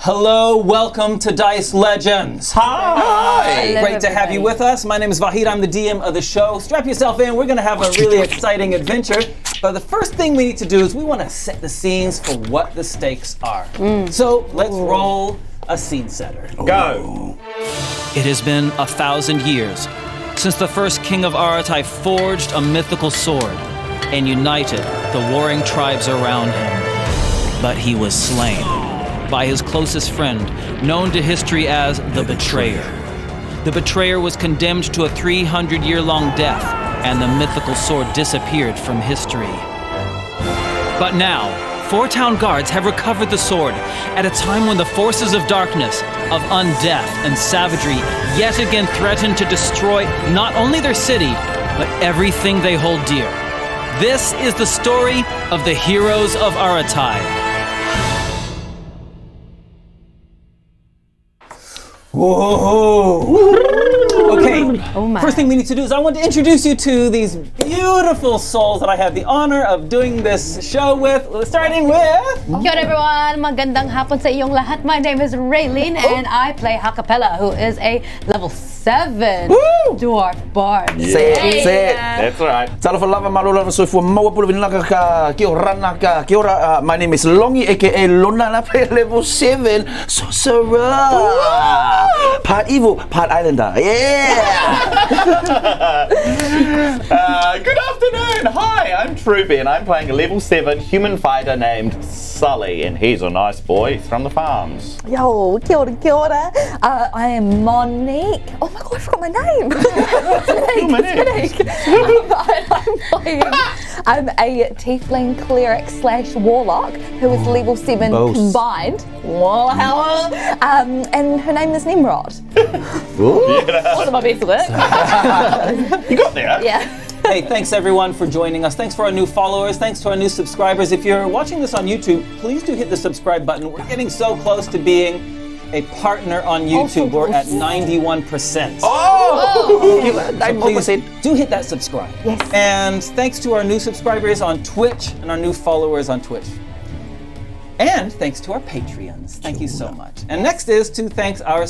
Hello, welcome to Dice Legends. Hi. Great to have you with us. My name is Vahid. I'm the DM of the show. Strap yourself in. We're going to have a really exciting adventure. But the first thing we need to do is we want to set the scenes for what the stakes are. So let's roll a scene setter. Go. It has been 1,000 years since the first king of Aratia forged a mythical sword and united the warring tribes around him. But he was slain by his closest friend, known to history as the Betrayer. The Betrayer was condemned to a 300-year-long death, and the mythical sword disappeared from history. But now, 4 town guards have recovered the sword at a time when the forces of darkness, of undeath and savagery yet again threaten to destroy not only their city, but everything they hold dear. This is the story of the heroes of Aratia. Whoa! Okay, my. First thing we need to do is I want to introduce you to these beautiful souls that I have the honor of doing this show with. Starting with... Kia ora everyone, magandang hapon sa iyong lahat. My name is Raylene and I play Ha-Kapella, who is a level 7 dwarf bard. Say it. That's right. My name is Longy, aka Lona, and I play level 7 sorcerer. Part evil, part islander. Yeah! Good afternoon. Hi, I'm Truby, and I'm playing a level 7 human fighter named Sully, and he's a nice boy from the farms. Yo, kia ora, kia ora. I am Monique. Oh my god, I forgot my name. I'm a tiefling cleric / warlock who is level 7 combined. Wow. And her name is Tnemrot. Wasn't my best work. You got there. Yeah. Hey, thanks everyone for joining us. Thanks for our new followers. Thanks to our new subscribers. If you're watching this on YouTube, please do hit the subscribe button. We're getting so close to being a partner on YouTube. We're at 91%. So please do hit that subscribe. Yes. And thanks to our new subscribers on Twitch and our new followers on Twitch. And thanks to our Patreons. Thank you so much. And next is to thank our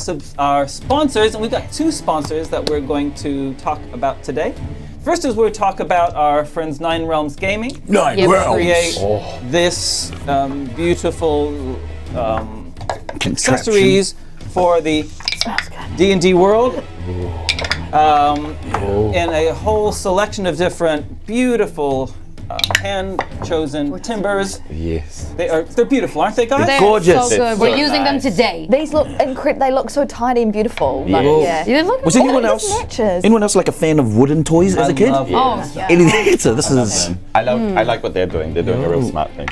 sponsors. And we've got 2 sponsors that we're going to talk about today. First is we'll talk about our friends 9 Realms Gaming. 9 Realms. Create this beautiful accessories for the D&D world. In a whole selection of different beautiful hand-chosen timbers. Yes. They're beautiful, aren't they, guys? They're gorgeous. so good. It's We're so using them nice. today. These look incredible. They look so tiny and beautiful. Like, Yes. yeah. Was anyone else? Matches. Anyone else like a fan of wooden toys as a kid? love Oh, yeah. Anything? So this is. I like what they're doing. They're doing a real smart thing.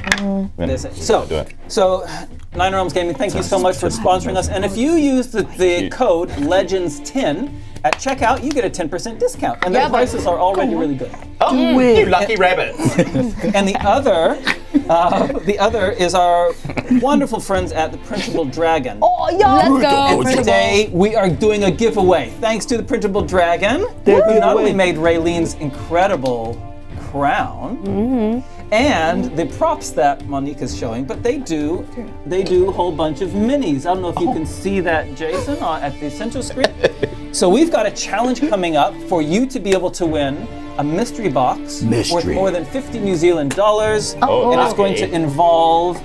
So, 9 Realms Gaming, thank you so much for sponsoring us. And if you use the code Legenz10 at checkout, you get a 10% discount. And their prices are already really good. Oh, you lucky rabbit. And the other is our wonderful friends at the Printable Dragon. Oh, yeah. Let's go. And today we are doing a giveaway. Thanks to the Printable Dragon, who not only made Raylene's incredible crown and the props that Monique is showing, but they do a whole bunch of minis. I don't know if you can see that, Jason, at the central screen. So we've got a challenge coming up for you to be able to win a mystery box worth more than 50 New Zealand dollars, and it's going to involve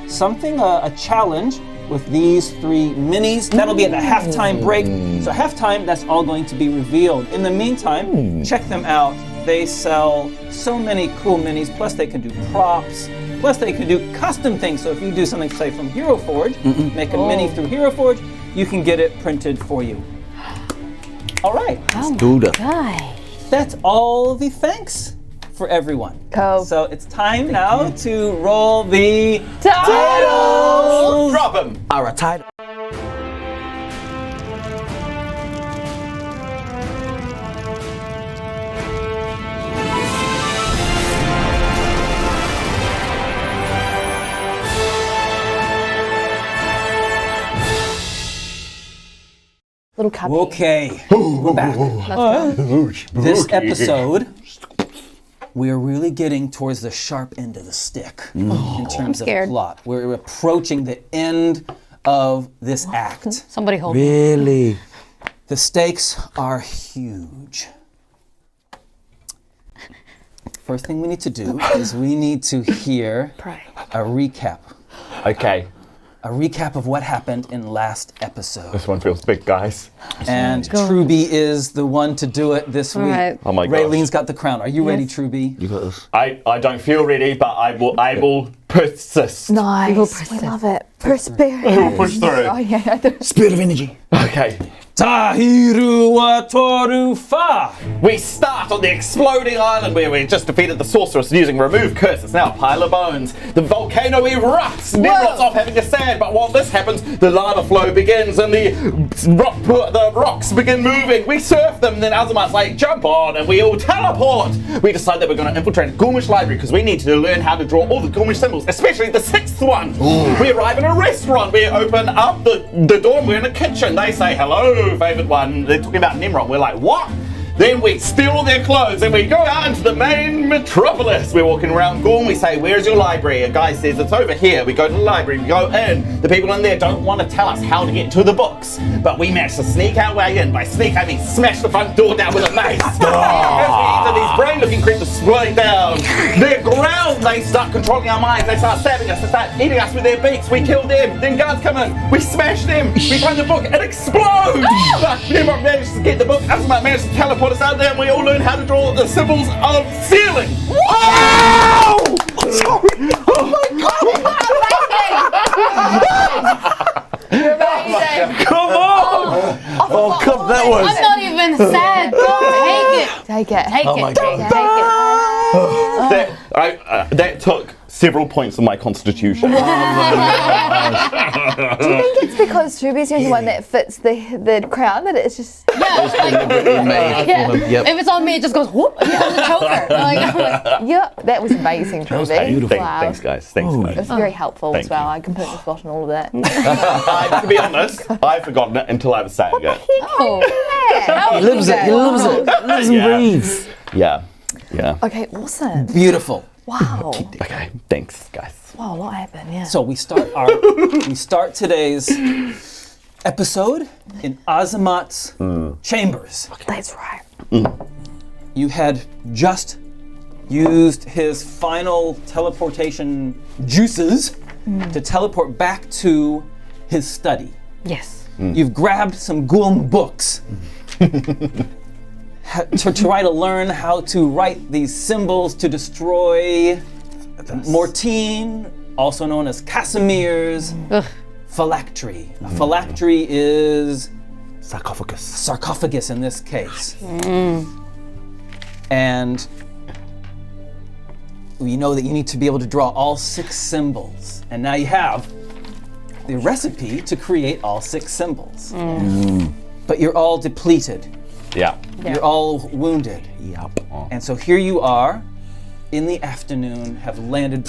something, a challenge with these 3 minis. That'll be at the halftime break. So halftime, that's all going to be revealed. In the meantime, check them out. They sell so many cool minis, plus they can do props, plus they can do custom things. So if you do something, say, from Hero Forge, make a mini through Hero Forge, you can get it printed for you. All right. That's all the thanks for everyone. Cool. So it's time now to roll the titles. Drop 'em. Our title. Little cubby. Okay, we're back. This episode, we are really getting towards the sharp end of the stick in terms of scared. plot. We're approaching the end of this act. Somebody hold me. Really? The stakes are huge. First thing we need to do is we need to hear a recap. Okay. A recap of what happened in last episode. This one feels big, guys. And Truby is the one to do it this week. right. Oh my gosh. Raylene's got the crown. Are you ready, Truby? You got this. I don't feel ready, but I will persist. Nice. We love it. Persevere. We'll push through. Oh, yeah. Spirit of energy. Okay. Tahiru wa toru fa. We start on the exploding island where we just defeated the sorceress using remove curse. It's now a pile of bones. The volcano erupts. Tnemrot's off having a sand, but while this happens, the lava flow begins and the rocks begin moving. We surf them, and then Azamat's like, jump on, and we all teleport. We decide that we're going to infiltrate a Ghoulish library because we need to learn how to draw all the Ghoulish symbols, especially the 6th one. We arrive in a restaurant. We open up the door and we're in a kitchen. They say, hello, favored one. They're talking about Tnemrot. We're like, what? Then we steal all their clothes and we go out into the main metropolis. We're walking around Gorm. We say, where's your library? A guy says, it's over here. We go to the library. We go in. The people in there don't want to tell us how to get to the books. But we manage to sneak our way in. By sneak, I mean smash the front door down with a mace. As we enter, these brain-looking creatures slowing down. They're ground. They start controlling our minds. They start stabbing us. They start eating us with their beaks. We kill them. Then guards come in. We smash them. We find the book. It explodes. But Tnemrot manages to get the book. Azamat manages to teleport us out there, and we all learn how to draw the symbols of sealing. Wow! Sorry. Oh my god! You're amazing. Come on! Oh, come, that was. I'm not even sad. Don't take it. Take it. Take my it. God. Take it. That took several points of my constitution. Do you think it's because Truby's the only one that fits the crown that it's just... Deliberately made for him. Yep. If it's on me, it just goes whoop. It becomes a choker. Yeah, that was amazing, Truby. beautiful. Wow. Thanks, guys. Thanks, It guys. was very helpful Thank as well. you. I completely forgotten all of that. To be honest, I've forgotten it until I was saying it. How He lives it. He loves it. Lives and Yeah. breathes. Yeah. Yeah. Okay, awesome. Beautiful. Wow. Okay. Thanks, guys. Wow, a lot happened, yeah. So we start today's episode in Azamat's chambers. That's right. You had just used his final teleportation juices to teleport back to his study. Yes. You've grabbed some Gulm books to try to learn how to write these symbols to destroy Mortine, also known as Kasimir's phylactery. A phylactery is sarcophagus in this case. And we know that you need to be able to draw all 6 symbols. And now you have the recipe to create all 6 symbols. But you're all depleted. Yeah. You're all wounded. Yep. And so here you are in the afternoon, have landed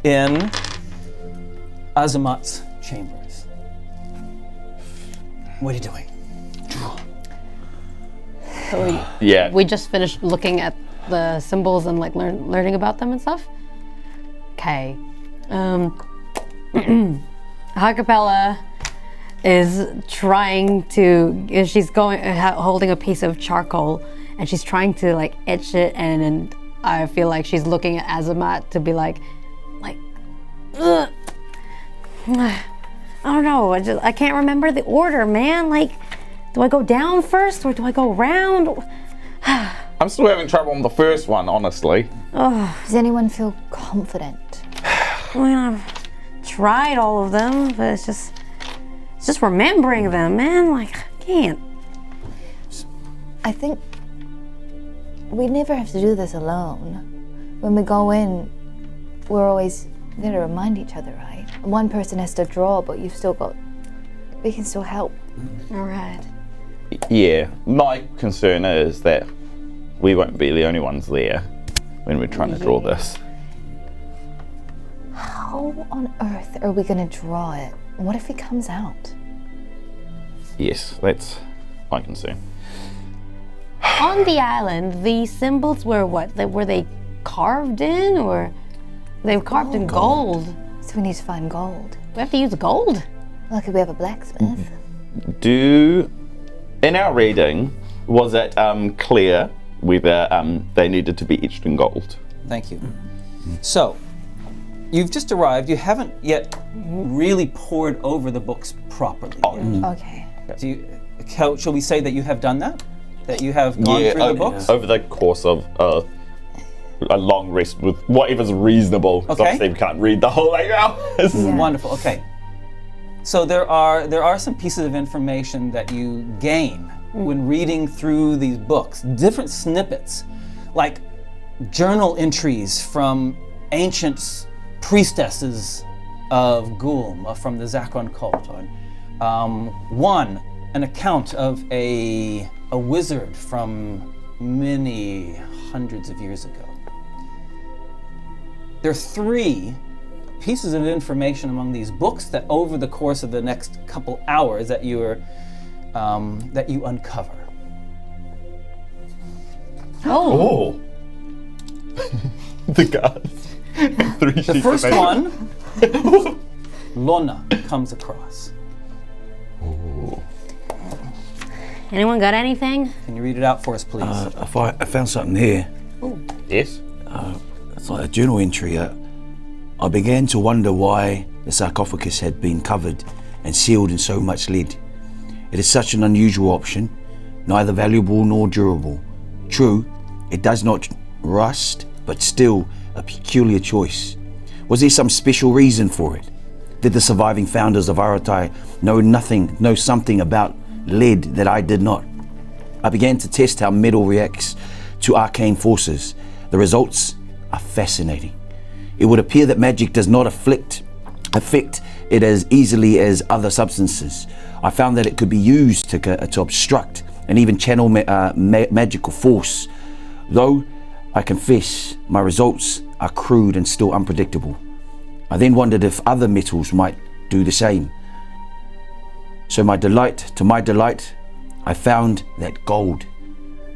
in Azamat's chambers. What are you doing? So Yeah. we just finished looking at the symbols and like learning about them and stuff. Okay. Ha-Kapella is trying to. She's holding a piece of charcoal, and she's trying to like etch it, and I feel like she's looking at Azamat to be like, ugh. I don't know. I can't remember the order, man. Like, do I go down first or do I go around? I'm still having trouble on the first one, honestly. Does anyone feel confident? I mean, I've tried all of them, but it's just remembering them, man. Like, I can't. I think we never have to do this alone. When we go in, we're always there to remind each other, right? One person has to draw, but we can still help. All right. Yeah. My concern is that we won't be the only ones there when we're trying to draw this. How on earth are we gonna draw it? What if it comes out? Yes, that's my concern. On the island, the symbols were what? Were they carved in, or they were carved in gold? So we need to find gold. We have to use gold? Well, could we have a blacksmith? In our reading, was it clear whether they needed to be etched in gold? Thank you. So, you've just arrived. You haven't yet really pored over the books properly. Okay. Shall we say that you have done that? That you have gone through the books? Over the course of a long rest with whatever's reasonable. Because obviously we can't read the whole 8 hours. Wonderful. Okay. So there are some pieces of information that you gain when reading through these books. Different snippets, like journal entries from ancient priestesses of Gulm, from the Zakron cult. An account of a wizard from many hundreds of years ago. There are 3 pieces of information among these books that over the course of the next couple hours that you uncover. Oh. The guards. 3 The first one, Lona comes across. Anyone got anything? Can you read it out for us, please? I found something here. Yes. It's like a journal entry. I began to wonder why the sarcophagus had been covered and sealed in so much lead. It is such an unusual option, neither valuable nor durable. True, it does not rust, but still a peculiar choice. Was there some special reason for it? Did the surviving founders of Aratia know something about lead that I did not? I began to test how metal reacts to arcane forces. The results are fascinating. It would appear that magic does not affect it as easily as other substances. I found that it could be used to obstruct and even channel magical force. Though I confess my results are crude and still unpredictable. I then wondered if other metals might do the same. To my delight, I found that gold,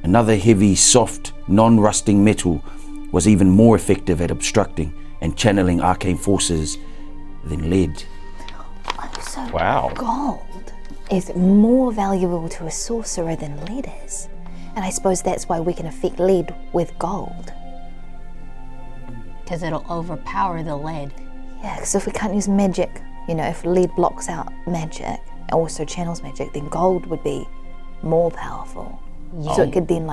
another heavy, soft, non-rusting metal, was even more effective at obstructing and channeling arcane forces than lead. So Wow. gold is more valuable to a sorcerer than lead is. And I suppose that's why we can affect lead with gold. Because it'll overpower the lead. Yeah, because if we can't use magic, if lead blocks out magic, also channels magic, then gold would be more powerful. So it could then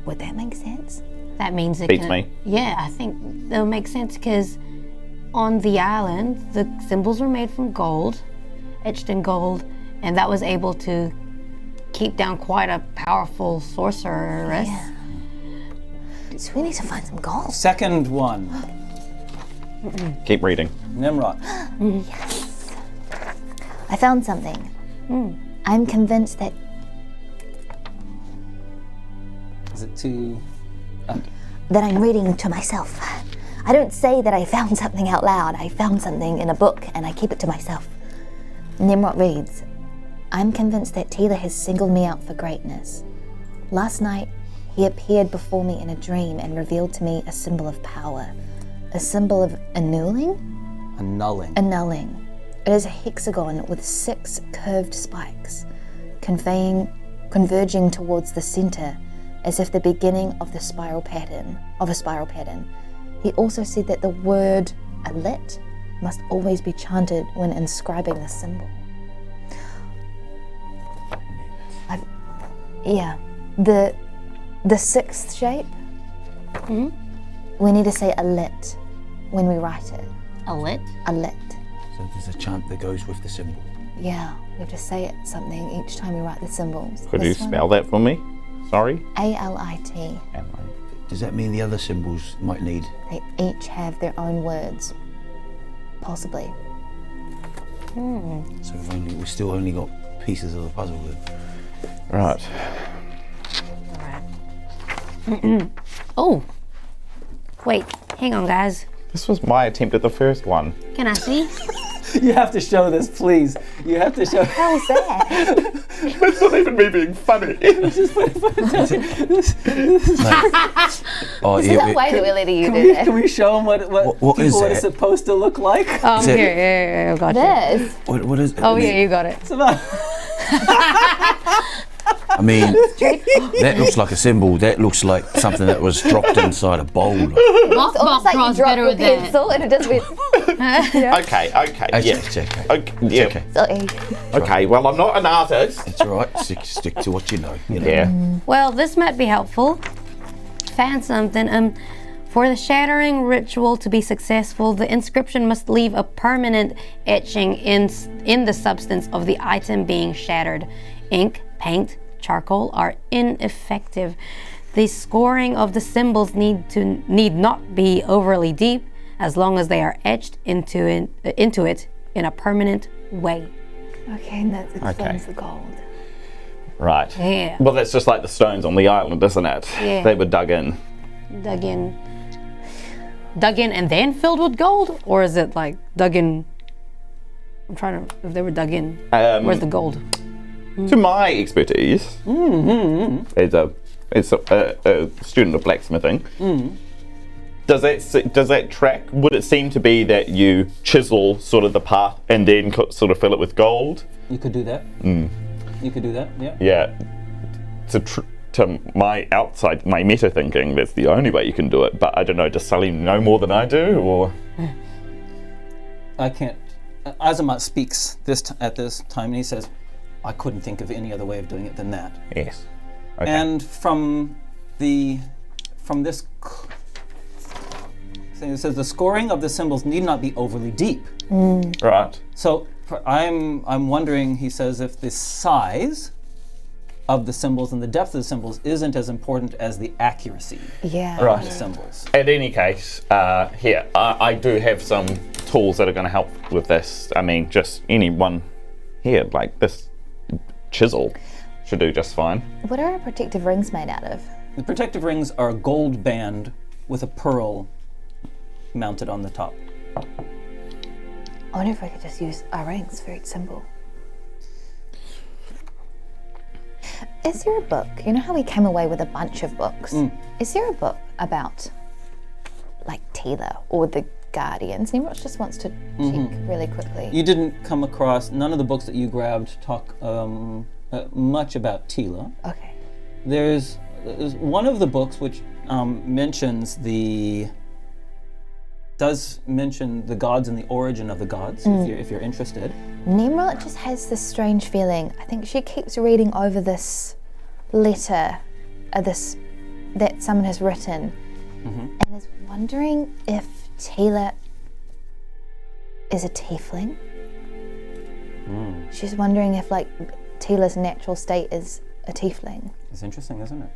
would that make sense? That means it Beats can. me. Yeah, I think that'll make sense because on the island, the symbols were made from gold, etched in gold, and that was able to keep down quite a powerful sorceress. Yeah. So we need to find some gold. Second one, Keep reading. Tnemrot. Yes. I found something. I'm convinced that Is it too... I'm reading to myself. I don't say that I found something out loud. I found something in a book and I keep it to myself. Tnemrot reads, I'm convinced that Tila has singled me out for greatness. Last night, he appeared before me in a dream and revealed to me a symbol of power. A symbol of annulling? Annulling. It is a hexagon with 6 curved spikes, converging towards the center, as if the beginning of a spiral pattern. He also said that the word alit must always be chanted when inscribing the symbol. The 6th shape. We need to say alit when we write it. Alit? Alit. So there's a chant that goes with the symbol. Yeah, we have to say it something each time we write the symbols. Could you spell that for me? Sorry? A-L-I-T. Does that mean the other symbols might need? They each have their own words. Possibly. So we've still only got pieces of the puzzle then. Right. Oh. Wait, hang on, guys. This was my attempt at the first one. Can I see? You have to show this, please. You have to show. How's that? That's not even me being funny. Oh, This is the way that we're letting you do Can we show them what is what that? it's supposed to look like? Here, yeah, got you. this. What is it? Oh yeah, you got it. It's about- I mean, that looks like a symbol. That looks like something that was dropped inside a bowl. It's almost like you draws drop better your with that. pencil and it just went. Okay, yeah. It's okay. Okay, yeah. Okay. Sorry. Okay, well, I'm not an artist. It's all right. Stick to what you know. You know. Yeah. Well, this might be helpful. Found something. For the shattering ritual to be successful, the inscription must leave a permanent etching in the substance of the item being shattered. Ink, paint, charcoal are ineffective. The scoring of the symbols need not be overly deep, as long as they are etched into it in a permanent way. Okay, and that explains the gold. Right. Yeah. Well, that's just like the stones on the island, isn't it? Yeah. They were dug in. Dug in and then filled with gold, or is it like dug in? I'm trying to. If they were dug in, where's the gold? To my expertise, as a student of blacksmithing, does that track? Would it seem to be that you chisel sort of the path and then sort of fill it with gold? You could do that. You could do that. Yeah. Yeah. To my meta thinking, that's the only way you can do it. But I don't know. Does Sully know more than I do, or? I can't. Azamat speaks at this time, and he says, "I couldn't think of any other way of doing it than that." Yes. Okay. And from this, it says the scoring of the symbols need not be overly deep. Right. So I'm wondering, he says, if the size of the symbols and the depth of the symbols isn't as important as the accuracy Yeah. Right. of the symbols. In any case, here, I do have some tools that are going to help with this. I mean, just any one here, like this chisel should do just fine. What are our protective rings made out of? The protective rings are a gold band with a pearl mounted on the top. I wonder if I could just use our rings for each symbol. Is there a book? You know how we came away with a bunch of books? Is there a book about, like, Tila or the Guardians? Tnemrot just wants to check really quickly. You didn't come across, none of the books that you grabbed talk much about Tila. Okay. There's one of the books which does mention the gods and the origin of the gods, if you're interested. Tnemrot just has this strange feeling. I think she keeps reading over this letter, that someone has written, and is wondering if Tila is a tiefling. She's wondering if, like, Tila's natural state is a tiefling. It's interesting, isn't it?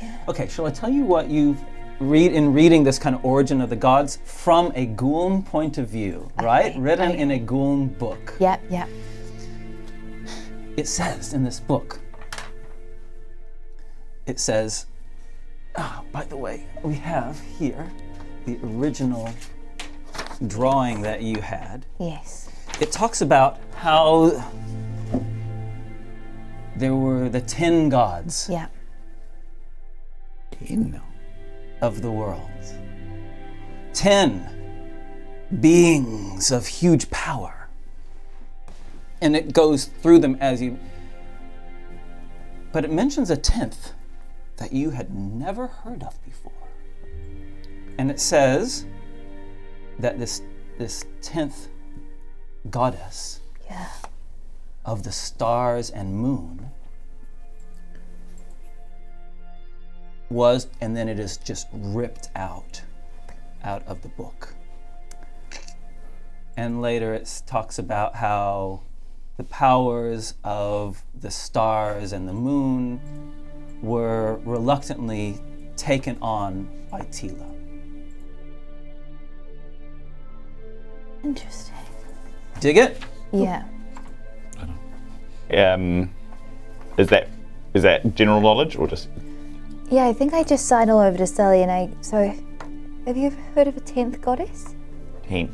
Yeah. Okay, shall I tell you what you've reading this kind of origin of the gods from a Gouln point of view, right? Written in a Gouln book. Yep. It says in this book, it says, by the way, we have here the original drawing that you had. Yes. It talks about how there were the 10 gods Yeah. of the world. 10 beings of huge power. And it goes through them but it mentions a 10th that you had never heard of before. And it says that this 10th goddess of the stars and moon was, and then it is just ripped out of the book. And later it talks about how the powers of the stars and the moon were reluctantly taken on by Tila. Interesting. Dig it? Yeah. Is that general knowledge or just? Yeah, I think I just signed all over to Sully so have you ever heard of a 10th goddess? 10th?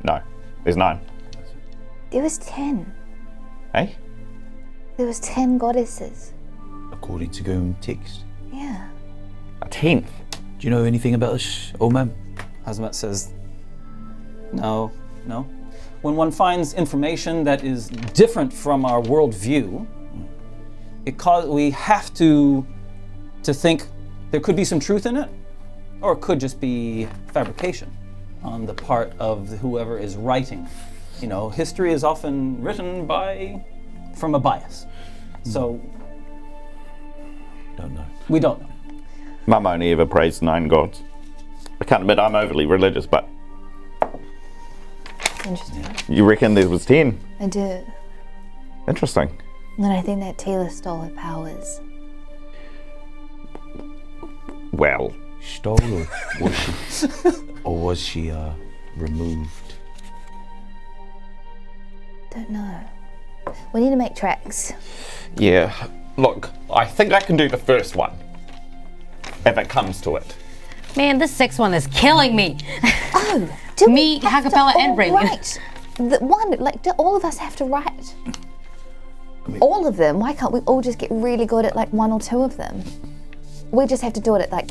No, there's 9. There was 10. Hey? There was 10 goddesses. According to Goon text. Yeah. A 10th? Do you know anything about this, old man? Hazmat says, no. When one finds information that is different from our worldview, we have to think there could be some truth in it, or it could just be fabrication on the part of whoever is writing. You know, history is often written from a bias. So, Don't know. we don't know. Mum only ever praised 9 gods. I can't admit I'm overly religious, but Interesting. you reckon there was 10? I do. Interesting. And I think that Taylor stole her powers. Well, Stole or was she, or was she removed? Don't know. We need to make tracks. yeah. Look, I think I can do the first one. If it comes to it. Man, this 6th one is killing me. Oh, do Me, we have to Ha-Kapella, and all Raven. write the one? Like, do all of us have to write? All of them? Why can't we all just get really good at like 1 or 2 of them? We just have to do it at like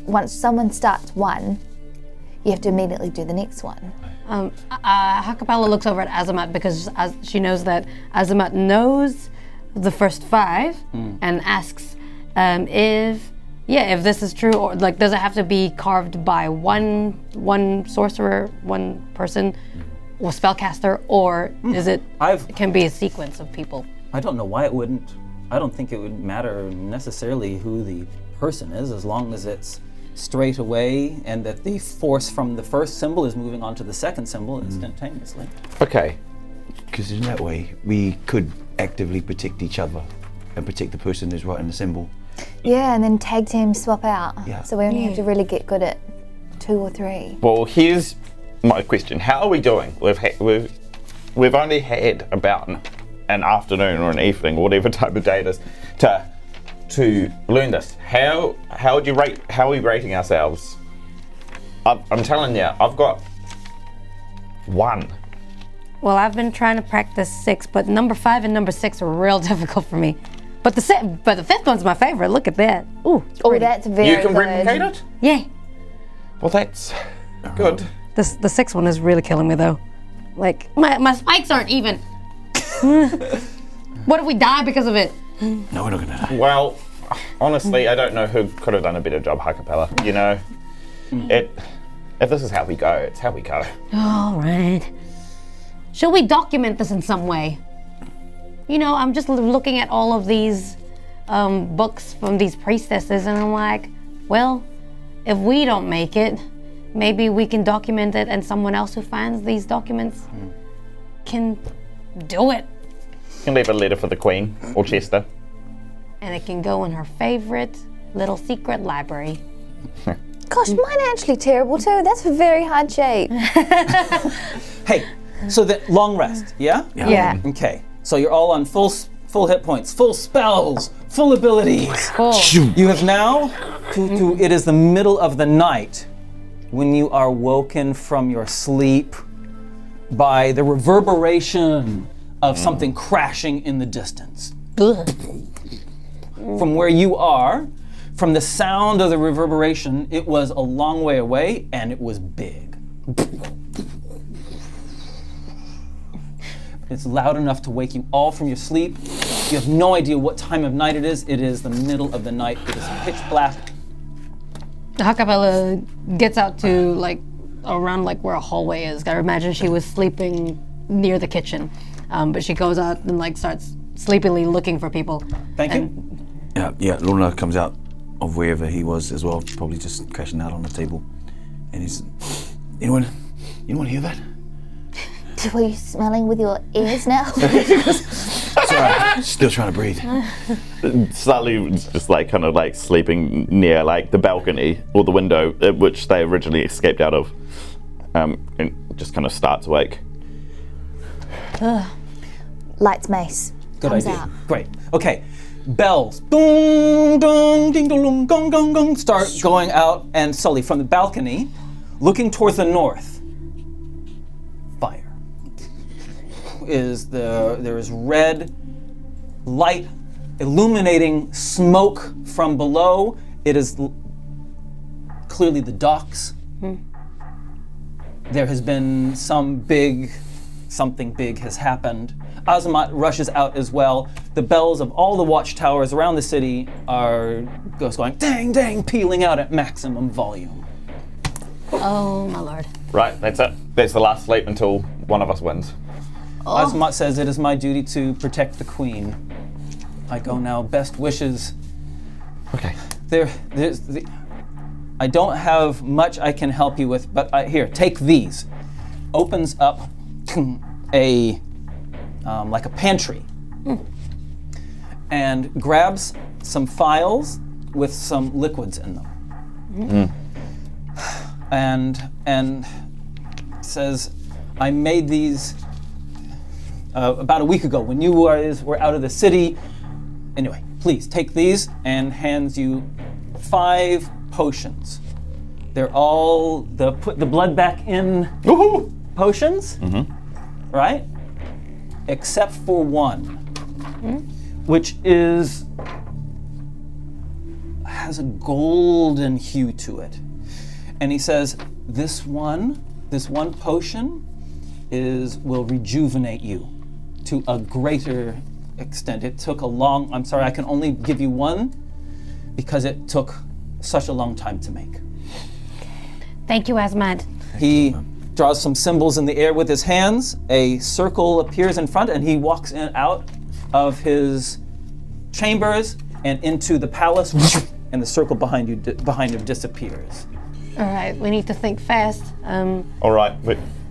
once someone starts one, you have to immediately do the next one. Ha-Kapella looks over at Azamat because she knows that Azamat knows the first 5 and asks if this is true, or like does it have to be carved by one sorcerer, one person, or spellcaster, or is it can be a sequence of people? I don't know why it wouldn't. I don't think it would matter necessarily who the person is, as long as it's straight away and that the force from the first symbol is moving on to the second symbol instantaneously. Okay. Because in that way, we could actively protect each other and protect the person who's writing the symbol. Yeah, and then tag team swap out. Yeah. So we only have to really get good at 2 or 3. Well, here's my question. How are we doing? We've only had about an afternoon or an evening, whatever type of day it is, to learn this. How would you rate? How are we rating ourselves? I'm telling you, I've got 1. Well, I've been trying to practice 6, but number 5 and number 6 are real difficult for me. But the 5th one's my favorite. Look at that. Ooh, Oh, that's very You can good. replicate it? yeah. Well, that's good. The 6th one is really killing me though. Like my spikes aren't even. What if we die because of it? No, we're not gonna die. Well, honestly, I don't know who could have done a better job, Ha-Kapella. You know, if this is how we go, it's how we go. All right. Shall we document this in some way? You know, I'm just looking at all of these books from these priestesses, and I'm like, well, if we don't make it, maybe we can document it, and someone else who finds these documents can do it. You can leave a letter for the Queen or Chester. And it can go in her favorite little secret library. Gosh, mine are actually terrible too. That's a very hard shape. Hey, so the long rest, yeah? Yeah. Okay, so you're all on full hit points, full spells, full abilities. Cool. You have now, it is the middle of the night when you are woken from your sleep by the reverberation of something crashing in the distance. From where you are, from the sound of the reverberation, it was a long way away and it was big. It's loud enough to wake you all from your sleep. You have no idea what time of night it is. It is the middle of the night. It is pitch black. Ha-Kapella gets out to like around like where a hallway is. I imagine she was sleeping near the kitchen, but she goes out and like starts sleepily looking for people. Thank you. Yeah, Lona comes out of wherever he was as well, probably just crashing out on the table. And he's, anyone hear that? Were you smelling with your ears now? Sorry, still trying to breathe. Sully was just like kind of like sleeping near like the balcony or the window at which they originally escaped out of, and just kind of starts awake. Lights mace. Good comes idea. out. Great. Okay. Bells. Dong, dong, ding, dong, gong, gong, gong. Start going out, and Sully from the balcony, looking towards the north. Fire. there is red light illuminating smoke from below. It is clearly the docks. There has been something big has happened. Azamat rushes out as well. The bells of all the watchtowers around the city are going dang, dang, pealing out at maximum volume. Oh my lord. Right, that's it. That's the last sleep until one of us wins. Azamat says, "It is my duty to protect the queen. I go now. Best wishes." Okay. I don't have much I can help you with, but here, take these. Opens up a like a pantry, and grabs some phials with some liquids in them, and says, "I made these about a week ago when you were out of the city. Anyway, please take these," and hands you 5 potions. They're all put the blood back in potions, right? Except for one, which has a golden hue to it. And he says, this one potion will rejuvenate you to a greater extent. It took I'm sorry, I can only give you one because it took such a long time to make. Thank you, Azamat. He draws some symbols in the air with his hands. A circle appears in front, and he walks out of his chambers and into the palace, and the circle behind him disappears. All right, we need to think fast. All right,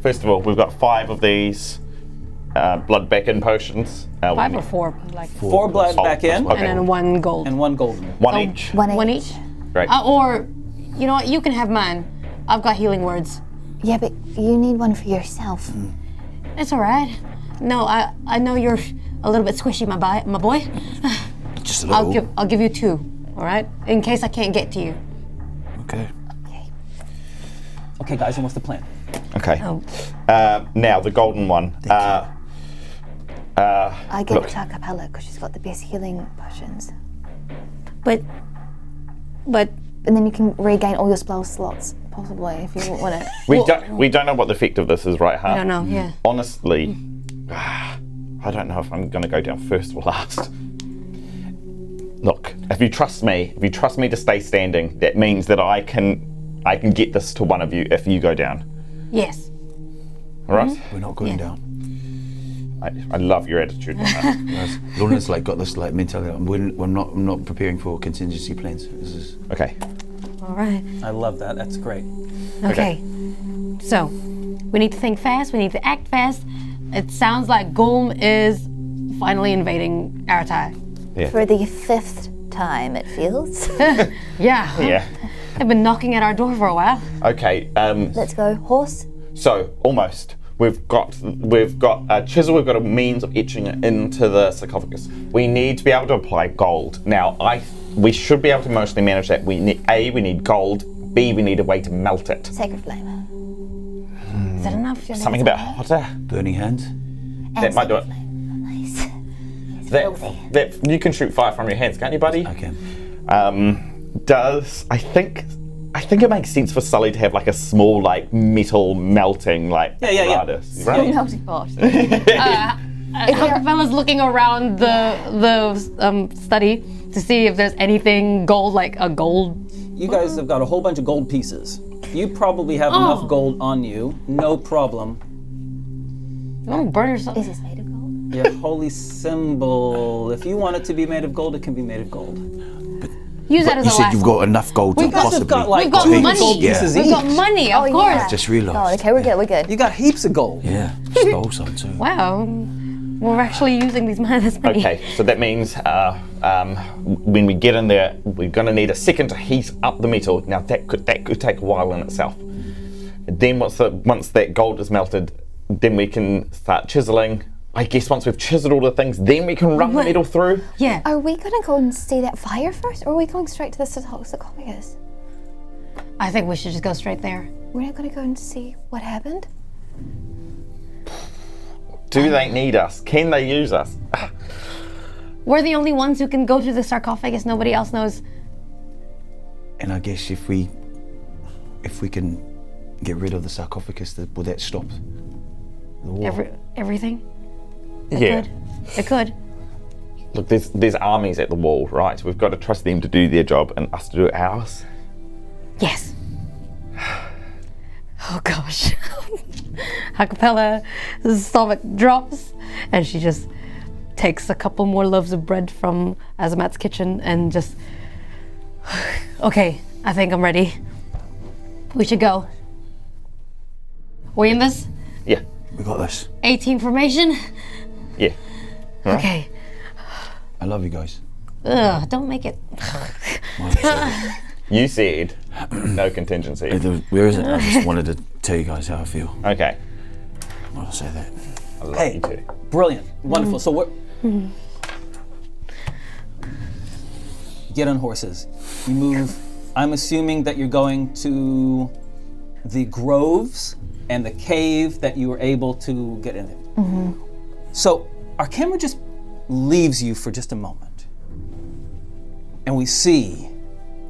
first of all, we've got 5 of these blood back in potions. 5 or 4? Like 4 blood back in, okay. And then 1 gold. and 1 golden. One each. One each? Great. Or, you know what, you can have mine. I've got healing words. Yeah, but you need one for yourself. It's all right. No, I know you're a little bit squishy, my boy. Just a little. I'll give you 2, all right? In case I can't get to you. Okay. Okay, guys, and what's the plan? Okay. Oh. Now, the golden one. I give it to Ha-Kapella because she's got the best healing potions. But And then you can regain all your spell slots, possibly, if you want it. We don't know what the effect of this is, right, huh? I don't know, yeah. Honestly, I don't know if I'm going to go down first or last. Look, if you trust me to stay standing, that means that I can get this to one of you if you go down. Yes. All right? We're not going down. I love your attitude. Lona's got this mentality. I'm not preparing for contingency plans. This is Okay. All right. I love that. That's great. Okay. So, we need to think fast. We need to act fast. It sounds like Gulm is finally invading Aratia. Yeah. For the 5th time, it feels. Yeah. Yeah. They've been knocking at our door for a while. Okay. Let's go. Horse. So almost. We've got a chisel. We've got a means of etching it into the sarcophagus. We need to be able to apply gold. Now, we should be able to mostly manage that. We need gold. B, we need a way to melt it. Sacred flame. Is that enough? Something about hotter. burning hands. That might do it. Nice. That you can shoot fire from your hands, can't you, buddy? I can. I think it makes sense for Sully to have like a small metal melting apparatus, right? Melting pot. Ha-Kapella's looking around the study to see if there's anything gold, like a gold. You guys have got a whole bunch of gold pieces. You probably have enough gold on you. No problem. Oh, burn yourself. Is this made of gold? Your holy symbol. If you want it to be made of gold, it can be made of gold. Use that as You a said last you've got enough gold to You guys have possibly. got like We've got 2 money. gold pieces We've each. got money, of course. Yeah. Just realised. Oh, okay, we're good, we're good. You got heaps of gold. Yeah, stole some too. Wow. We're actually using this money. Okay, so that means when we get in there, we're going to need a second to heat up the metal. Now that could take a while in itself. Then once that gold is melted, then we can start chiseling. I guess once we've chiseled all the things, then we can run the metal through. Yeah. Are we going to go and see that fire first, or are we going straight to the sarcophagus? I think we should just go straight there. We're not going to go and see what happened? Do they need us? Can they use us? We're the only ones who can go to the sarcophagus. Nobody else knows. And I guess if we can get rid of the sarcophagus, will that stop the war? Everything? Yeah. It could. Look, there's armies at the wall, right? We've got to trust them to do their job and us to do ours. Yes. Oh gosh. Ha-Kapella, stomach drops, and she just takes a couple more loaves of bread from Azamat's kitchen and just... Okay, I think I'm ready. We should go. We in this? Yeah. We got this. 18 formation? Yeah. Right. Okay. I love you guys. Ugh, don't make it... You said no contingency. Where is it? I just wanted to tell you guys how I feel. Okay. I'll say that. I love Hey, you too. brilliant, wonderful. So what? Get on horses. You move. I'm assuming that you're going to the groves and the cave that you were able to get in. So our camera just leaves you for just a moment, and we see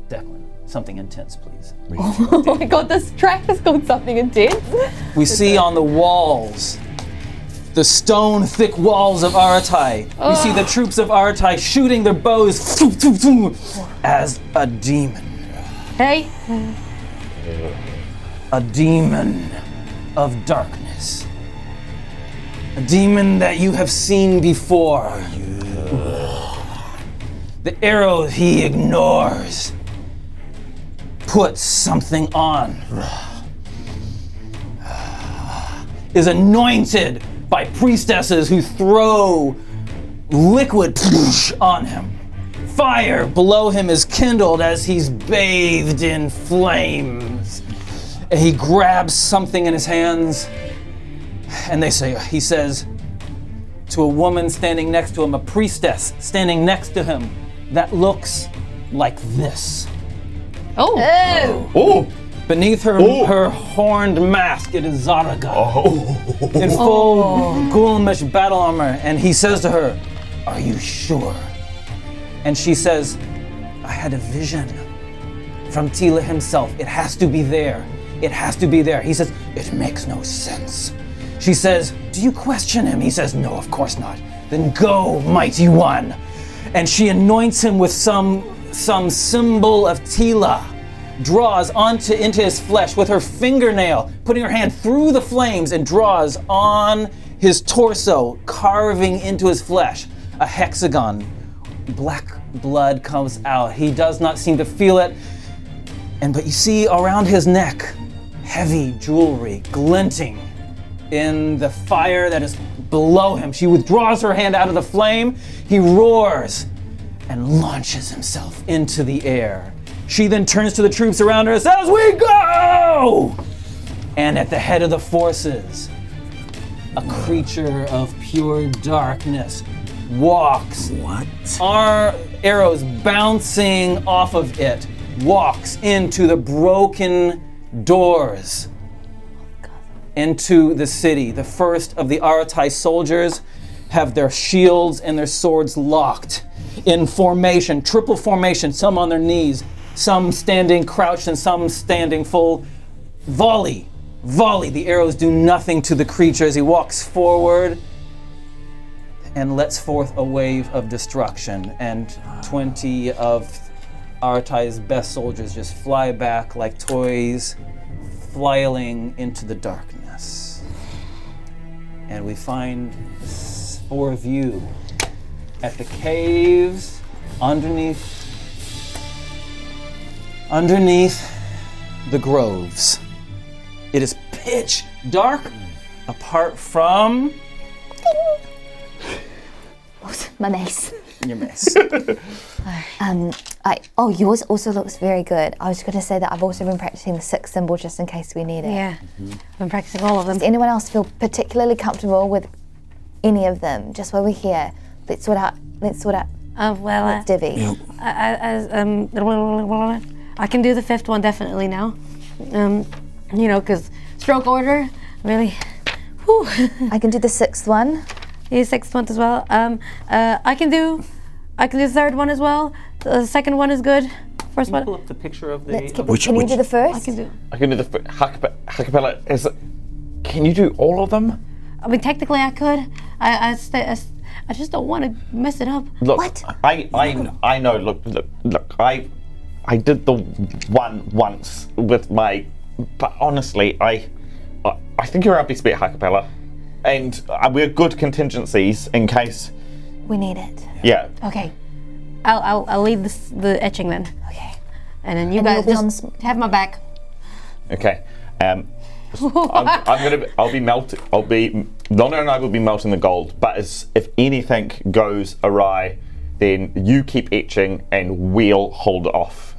Declan. Something intense, please. Oh my god, this track is called Something Intense. We see on the walls, the stone thick walls of Aratai. We see the troops of Aratai shooting their bows as a demon. Hey? A demon of darkness. A demon that you have seen before. The arrow he ignores. Puts something on. Is anointed by priestesses who throw liquid on him. Fire below him is kindled as he's bathed in flames. And he grabs something in his hands, and he says to a woman standing next to him, a priestess standing next to him, that looks like this. Oh. Oh! Beneath her horned mask, it is Zaraga. In full Gulmish battle armor. And he says to her, "Are you sure?" And she says, "I had a vision from Tila himself. It has to be there. It has to be there." He says, "It makes no sense." She says, "Do you question him?" He says, "No, of course not." "Then go, mighty one." And she anoints him with some symbol of Tila, draws into his flesh with her fingernail, putting her hand through the flames and draws on his torso, carving into his flesh a hexagon. Black blood comes out. He does not seem to feel it. But you see around his neck, heavy jewelry glinting in the fire that is below him. She withdraws her hand out of the flame. He roars and launches himself into the air. She then turns to the troops around her and says, "We go!" And at the head of the forces, a creature of pure darkness walks. What? Our arrows bouncing off of it, walks into the broken doors into the city. The first of the Aratai soldiers have their shields and their swords locked in formation, triple formation, some on their knees, some standing crouched and some standing full. Volley. The arrows do nothing to the creature as he walks forward and lets forth a wave of destruction, and 20 of Aratai's best soldiers just fly back like toys, flailing into the darkness. And we find 4 of you at the caves underneath the groves. It is pitch dark apart from My mace. your mace. Yours also looks very good. I was going to say that I've also been practicing the 6 symbol just in case we need it. Yeah. I've been practicing all of them. Does anyone else feel particularly comfortable with any of them? Just while we're here, let's sort out. Let's divvy. Yep. I can do the 5th one definitely now. Because stroke order, really. Whew. I can do the 6th one. The 6th one as well. I can do the 3rd one as well. The 2nd one is good. First Can you one. pull up the picture of the... Let's keep Which- can you which- do the first? I can do. I can do the Ha-Kapella. Can you do all of them? I mean, technically I could. I just don't want to mess it up. Look, What? I know. Look. I did the one once with my, but honestly, I think you're our best bet, Ha-Kapella, and we're good contingencies in case. We need it. Yeah. Okay. I'll lead the etching then. Okay. And then you And guys you'll be just have my back. Okay. I'll be melting. Lona and I will be melting the gold. But if anything goes awry, then you keep etching and we'll hold off.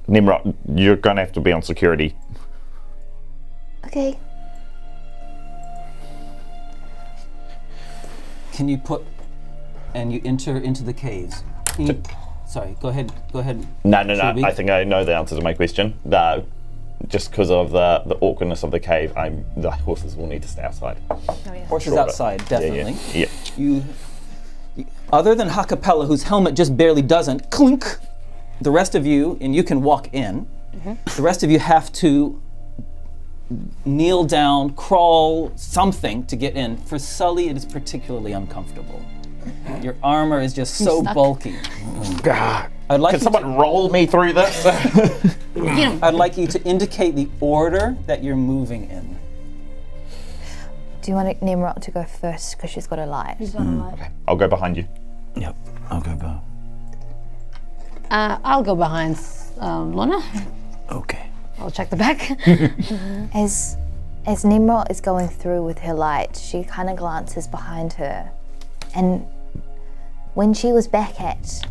Tnemrot, you're gonna have to be on security. Okay. Can you put... And you enter into the caves. Sorry, go ahead. No. Shubi? I think I know the answer to my question. Just because of the awkwardness of the cave, the horses will need to stay outside. Horses outside, definitely. Yeah. You, other than Ha-Kapella, whose helmet just barely doesn't, clink, the rest of you, and you can walk in, the rest of you have to kneel down, crawl, something to get in. For Sully, it is particularly uncomfortable. Your armor is just so stuck. bulky. God. I'd like Can you someone roll me through this? I'd like you to indicate the order that you're moving in. Do you want Tnemrot to go first because she's got a light? I'll go behind you. Yep, I'll go back. I'll go behind Lona. Okay. I'll check the back. As Tnemrot is going through with her light, she kind of glances behind her, and when she was back at,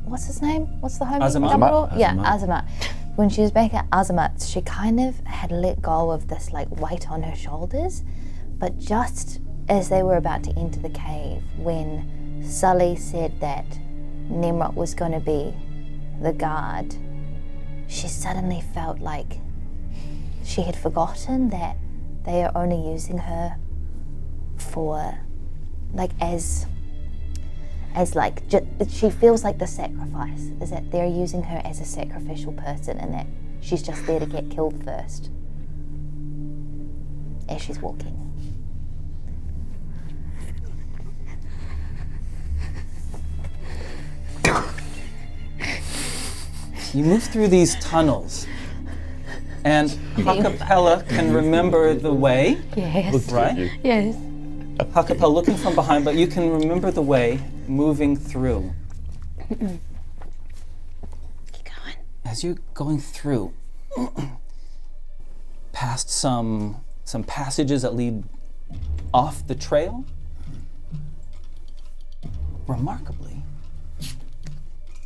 what's his name? What's the homie? Azamat. Dumbledore? Yeah, Azamat. When she was back at Azamat's, she kind of had let go of this like weight on her shoulders, but just as they were about to enter the cave, when Sully said that Tnemrot was going to be the guard, she suddenly felt like she had forgotten that they are only using her for, like, she feels like the sacrifice is that they're using her as a sacrificial person and that she's just there to get killed first as she's walking. You move through these tunnels, and Ha-Kapella can remember the way, Yes. right? Yes. Ha-Kapella looking from behind, but you can remember the way moving through. Keep going. As you're going through, past some passages that lead off the trail, remarkably,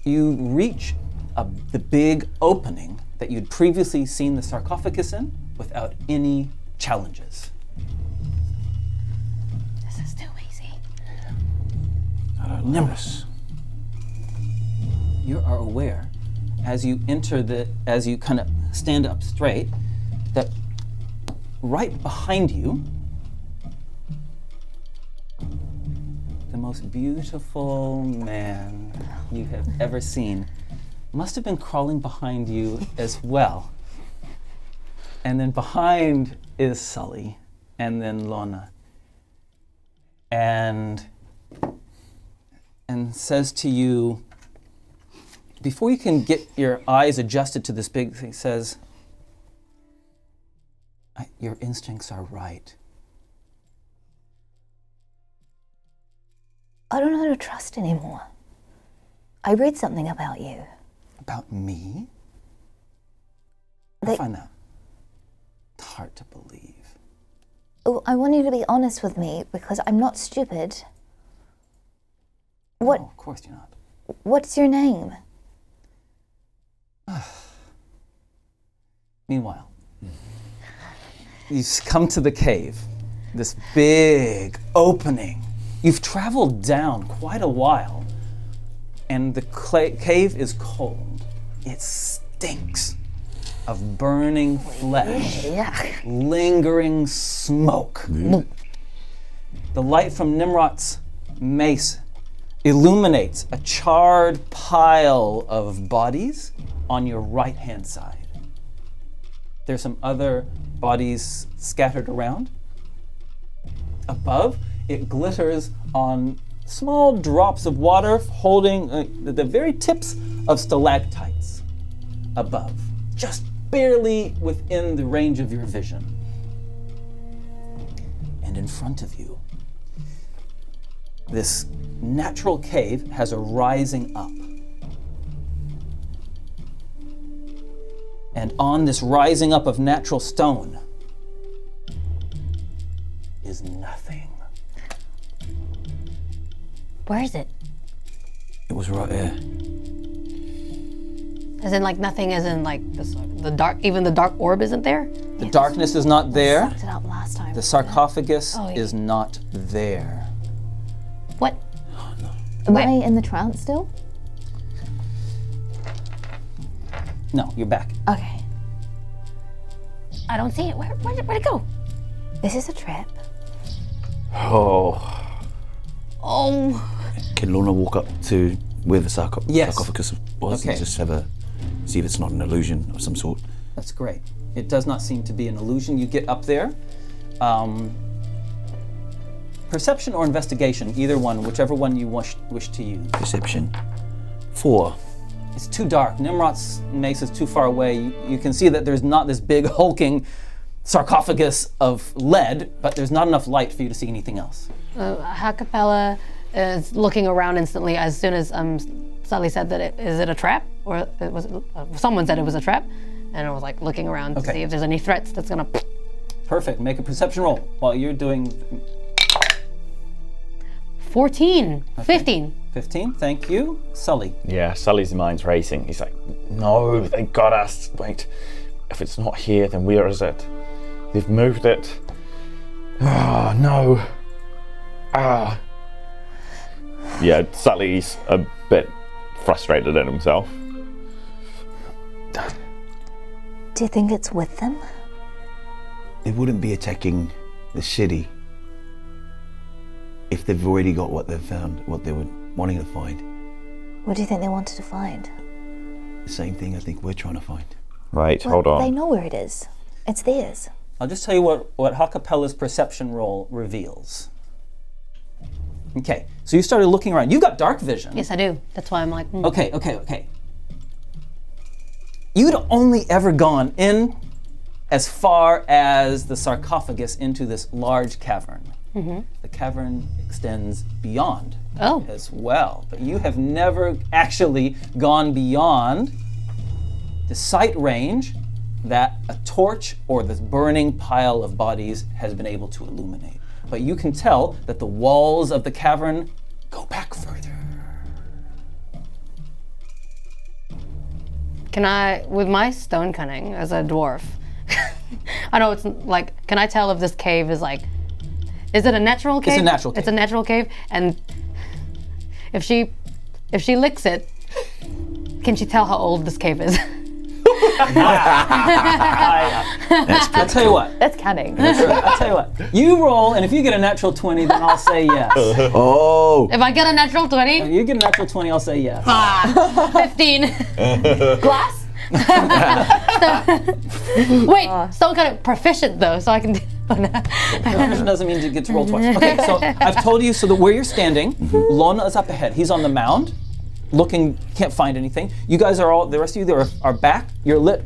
you reach the big opening that you'd previously seen the sarcophagus in without any challenges. This is too easy. I don't know this. You are aware, as you as you kind of stand up straight, that right behind you, the most beautiful man you have ever seen must have been crawling behind you as well. And then behind is Sully, and then Lona. And says to you, before you can get your eyes adjusted to this big thing, says, your instincts are right. I don't know who to trust anymore. I read something about you. About me? I find that hard to believe. Oh, I want you to be honest with me because I'm not stupid. What? Oh, of course you're not. What's your name? Meanwhile, you've come to the cave, this big opening. You've traveled down quite a while, and the cave is cold. It stinks. of burning flesh, lingering smoke. The light from Tnemrot's mace illuminates a charred pile of bodies on your right-hand side. There's some other bodies scattered around. Above, it glitters on small drops of water holding the very tips of stalactites above, just barely within the range of your vision. And in front of you, this natural cave has a rising up. And on this rising up of natural stone is nothing. Where is it? It was right there. As in, like, nothing, as in, like, the dark, even the dark orb isn't there? The darkness is not there. Sucked it up last time. The sarcophagus Oh, yeah. is not there. What? Am I in the trance still? No, you're back. Okay. I don't see it. Where'd it go? This is a trap. Oh. Oh. Can Lona walk up to where the Yes. sarcophagus was Okay. and just have see if it's not an illusion of some sort? That's great. It does not seem to be an illusion. You get up there. Perception or investigation, either one, whichever one you wish to use. Perception. 4. It's too dark. Tnemrot's mace is too far away. You can see that there's not this big hulking sarcophagus of lead, but there's not enough light for you to see anything else. Ha-Kapella is looking around instantly as soon as Sully said that is it a trap? Or it was someone said it was a trap. And I was like looking around to see if there's any threats that's gonna... Perfect. Make a perception roll while you're doing 14. 15. 15. Thank you. Sully. Yeah, Sully's mind's racing. He's like, no, they got us. Wait, if it's not here, then where is it? They've moved it. Ah, no. Ah. Yeah, Sully's a bit frustrated at himself. Do you think it's with them? They wouldn't be attacking the city if they've already got what they've found, what they were wanting to find. What do you think they wanted to find? The same thing I think we're trying to find. Right, hold on. They know where it is. It's theirs. I'll just tell you what Ha-Kapella's perception roll reveals. Okay, so you started looking around. You got dark vision. Yes, I do. That's why I'm like... Okay. You'd only ever gone in as far as the sarcophagus into this large cavern. Mm-hmm. The cavern extends beyond Oh. as well, but you have never actually gone beyond the sight range that a torch or this burning pile of bodies has been able to illuminate. But you can tell that the walls of the cavern go back further. Can I, with my stone cunning as a dwarf, I know it's like, can I tell if this cave is like, is it a natural cave? It's a natural cave. It's a natural cave, and if she licks it, can she tell how old this cave is? I'll tell you what. That's cunning. I'll tell you what. You roll, and if you get a natural 20, then I'll say yes. Oh! If I get a natural 20, If you get a natural 20, I'll say yes. 15. Glass? Wait, stone cunning proficient though, so I can do Proficient doesn't mean you get to roll twice. Okay, so I've told you, so that where you're standing, Lona is up ahead. He's on the mound, looking, can't find anything. You guys are all, the rest of you are back. You're lit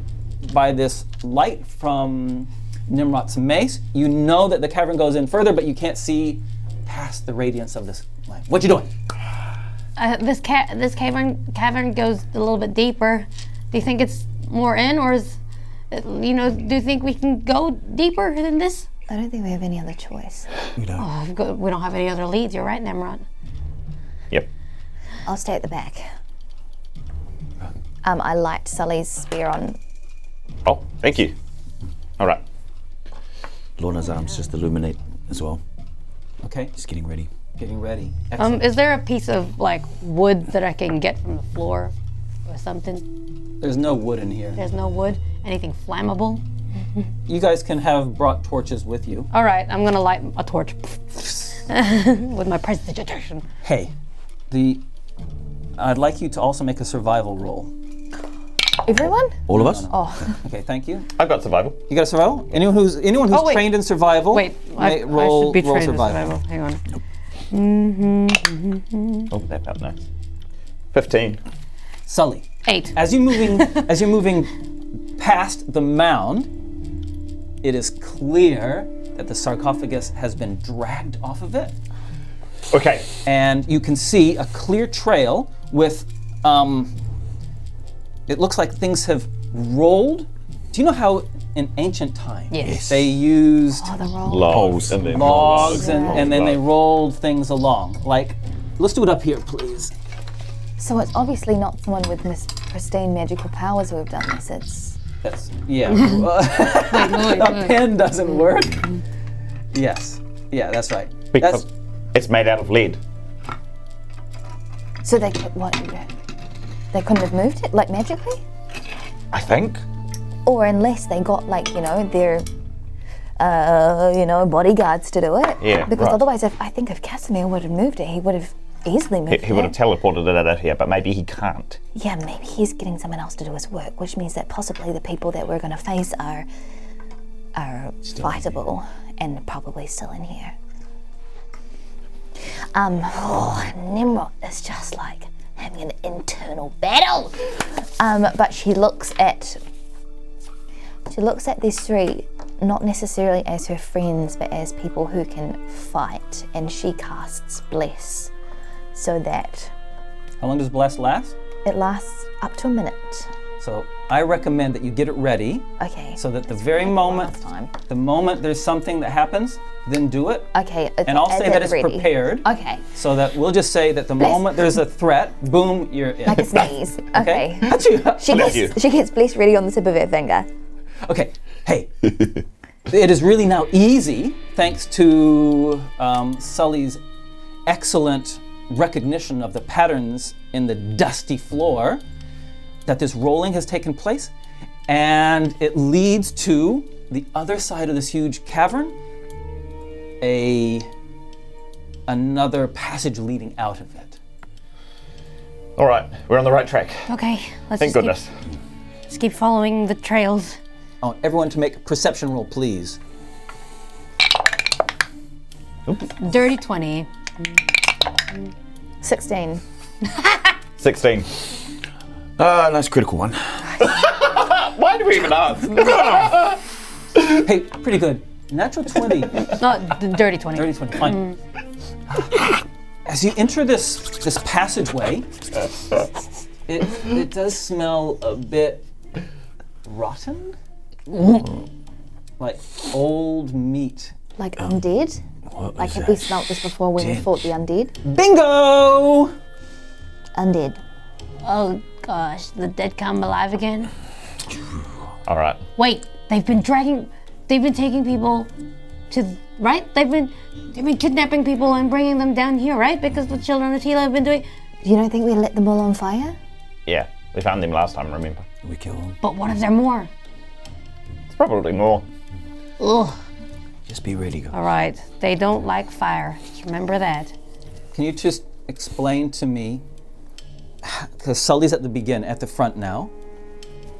by this light from Tnemrot's mace. You know that the cavern goes in further, but you can't see past the radiance of this light. What you doing? this cavern goes a little bit deeper. Do you think it's more in, or is, do you think we can go deeper than this? I don't think we have any other choice. We don't. We don't have any other leads. You're right, Tnemrot. Yep. I'll stay at the back. I light Sully's spear on. Oh, thank you. All right. Lona's arms just illuminate as well. Okay, Just getting ready. getting ready. Excellent. Is there a piece of like wood that I can get from the floor or something? There's no wood in here. There's no wood. anything flammable? You guys can have brought torches with you. All right, I'm gonna light a torch with my prestidigitation. Hey, I'd like you to also make a survival roll. Everyone? All of us? Oh. Okay, thank you. I've got survival. You got a survival? Anyone who's wait. trained in survival? Wait, I roll should be trained in survival. survival. Hang on. Oh, that felt nice. 15. Sully. 8. As you're moving past the mound, it is clear that the sarcophagus has been dragged off of it. Okay. And you can see a clear trail with, it looks like things have rolled. Do you know how in ancient times Yes. they used The roll. Logs. And then logs and then they rolled things along? Like, let's do it up here, please. So it's obviously not someone with pristine magical powers who have done this. It's Yeah. A pen doesn't work. Yes. Yeah, that's right. Because it's made out of lead. so they what? They couldn't have moved it like magically, I think. or unless they got their bodyguards to do it. Yeah, Because right. otherwise, if Kasimir would have moved it, he would have easily moved He would have it. teleported it out here, but maybe he can't. Yeah, maybe he's getting someone else to do his work, which means that possibly the people that we're going to face are fightable and probably still in here. Tnemrot is just like having an internal battle. But she looks at these three not necessarily as her friends, but as people who can fight, and she casts Bless, so that How long does Bless last? it lasts up to a minute. So I recommend that you get it ready Okay. so that the very moment, the moment there's something that happens, then do it. Okay. And I'll say that it's ready. prepared. Okay. So that we'll just say that the moment there's a threat, boom, you're in. Like a sneeze. Okay. Achoo. She gets Bless ready on the tip of her finger. Okay, hey. It is really now easy, thanks to Sully's excellent recognition of the patterns in the dusty floor, that this rolling has taken place, and it leads to the other side of this huge cavern, another passage leading out of it. All right, we're on the right track. Okay, let's Thank goodness. Let's keep following the trails. I want everyone to make a perception roll, please. Dirty 20. 16. 16. Nice critical one. Why do we even ask? Hey, pretty good. Natural 20. No, dirty 20. Dirty 20, fine. As you enter this passageway, it does smell a bit rotten. Like old meat. Like undead? Like have we smelt this before when we fought the undead? Bingo! Undead. Oh gosh, the dead come alive again? All right. Wait, they've been taking people to, right? They've been kidnapping people and bringing them down here, right? Because the children of Tila have been doing. You don't think we lit them all on fire? Yeah, we found them last time, remember? We kill them. But what if there are more? It's probably more. Ugh. Just be ready, guys. All right, they don't like fire. Just remember that. Can you just explain to me, because Sully's at the front now,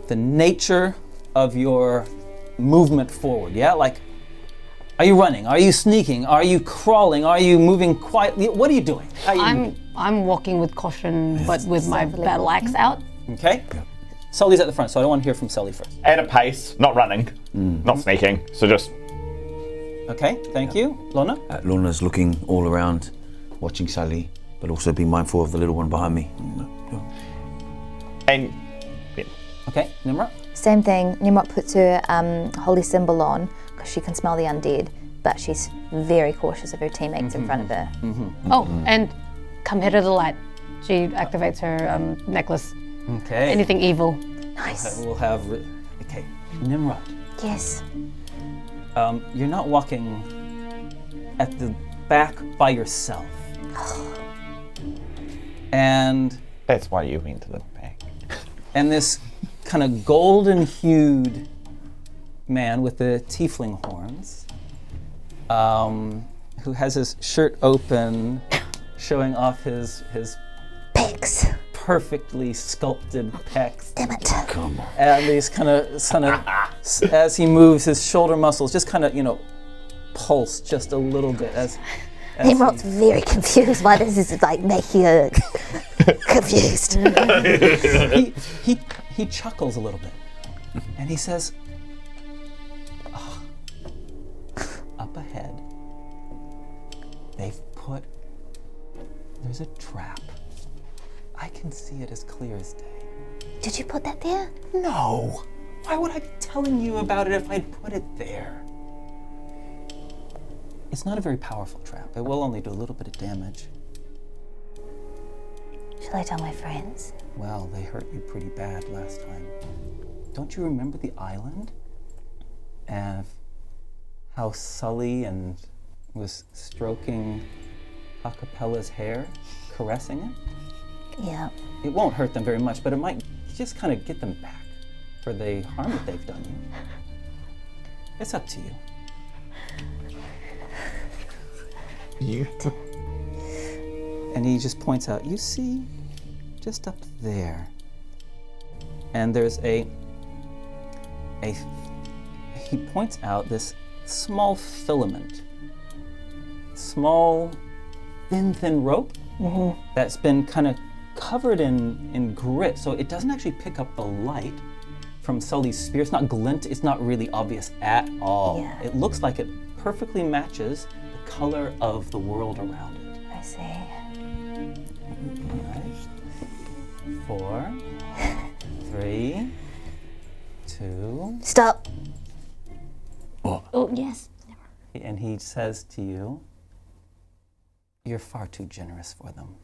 the nature of your movement forward, yeah? Like, are you running? Are you sneaking? Are you crawling? Are you moving quietly? What are you doing? How are you I'm walking with caution, but with my battle axe out. Okay? Sully's at the front, so I don't want to hear from Sully first. At a pace, not running, not sneaking, so just... Okay, thank you. Lona? Lona's looking all around, watching Sully, but also be mindful of the little one behind me. And... Yeah. Okay, Tnemrot? Same thing. Tnemrot puts her holy symbol on because she can smell the undead, but she's very cautious of her teammates in front of her. Oh, and come here to the light. She activates her necklace. Okay. Anything evil. Nice. We'll have... Okay, Tnemrot. Yes. You're not walking at the back by yourself. And That's why you went to the back. this kind of golden-hued man with the tiefling horns, who has his shirt open, showing off his Pecs. perfectly sculpted pecs. Damn it. Come on. And these kind of, as he moves, his shoulder muscles just kind of, pulse just a little bit as Tnemrot's very confused why this is like making her confused. he chuckles a little bit, and he says, up ahead, there's a trap. I can see it as clear as day. Did you put that there? No! Why would I be telling you about it if I'd put it there? It's not a very powerful trap. It will only do a little bit of damage. Shall I tell my friends? Well, they hurt you pretty bad last time. Don't you remember the island? And how Sully was stroking Ha-Kapella's hair, caressing it? Yeah. It won't hurt them very much, but it might just kind of get them back for the harm that they've done you. It's up to you. And he just points out, you see, just up there. And there's he points out this small filament, small, thin rope that's been kind of covered in grit, so it doesn't actually pick up the light from Sully's spear. It's not glint, it's not really obvious at all. Yeah. It looks like it perfectly matches the color of the world around it. I see. 5, 4, 3, 2. Stop. What? Oh, yes. And he says to you, you're far too generous for them.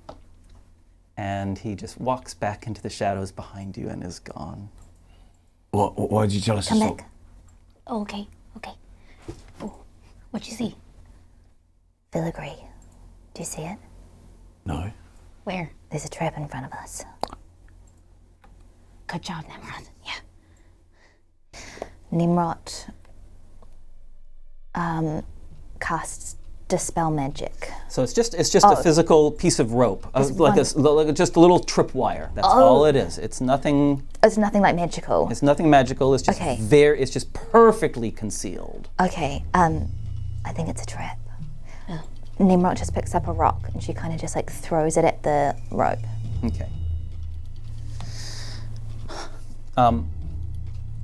And he just walks back into the shadows behind you and is gone. Why did you tell us Come to stop? back. Oh, okay. Oh, what'd you see? Filigree. Do you see it? No. Where? There's a trap in front of us. Good job, Tnemrot. Yeah. Tnemrot casts Dispel Magic. So it's just a physical piece of rope, just a little tripwire. That's all it is. It's nothing. It's nothing like magical. It's nothing magical. It's just Okay. It's just perfectly concealed. Okay, I think it's a trap. Tnemrot just picks up a rock and she kind of just like throws it at the rope. Okay.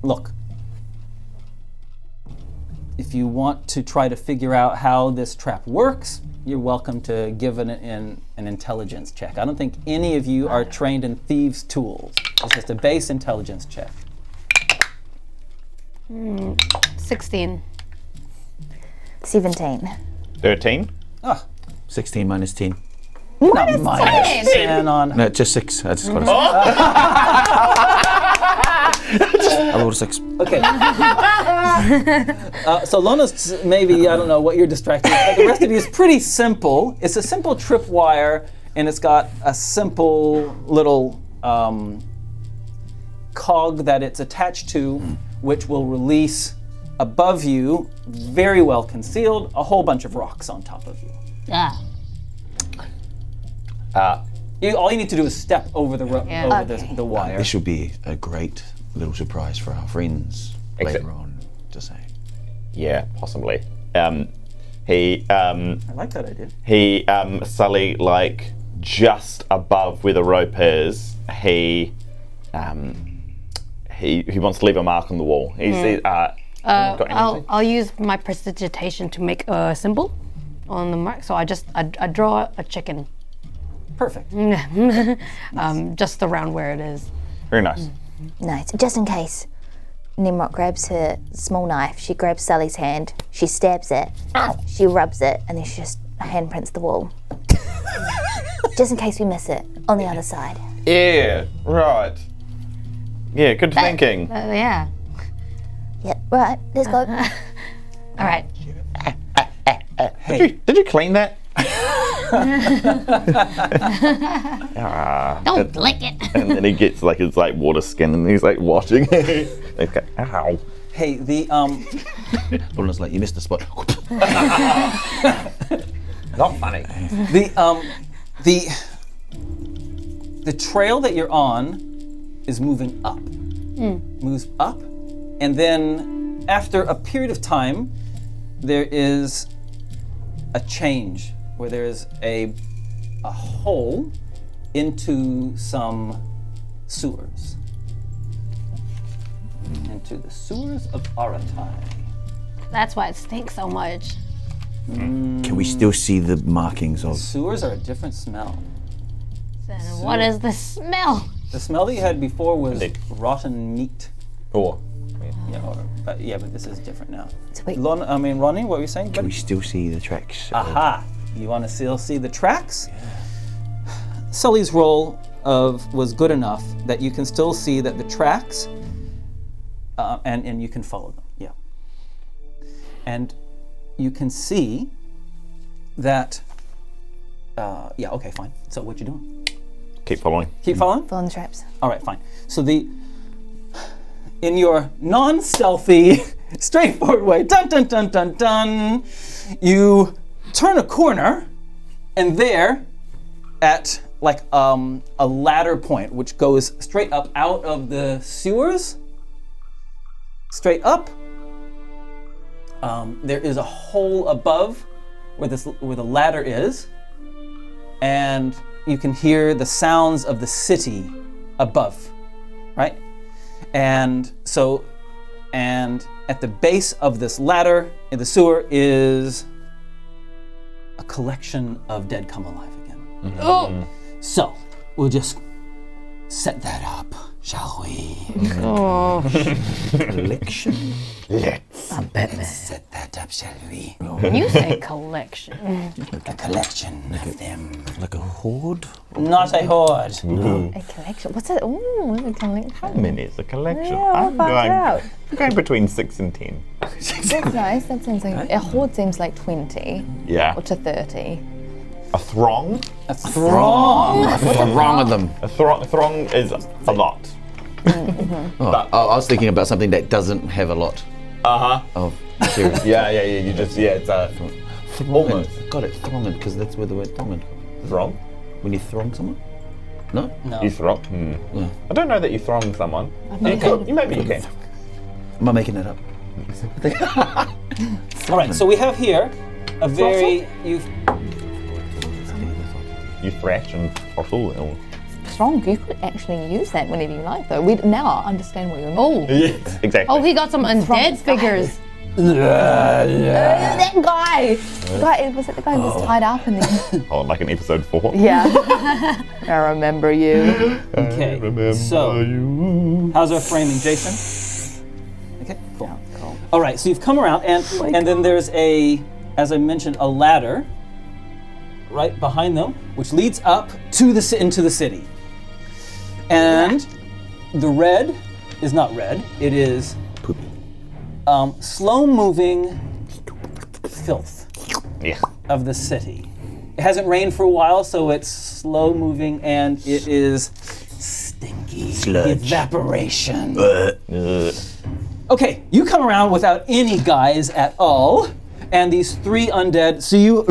Look. If you want to try to figure out how this trap works, you're welcome to give it an intelligence check. I don't think any of you are trained in thieves' tools. It's just a base intelligence check. 16. 17. 13. 16 minus 10. Minus 10 on. No, just 6. I just got I rolled a 6. Okay. So Lona's maybe, I don't know what you're distracted with, but the rest of you is pretty simple. It's a simple tripwire, and it's got a simple little cog that it's attached to, which will release above you, very well concealed, a whole bunch of rocks on top of you. All you need to do is step over the the wire. This will be a great little surprise for our friends later on, to say. Yeah, possibly. I like that idea. Sully, like just above where the rope is, he wants to leave a mark on the wall. I'll use my prestidigitation to make a symbol on the mark. So I draw a chicken. Perfect. Just around where it is. Very nice. Nice. Just in case Tnemrot grabs her small knife, she grabs Sully's hand, she stabs it, she rubs it, and then she just handprints the wall. Just in case we miss it on the other side. Yeah, right. Yeah, good thinking. Yeah. Yep, right, let's go. All right. Did you clean that? Don't lick it. And then he gets like his like water skin and he's like washing. Okay. Ow. Hey, the Lona's like, you missed the spot. Not funny. The trail that you're on is moving up. Moves up, and then after a period of time, there is a change where there is a hole into some sewers. Into the sewers of Aratia. That's why it stinks so much. Can we still see the markings of? Sewers are a different smell. Then what is the smell? The smell that you had before was rotten meat. Or But this is different now. Sweet. Ronnie, what were you saying? Can we still see the tracks? Aha! You want to still see the tracks? Yeah. Sully's roll was good enough that you can still see that the tracks, and you can follow them. Yeah. And you can see that. Okay, fine. So what you doing? keep following. Keep following? Full on the traps. All right, fine. So in your non-stealthy, straightforward way, dun dun dun dun dun, you turn a corner, and there, at like a ladder point, which goes straight up out of the sewers, straight up, there is a hole above where the ladder is, and you can hear the sounds of the city above, right? And at the base of this ladder in the sewer is a collection of dead come alive again. Mm-hmm. Oh! So we'll just set that up, shall we? Oh. Collection. Let's. Set that up, shall we? When you say collection. A collection of them. Like a horde? Not a horde. A collection. What's it? Ooh, a collection. How many is a collection? Yeah, we'll find out. I'm going between 6 and 10. That's nice. That seems like a horde seems like 20 Yeah. or to 30. A throng? A throng. What's wrong with them? A throng is a lot. I was thinking about something that doesn't have a lot of material. Yeah. You just it's a almost. Got it, thronged, because that's where the word thronged comes. Throng? When you throng someone? No? No. You throng? Yeah. I don't know that you throng someone. You could. Maybe you can. Am I making it up? All right, so we have here a very You thrash and throttle. Strong. You could actually use that whenever you like, though. We now understand what you mean. Oh. Yes, exactly. Oh, he got some undead figures. That guy. Was it the guy who was tied up and then? Oh, like in episode 4. Yeah. I remember you. Okay. So, how's our framing, Jason? Okay, cool. Cool. All right, so you've come around, and then there's as I mentioned, a ladder right behind them, which leads up to into the city. And the red is not red; it is Poopy. slow-moving filth Yeah. of the city. It hasn't rained for a while, so it's slow-moving, and it is stinky. Sludge. Evaporation. Okay, you come around without any guys at all, and these 3 undead see you,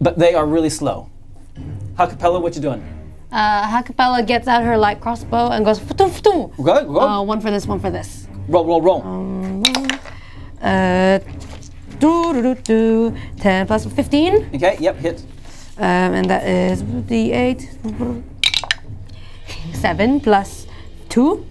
but they are really slow. Ha-Kapella, what you doing? Ha-Kapella gets out her light crossbow and goes, "Futu, futu." Go. One for this, one for this. Roll. 10 plus 15. Okay, yep, hit. And that is D8. 7 plus 2.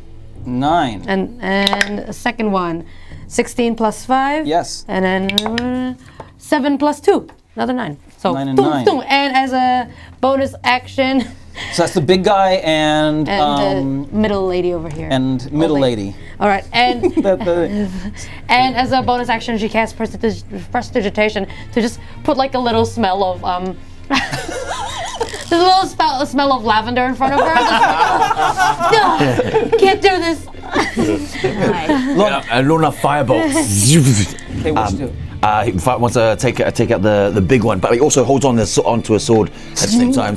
9. And a second one. 16 plus 5. Yes. And then 7 plus 2. Another 9. So 9 and 9. And as a bonus action. So that's the big guy and the middle lady over here. and middle lady. All right, and The- and as a bonus action, she casts prestidigitation to just put like a little smell of there's a little smell of lavender in front of her. No, can't do this. Lona firebolts. Okay, what you do? He wants to take out the big one, but he also holds onto a sword at the same time.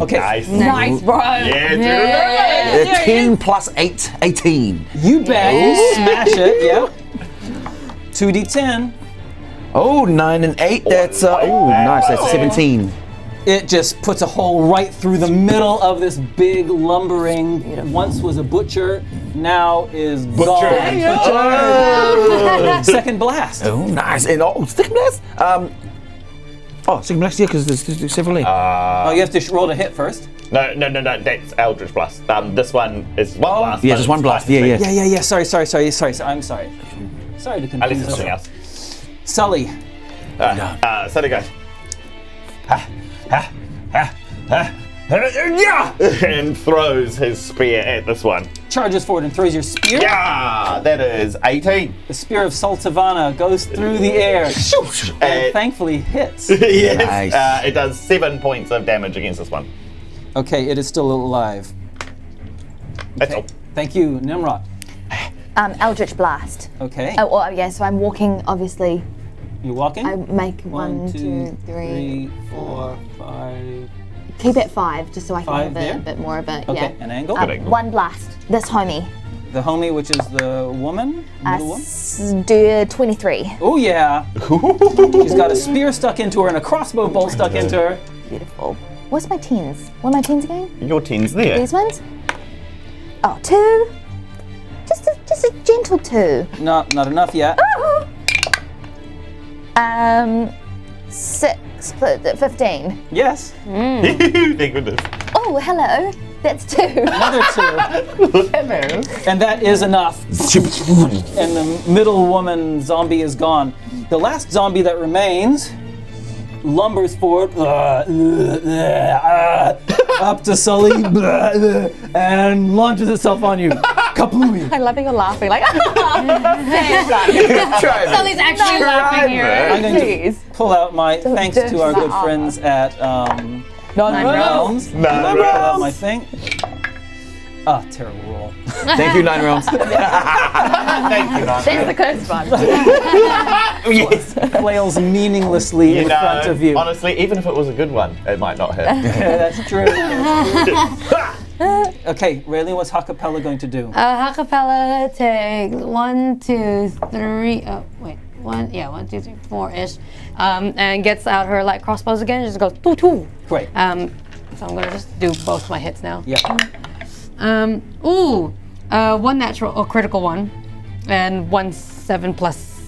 Okay. Nice, bro. Yeah, 10 plus 8, 18. You bet. You smash it. Yeah. 2d10. Oh, 9 and 8. That's nice. That's 17. It just puts a hole right through the middle of this big lumbering. Once was a butcher, now is gone. Butcher. Second blast. Oh, nice. And second blast. Second blast. Yeah, because there's several. You have to roll to hit first. No. That's Eldritch Blast. This one is one blast. Yeah, just one blast. Yeah. Sorry. I'm sorry. Sorry to confuse At least it's us. something else. Sully. Sully goes. And throws his spear at this one. Charges forward and throws your spear. Yeah, that is 18. The spear of Saltavana goes through the air. And thankfully hits. Yes. Nice. It does 7 points of damage against this one. Okay, it is still alive. That's all. Thank you, Tnemrot. Eldritch Blast. Okay. Oh, well, yeah, so I'm walking, obviously. You walking? I make 1, 2, 3, 4, 5. Keep it 5, just so I can 5 have there? a bit more of it. Okay, Yeah. an angle? Good angle. One blast. This homie. The homie, which is the woman? Middle one? 23. Oh, yeah. She's got a spear stuck into her and a crossbow bolt stuck into her. Beautiful. What's my teens? What are my teens again? Your team's there. These ones? Oh, 2. Just a gentle 2. Not enough yet. 6, 15. Yes. Thank goodness. Oh, hello. That's 2. Another 2. And that is enough. And the middle woman zombie is gone. The last zombie that remains lumbers forward up to Sully and launches itself on you. Kaplooey. I love how you're laughing. Like, Sully's actually laughing here. I'm going to pull out my thanks to our good friends at Nine Realms. Pull out my thing. Ah, terrible roll. Thank you, 9 rounds. Thank you, that's the cursed one. Yes. Flails meaninglessly in front of you. Honestly, even if it was a good one, it might not hit. Yeah, that's true. Okay, Raylene, what's Ha-Kapella going to do? Ha-Kapella takes 1, 2, 3. Oh, wait. 1, 2, 3, 4-ish. And gets out her light crossbows again. Just goes 2. Great. So I'm gonna just do both my hits now. Yeah. 1 natural or critical one, and 1 7 plus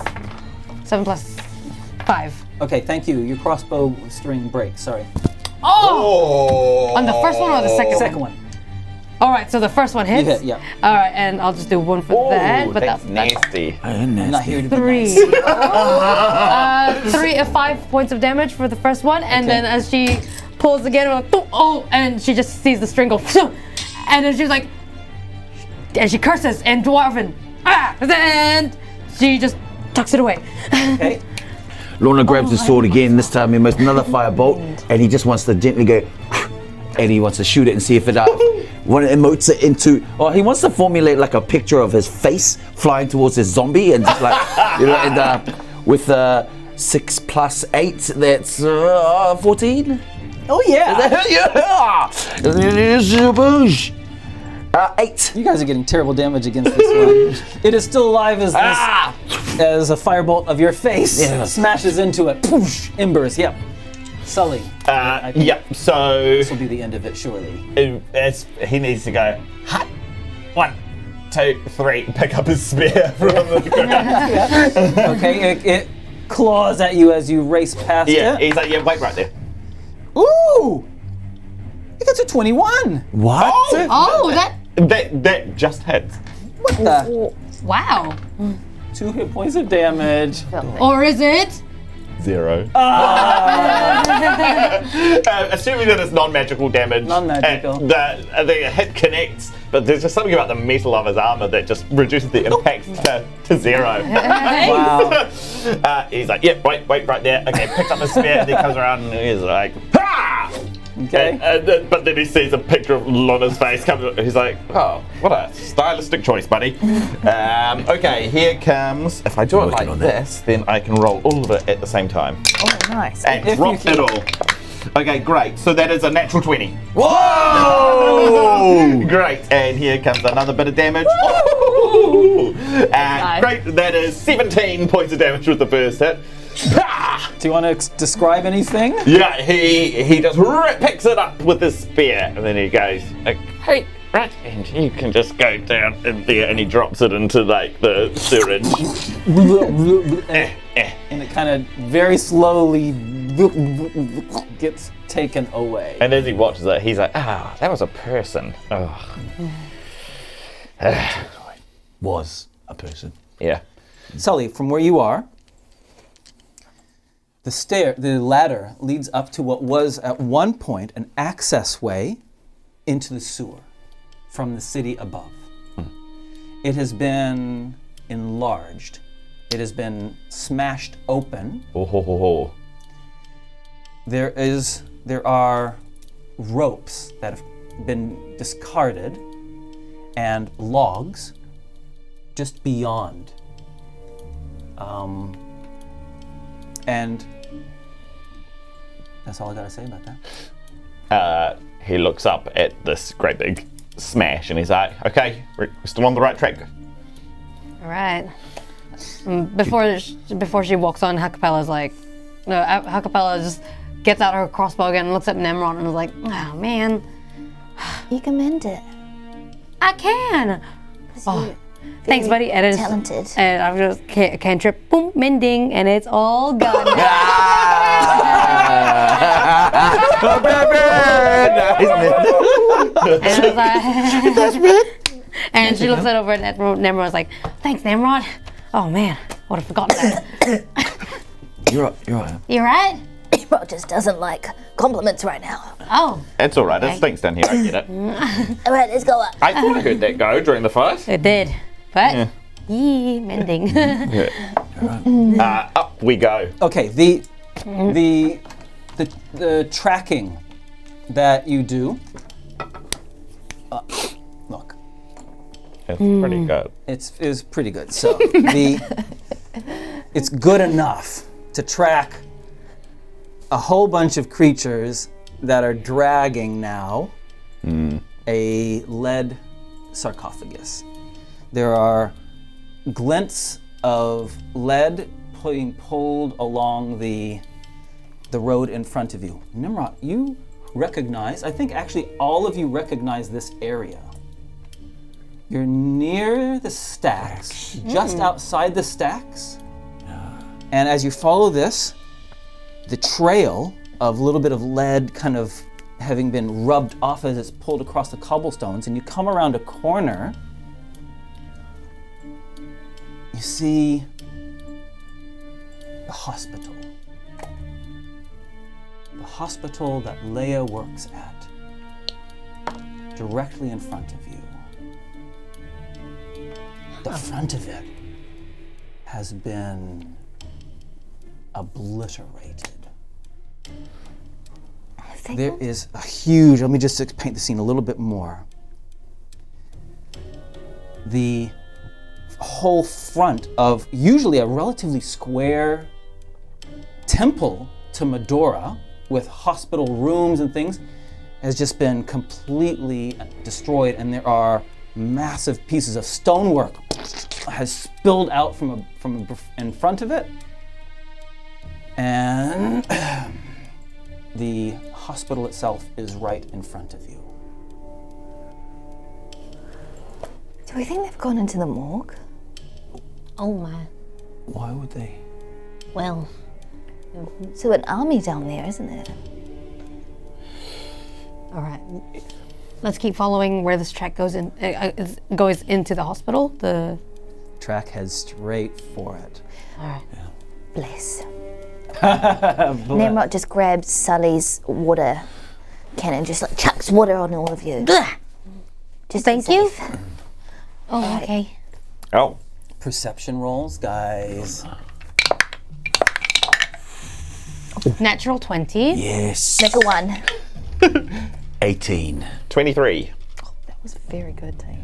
5. Okay, thank you. Your crossbow string breaks. Sorry. Oh! On the first one or the second? Second one. All right, so the first one hits. You hit, yeah. All right, and I'll just do 1 for that. But that's nasty. I'm not here to be 3. nice. 3 5 points of damage for the first one, and Okay. then as she pulls again, and she just sees the string go, and then she's like, and she curses in Dwarven, and she just tucks it away. Okay. Lona grabs his sword again. This time he makes another firebolt, and he just wants to gently go, and he wants to shoot it and see if it emotes it into. Or he wants to formulate like a picture of his face flying towards this zombie, and just like with 6 plus 8, that's 14. Oh, yeah. 8. You guys are getting terrible damage against this one. It is still alive as as a firebolt of your face smashes into it. Poosh, embers, yep. Sully. I think Yep, so this will be the end of it, surely. he needs to go, 1, 2, 3, pick up his spear from the ground. Okay, it claws at you as you race past Yeah, it. he's like, yeah, wait right there. Ooh! It gets a 21. What? Oh, That just hits. What the? wow. 2 hit points of damage. Or is it? 0. Assuming that it's non-magical damage. Non-magical. The hit connects, but there's just something about the metal of his armor that just reduces the impact to 0. Wow. He's like, yep, wait right there. Okay, picks up his spear, and he comes around and he's like, ha! Okay. But then he sees a picture of Lona's face come up. He's like, oh, what a stylistic choice, buddy. Okay, here comes. If I do it like this, then I can roll all of it at the same time. Oh, nice. And drop it all. Okay, great. So that is a natural 20. Whoa! Great. And here comes another bit of damage. Woo! And great. That is 17 points of damage with the first hit. Do you want to describe anything? Yeah, he just picks it up with his spear, and then he goes, hey, right, and you can just go down in there, and he drops it into like the syringe. And it kind of very slowly gets taken away. And as he watches it, he's like, that was a person. Was a person. Yeah. Sully, from where you are, the ladder leads up to what was at one point an access way into the sewer from the city above. It has been enlarged. It has been smashed open. There are ropes that have been discarded and logs just beyond. And that's all I gotta say about that. He looks up at this great big smash and he's like, okay, we're still on the right track. All right. Before she walks on, Ha-Kapella's like, no, Ha-Kapella just gets out her crossbow again and looks at Tnemrot and is like, oh man. You can mend it. I can. Oh, thanks, buddy. And talented. And I've just cantrip, boom, mending, and it's all gone. And she looks over at Tnemrot's like, thanks, Tnemrot. Oh man, would have forgotten that. You're right. You right? Tnemrot just doesn't like compliments right now. Oh. It's all right. It stinks down here. I get it. All right, let's go up. I thought I heard that go during the fight. It did, but mending. Up we go. Okay, the tracking that you do. Look. It's pretty good. It's pretty good. So it's good enough to track a whole bunch of creatures that are dragging now a lead sarcophagus. There are glints of lead being pulled along the road in front of you. Tnemrot, you recognize, I think actually all of you recognize this area. You're near the stacks, just outside the stacks. And as you follow this, the trail of a little bit of lead kind of having been rubbed off as it's pulled across the cobblestones, and you come around a corner, you see the hospital. The hospital that Leia works at, directly in front of you. The front of it has been obliterated. There is a huge, let me just paint the scene a little bit more. The whole front of usually a relatively square temple to Medora with hospital rooms and things has just been completely destroyed, and there are massive pieces of stonework has spilled out from in front of it, and the hospital itself is right in front of you. Do we think they've gone into the morgue? Oh my. Why would they? Well. So an army down there, isn't it? All right. Let's keep following where this track goes in. Goes into the hospital. The track heads straight for it. All right. Yeah. Bless. Tnemrot just grabs Sully's water cannon, just like chucks water on all of you. Just thank you. Oh, okay. Oh. Perception rolls, guys. Natural 20. Yes. Make a 1. 18. 23. That was very good, team.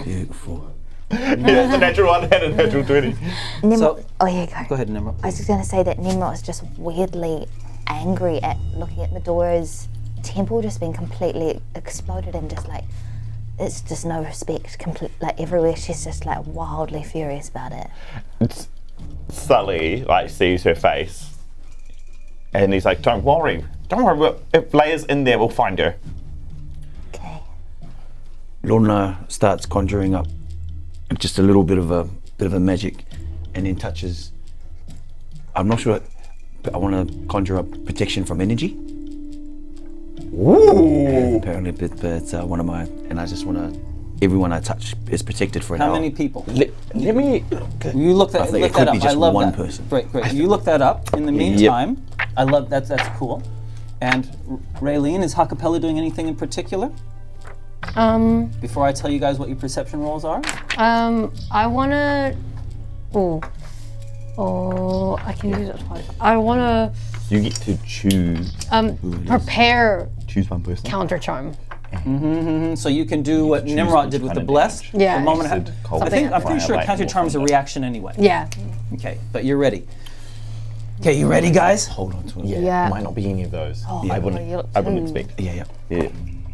Beautiful. Yeah, it's a natural 1 and a natural 20. Nimrod, So- oh yeah, go. Go ahead, Tnemrot. I was just going to say that Nimrod is just weirdly angry at looking at Medora's temple just being completely exploded and just like, it's just no respect, like everywhere. She's just like wildly furious about it. Sully like sees her face, and he's like, "Don't worry. If Leia's in there, we'll find her." Okay. Lona starts conjuring up just a little bit of a magic, and then touches. I'm not sure, but I want to conjure up protection from energy. Ooh. Apparently, but one of my, and I just want to. Everyone I touch is protected for an How hour. many people? Let me. You look I that, think look it could that be up. just I love one that. person. Great. You look that up. In the meantime, I love that's cool. And Raylene, is Ha-Kapella doing anything in particular? Before I tell you guys what your perception rolls are? I wanna. Oh, I can use it twice. I wanna You get to choose prepare one person. counter charm. So you can do what Tnemrot did with the blessed. Yeah. The moment Acid, cold, I'm pretty fire, sure lightning, counter charm's a thunder. reaction anyway. Yeah. Okay, but you're ready. Okay, you ready, guys? Hold on to it. Yeah. Might not be any of those. Oh, I you wouldn't look expect. Yeah. Yeah.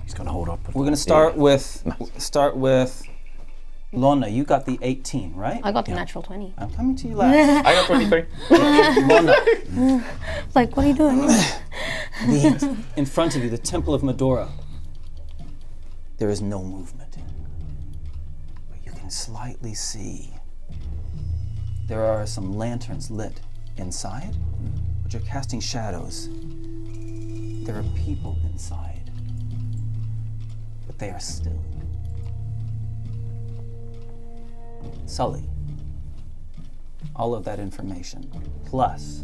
He's gonna hold up. We're gonna start with Lona. You got the 18, right? I got the natural 20. I'm coming to you last. I got 23. Lona, It's like, what are you doing? in front of you, the Temple of Medora. There is no movement, but you can slightly see there are some lanterns lit inside, which are casting shadows. There are people inside, but they are still. Sully, all of that information, plus,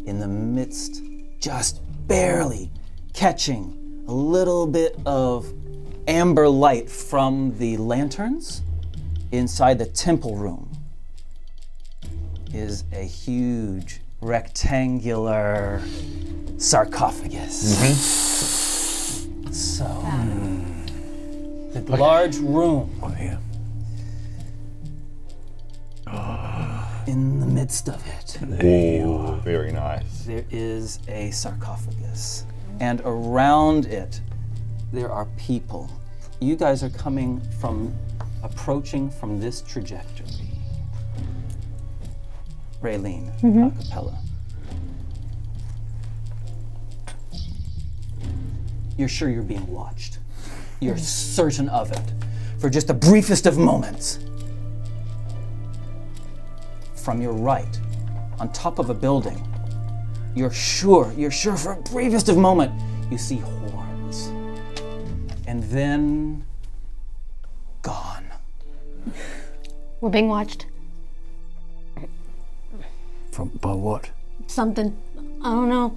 in the midst, just barely catching a little bit of amber light from the lanterns inside the temple room is a huge rectangular sarcophagus. So, the large room Oh yeah. in the midst of it, Ooh, very nice. there is a sarcophagus, and around it there are people. You guys are approaching from this trajectory. Raylene, Ha-Kapella. You're sure you're being watched. You're certain of it. For just the briefest of moments. From your right, on top of a building, you're sure for a briefest of moment, you see horns. And then, gone. We're being watched. By what? Something. I don't know.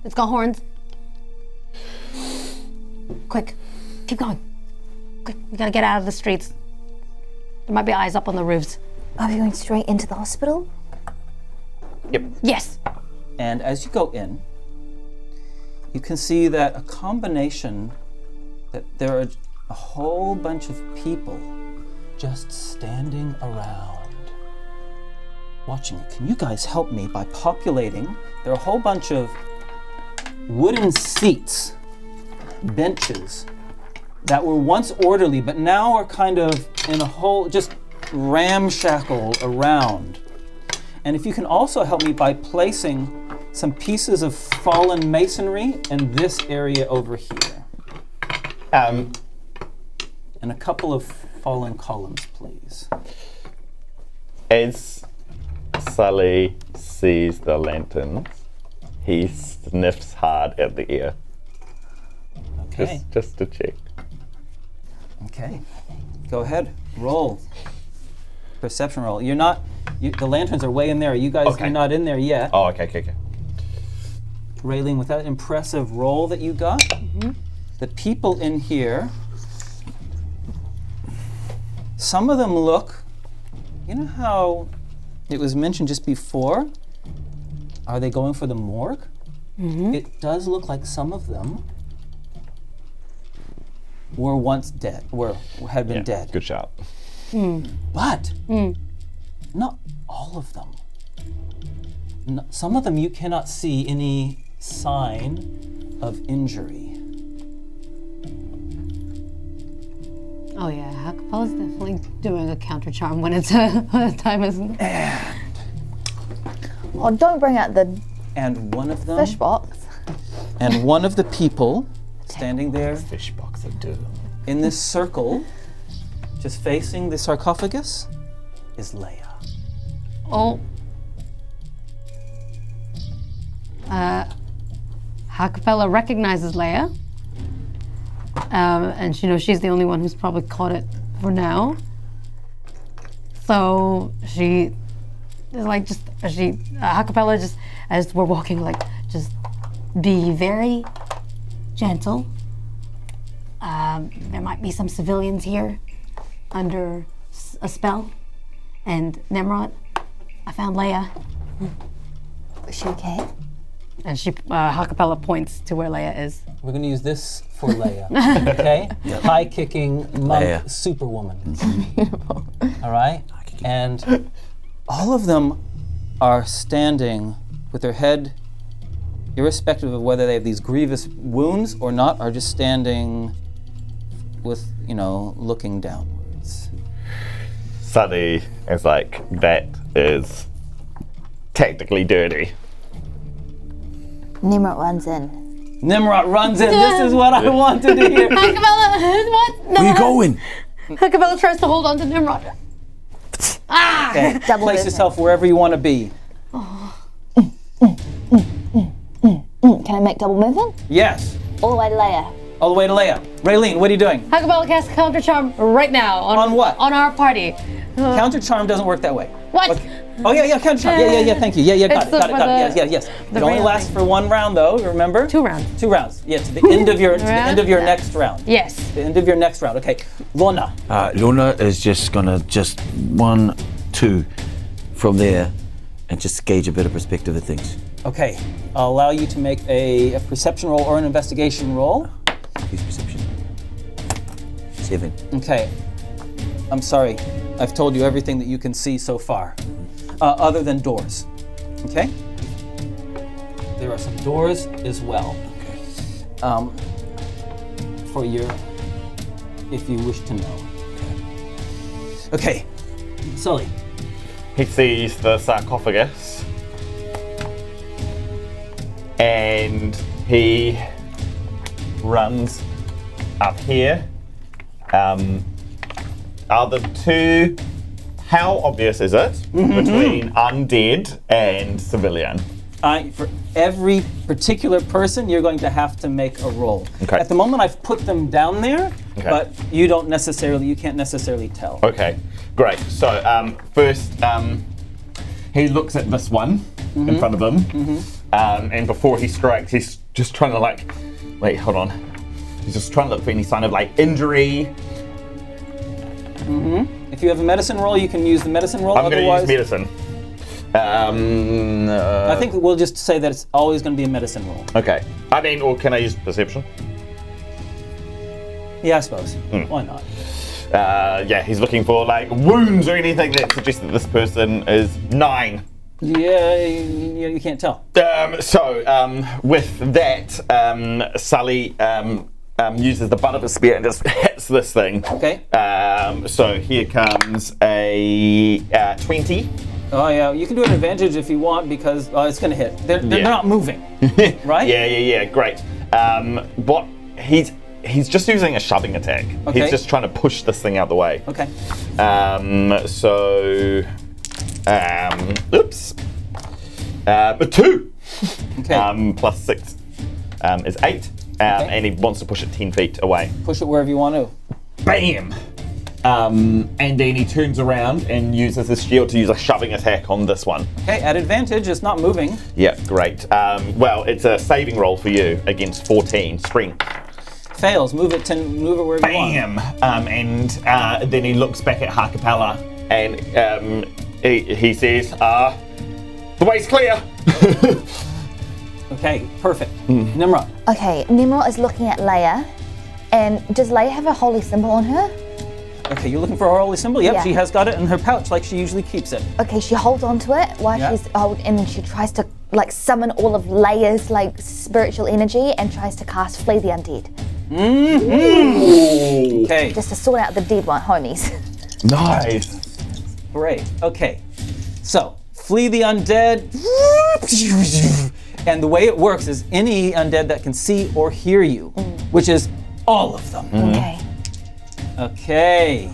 It's got horns. Quick. Keep going. Quick. We gotta get out of the streets. There might be eyes up on the roofs. Are we going straight into the hospital? Yes. And as you go in, you can see that a combination, that there are a whole bunch of people just standing around, watching it. Can you guys help me by populating? There are a whole bunch of wooden seats, benches, that were once orderly, but now are kind of in a whole, just ramshackle around. And if you can also help me by placing some pieces of fallen masonry in this area over here. And a couple of fallen columns, please. As Sully sees the lanterns, he sniffs hard at the air. Okay. Just to check. Okay. Go ahead. Roll. Perception roll. You're not. The lanterns are way in there. You guys Okay. are not in there yet. Oh, okay. Raylene, with that impressive roll that you got, the people in here, some of them look. You know how it was mentioned just before? Are they going for the morgue? it does look like some of them were once dead, had been dead. Good shot. But not all of them. Some of them you cannot see any sign of injury. Oh yeah, Ha-Kapella's definitely doing a counter charm when it's a time isn't it? Oh, don't bring out the And one of them, fish box. and one of the people standing there Fish box of doom. in this circle, just facing the sarcophagus, is Leia. Oh. Ha-Kapella recognizes Leia. And she knows she's the only one who's probably caught it for now. So she is like Ha-Kapella just, as we're walking, like, just be very gentle. There might be some civilians here under a spell. And Tnemrot, I found Leia. Is she okay? And Ha-Kapella points to where Leia is. We're going to use this for Leia, okay? High-kicking monk Leia. superwoman. All right? And all of them are standing with their head, irrespective of whether they have these grievous wounds or not, are just standing with, looking downwards. Sully is like, that is technically dirty. Tnemrot runs in. Tnemrot runs in. This is what I wanted to hear. Ha-Kapella, what? Where you going? Ha-Kapella tries to hold on to Tnemrot. Okay. Double Place movement. yourself wherever you want to be. Can I make double movement? Yes. All the way to Leia. All the way to Leia. Raylene, what are you doing? Ha-Kapella casts counter charm right now. On what? On our party. Counter charm doesn't work that way. What? Okay. Oh yeah, counter charm. Yeah, thank you. Yeah, got It's it. the- Yes. the It only rail lasts thing. for one round though, remember? 2 rounds. 2 rounds. Yeah, to the end of your next round. Yes. The end of your next round. Okay. Lona. Lona is just gonna 1, 2 from there and just gauge a bit of perspective of things. Okay. I'll allow you to make a perception roll or an investigation roll. Use perception. 7. Okay. I'm sorry. I've told you everything that you can see so far, other than doors. Okay? There are some doors as well. For if you wish to know. Okay. Sully. He sees the sarcophagus and he runs up here. Are the two, how obvious is it between undead and civilian? For every particular person, you're going to have to make a roll. Okay. At the moment, I've put them down there, Okay. but you can't necessarily tell. Okay, great. So first, he looks at this one in front of him, and before he strikes, he's just trying to wait, hold on. He's just trying to look for any sign of injury. If you have a medicine roll, you can use the medicine roll. I'm going to Otherwise, use medicine. I think we'll just say that it's always going to be a medicine roll. Okay. Or can I use perception? Yeah, I suppose. Why not? Yeah, he's looking for wounds or anything that suggests that this person is 9. Yeah, you can't tell. With that, Sully uses the butt of his spear and just hits this thing. Okay. So here comes a 20. Oh yeah, you can do an advantage if you want because it's going to hit. They're not moving, right? Yeah, great. But he's just using a shoving attack. Okay. He's just trying to push this thing out the way. Okay. Oops. 2. Okay. Plus 6 is 8. And he wants to push it 10 feet away. Push it wherever you want to. Bam! And then he turns around and uses his shield to use a shoving attack on this one. Okay, at advantage, it's not moving. Yeah, great. Well, it's a saving roll for you against 14 strength. Fails. Move it wherever you want. Bam! And then he looks back at Ha-Kapella and he says, "The way's clear." Okay, perfect. Nimrod. Okay, Tnemrot is looking at Leia, and does Leia have a holy symbol on her? Okay, you're looking for her holy symbol? Yep, Yeah. she has got it in her pouch like she usually keeps it. Okay, she holds on to it while Yeah. she's and then she tries to like summon all of Leia's like spiritual energy and tries to cast Flee the Undead. Okay, Just to sort out the dead one, homies. Nice. great. Okay, so flee the undead. And the way it works is any undead that can see or hear you, which is all of them. Okay. Okay.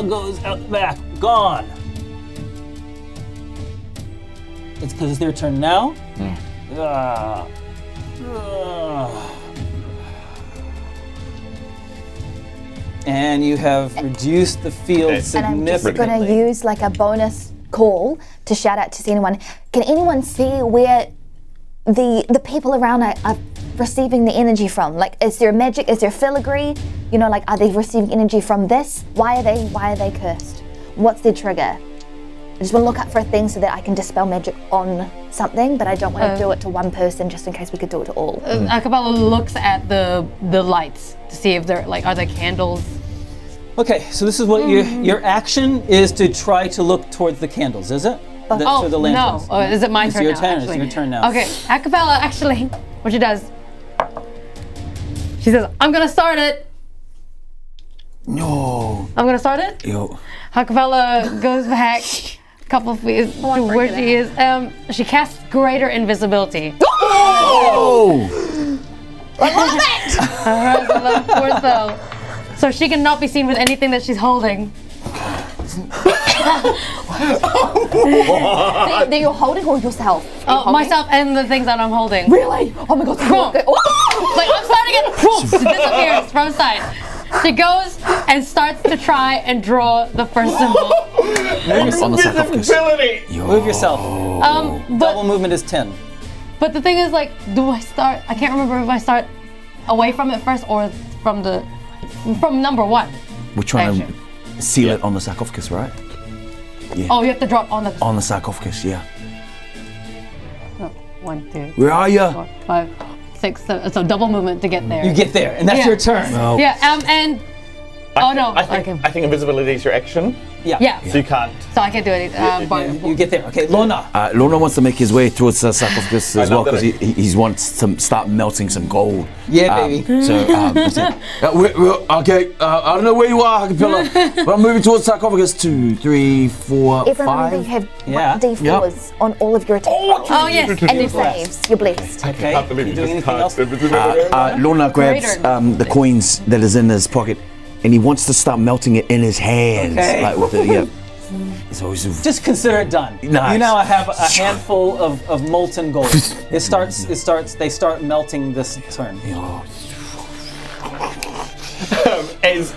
Goes out the back. Gone. It's because it's their turn now? Yeah. And you have reduced the field And I'm just significantly. gonna use like a bonus call to shout out to see anyone. Can anyone see where the people around are receiving the energy from? Like, is there magic? Is there filigree? You know, like, are they receiving energy from this? Why are they cursed? What's their trigger? I just want to look up for a thing so that I can dispel magic on something, but I don't want to do it to one person just in case we could do it to all. Ha-Kapella looks at the lights to see if they're like, are there candles? Okay, so this is what your action is to try to look towards the candles, is it? To the No. lanterns. Oh, is it my It's turn your now? turn. Actually? It's your turn now. Okay, Ha-Kapella actually, what she does, she says, I'm gonna start it. No. I'm gonna start it. Yo. Ha-Kapella goes back a couple feet to where she is. She casts greater invisibility. Oh! Alright, so level 4 spell. So she cannot be seen with anything that she's holding. That you're holding or yourself? Myself and the things that I'm holding. Really? Oh my god. Okay. Oh! Like, I'm starting it. She disappears from sight. She goes and starts to try and draw the first symbol. On the sarcophagus. Invisibility. Move yourself. Double But movement is 10. the thing is, like, do I start? I can't remember if I start away from it first or from number 1. We're trying Action. to seal it on the sarcophagus, right? Oh, you have to drop on the On the sarcophagus, yeah. 1, 2, Where are you? 4, 5, 6, 7. So double movement to get there. You get there, and that's Yeah. your turn. Oh. Yeah. And I think invisibility is your action, yeah. so you can't. So I can't do it. You get there. Okay, Lona. Lona wants to make his way towards the sarcophagus as I well know because that he wants to start melting some gold. Yeah, baby. So, okay, I don't know where you are, Ha-Kapella, but I'm moving towards the sarcophagus. 2, 3, 4, Everyone remember you 5. have Yeah. D4s on all of your attacks. Oh yes. And your saves. You're blessed. Okay. can't believe You you doing just anything else? cast invisibility. Lona grabs Greater. the coins that is in his pocket, and he wants to start melting it in his hands, Okay. like with the So he's Just consider it done. Nice. You now have a handful of molten gold. They start melting this turn. As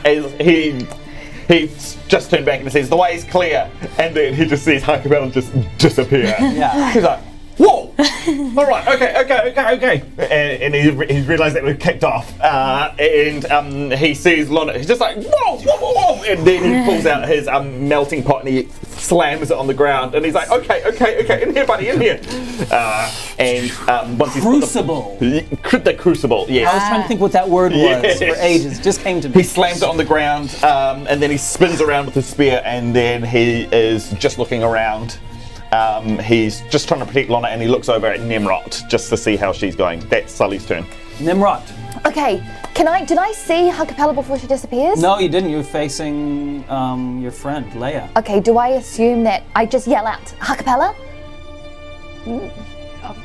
he just turned back and says, the way is clear. And then he just sees Ha-Kapella just disappear. Yeah. He's like, whoa! All right, okay. And he's realised that we've kicked off. And he sees Lona. He's just like, whoa! And then he pulls out his melting pot and he slams it on the ground. And he's like, okay, in here, buddy, in here. And once he's Crucible. the crucible, yes. I was trying to think what that word was Yes. for ages. Just came to me. He slams it on the ground, and then he spins around with his spear, and then he is just looking around. He's just trying to protect Lona, and he looks over at Tnemrot just to see how she's going. That's Sully's turn. Nimrod. Okay, did I see Ha-Kapella before she disappears? No, you didn't. You were facing your friend, Leia. Okay, do I assume that I just yell out, Ha-Kapella?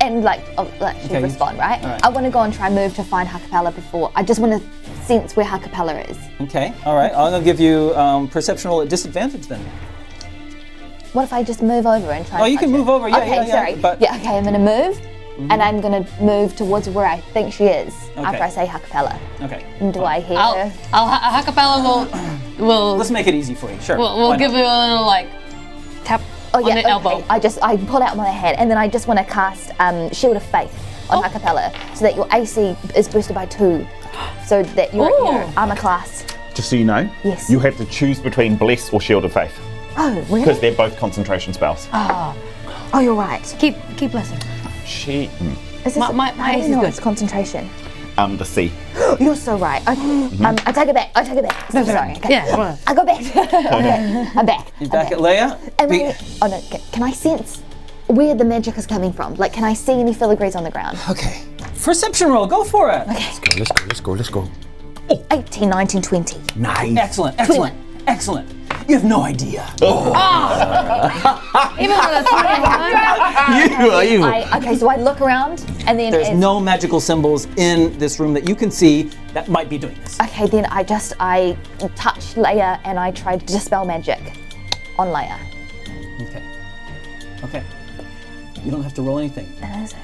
And she'll Okay. respond, right? Alright. I want to go and try and move to find Ha-Kapella before. I just want to sense where Ha-Kapella is. Okay, all right. I'm going to give you perceptional at disadvantage then. What if I just move over and try Oh, and you can touch move her? over, yeah, okay, yeah, sorry. but- Yeah, okay, I'm going to move, and I'm going to move towards where I think she is after I say Ha-Kapella. Okay. And do I hear her? Ha-Kapella will Let's make it easy for you. Sure. we'll Why give not? you a little like tap Oh on yeah, the elbow. okay. I pull out my hand, and then I just want to cast Shield of Faith on Ha-Kapella, so that your AC is boosted by 2, so that your armor class. Just so you know, Yes. you have to choose between Bless or Shield of Faith. Oh, really? Because they're both concentration spells. Oh, you're right. Keep blessing. She. Is this, My how do you AC is know good. it's concentration? The C. You're so right. Okay. I take it back. No, sorry. Okay. Yeah. I go back. Okay. I'm back. You back at Leia? Can I sense where the magic is coming from? Like, can I see any filigrees on the ground? Okay. Perception roll, go for it. Okay. Let's go. 18, 19, 20. Nice. Excellent. You have no idea. Even with a 21. You are evil. Okay, so I look around and then There's no magical symbols in this room that you can see that might be doing this. Okay, then I touch Leia and I try to dispel magic on Leia. Okay. You don't have to roll anything.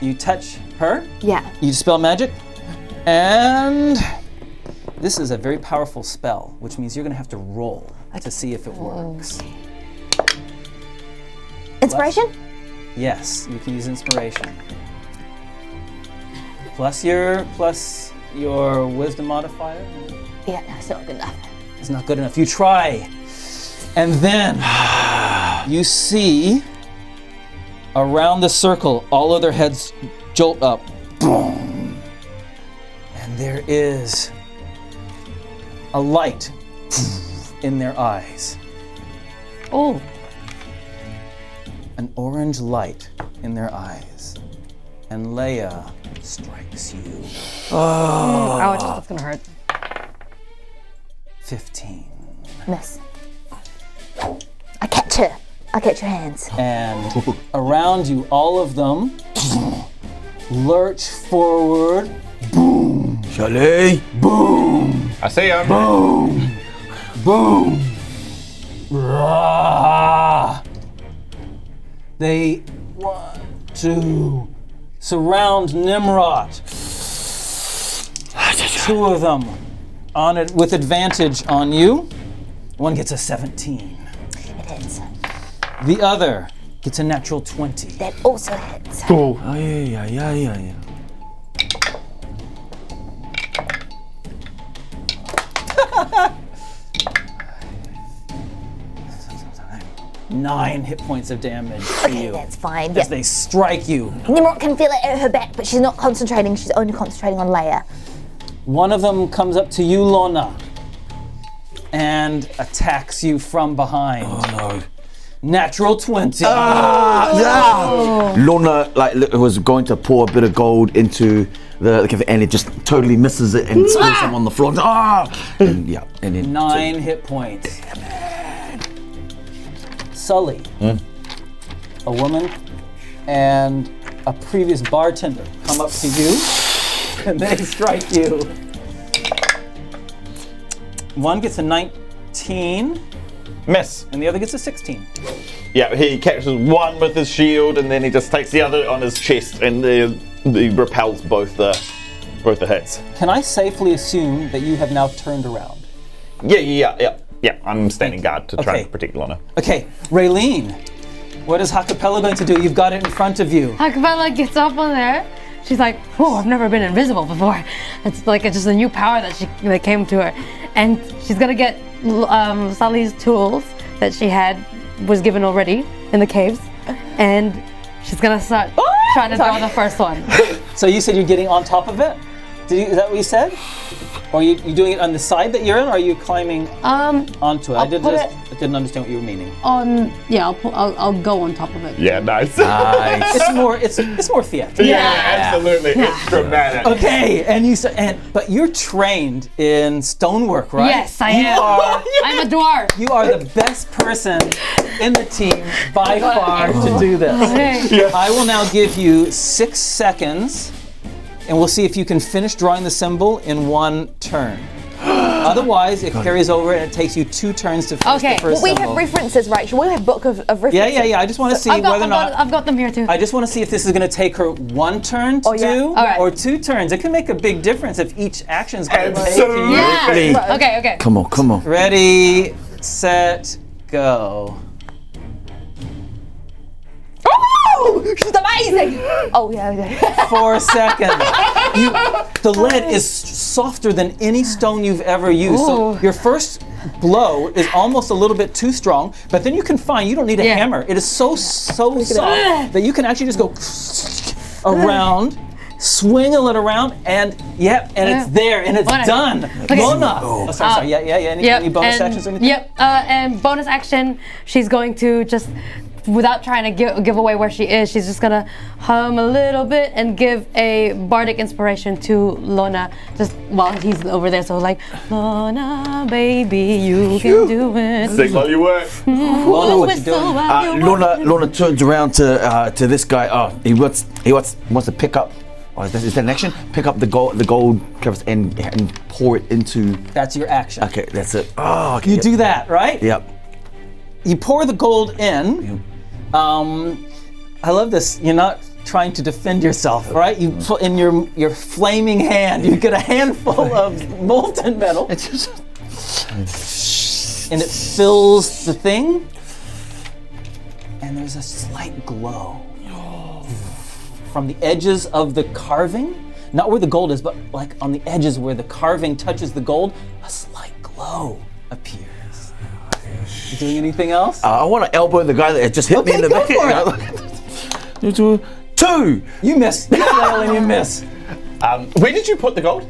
You touch her, Yeah. you dispel magic, and this is a very powerful spell, which means you're going to have to roll to see if it works. Inspiration? Yes, you can use inspiration. Plus your wisdom modifier. Yeah, no, it's not good enough. It's not good enough. You try. And then you see around the circle, all of their heads jolt up. Boom. And there is a light in their eyes. Oh. An orange light in their eyes. And Leia strikes you. Ouch, that's gonna hurt. 15. Miss. I catch her. I catch your hands. And around you, all of them lurch forward. Boom. Sully. Boom. I see him. Boom. Boom. Rah. They want to surround Tnemrot. 2 of them on it with advantage on you. One gets a 17. It hits. The other gets a natural 20. That also hits. Oh, yeah. 9 hit points of damage to Okay, you that's fine. as Yeah. they strike you. Nimrod can feel it at her back, but she's not concentrating. She's only concentrating on Leia. One of them comes up to you, Lona, and attacks you from behind. Oh no. Natural 20. Lona was going to pour a bit of gold into the and it just totally misses it and spills them on the floor. And then 9 hit points. Sully, a woman, and a previous bartender come up to you, and they strike you. One gets a 19, Miss. and the other gets a 16. Yeah, he catches one with his shield, and then he just takes the other on his chest, and he repels both the hits. Can I safely assume that you have now turned around? Yeah, I'm standing guard to try Okay. and protect Lona. Okay, Raylene, what is Ha-Kapella going to do? You've got it in front of you. Ha-Kapella gets up on there. She's like, "Whoa, I've never been invisible before." It's like it's just a new power that came to her, and she's gonna get Sully's tools that she was given already in the caves, and she's gonna start trying to draw the first one. So you said you're getting on top of it? Is that what you said? Or are you doing it on the side that you're in, or are you climbing onto it? I'll I put didn't understand what you were meaning. I'll go on top of it. Yeah, nice. nice. It's more theatrical. Yeah, absolutely. It's dramatic. Okay, but you're trained in stonework, right? Yes, I am. I'm a dwarf. You are the best person in the team by far to do this. Okay. I will now give you 6 seconds, and we'll see if you can finish drawing the symbol in 1 turn. Otherwise, it carries over and it takes you 2 turns to finish the first We symbol. have references, right? We have book of references. Yeah. I just want to see whether or not. I've got them here too. I just want to see if this is going to take her 1 turn to do, All right. or 2 turns. It can make a big difference if each action is going to take Absolutely. you. Yeah. Okay. Come on. Ready, set, go. oh, she's amazing. Oh, yeah. For a second. The lead is softer than any stone you've ever used. So your first blow is almost a little bit too strong, but then you can find, you don't need a hammer. It is so soft that you can actually just go around, swing it around, and it's there, and it's done. Okay. Lona. Sorry. Any bonus actions or anything? Yep, and bonus action, she's going to just, without trying to give away where she is, she's just gonna hum a little bit and give a bardic inspiration to Lona, just while he's over there. So like, Lona, baby, you can do it. Sing while you work. Lona, what you doing? Lona turns around to this guy. He wants to pick up. Is that an action? Pick up the gold covers and pour it into. That's your action. Okay, that's it. Oh, okay. You do that, right? Yep. You pour the gold in. I love this. You're not trying to defend yourself, right? You put in your flaming hand. You get a handful of molten metal, and it fills the thing. And there's a slight glow from the edges of the carving, not where the gold is, but like on the edges where the carving touches the gold. A slight glow appears. You doing anything else? I want to elbow the guy that just hit me in the back. Go for it. 2. You miss. You fail and you miss. Where did you put the gold?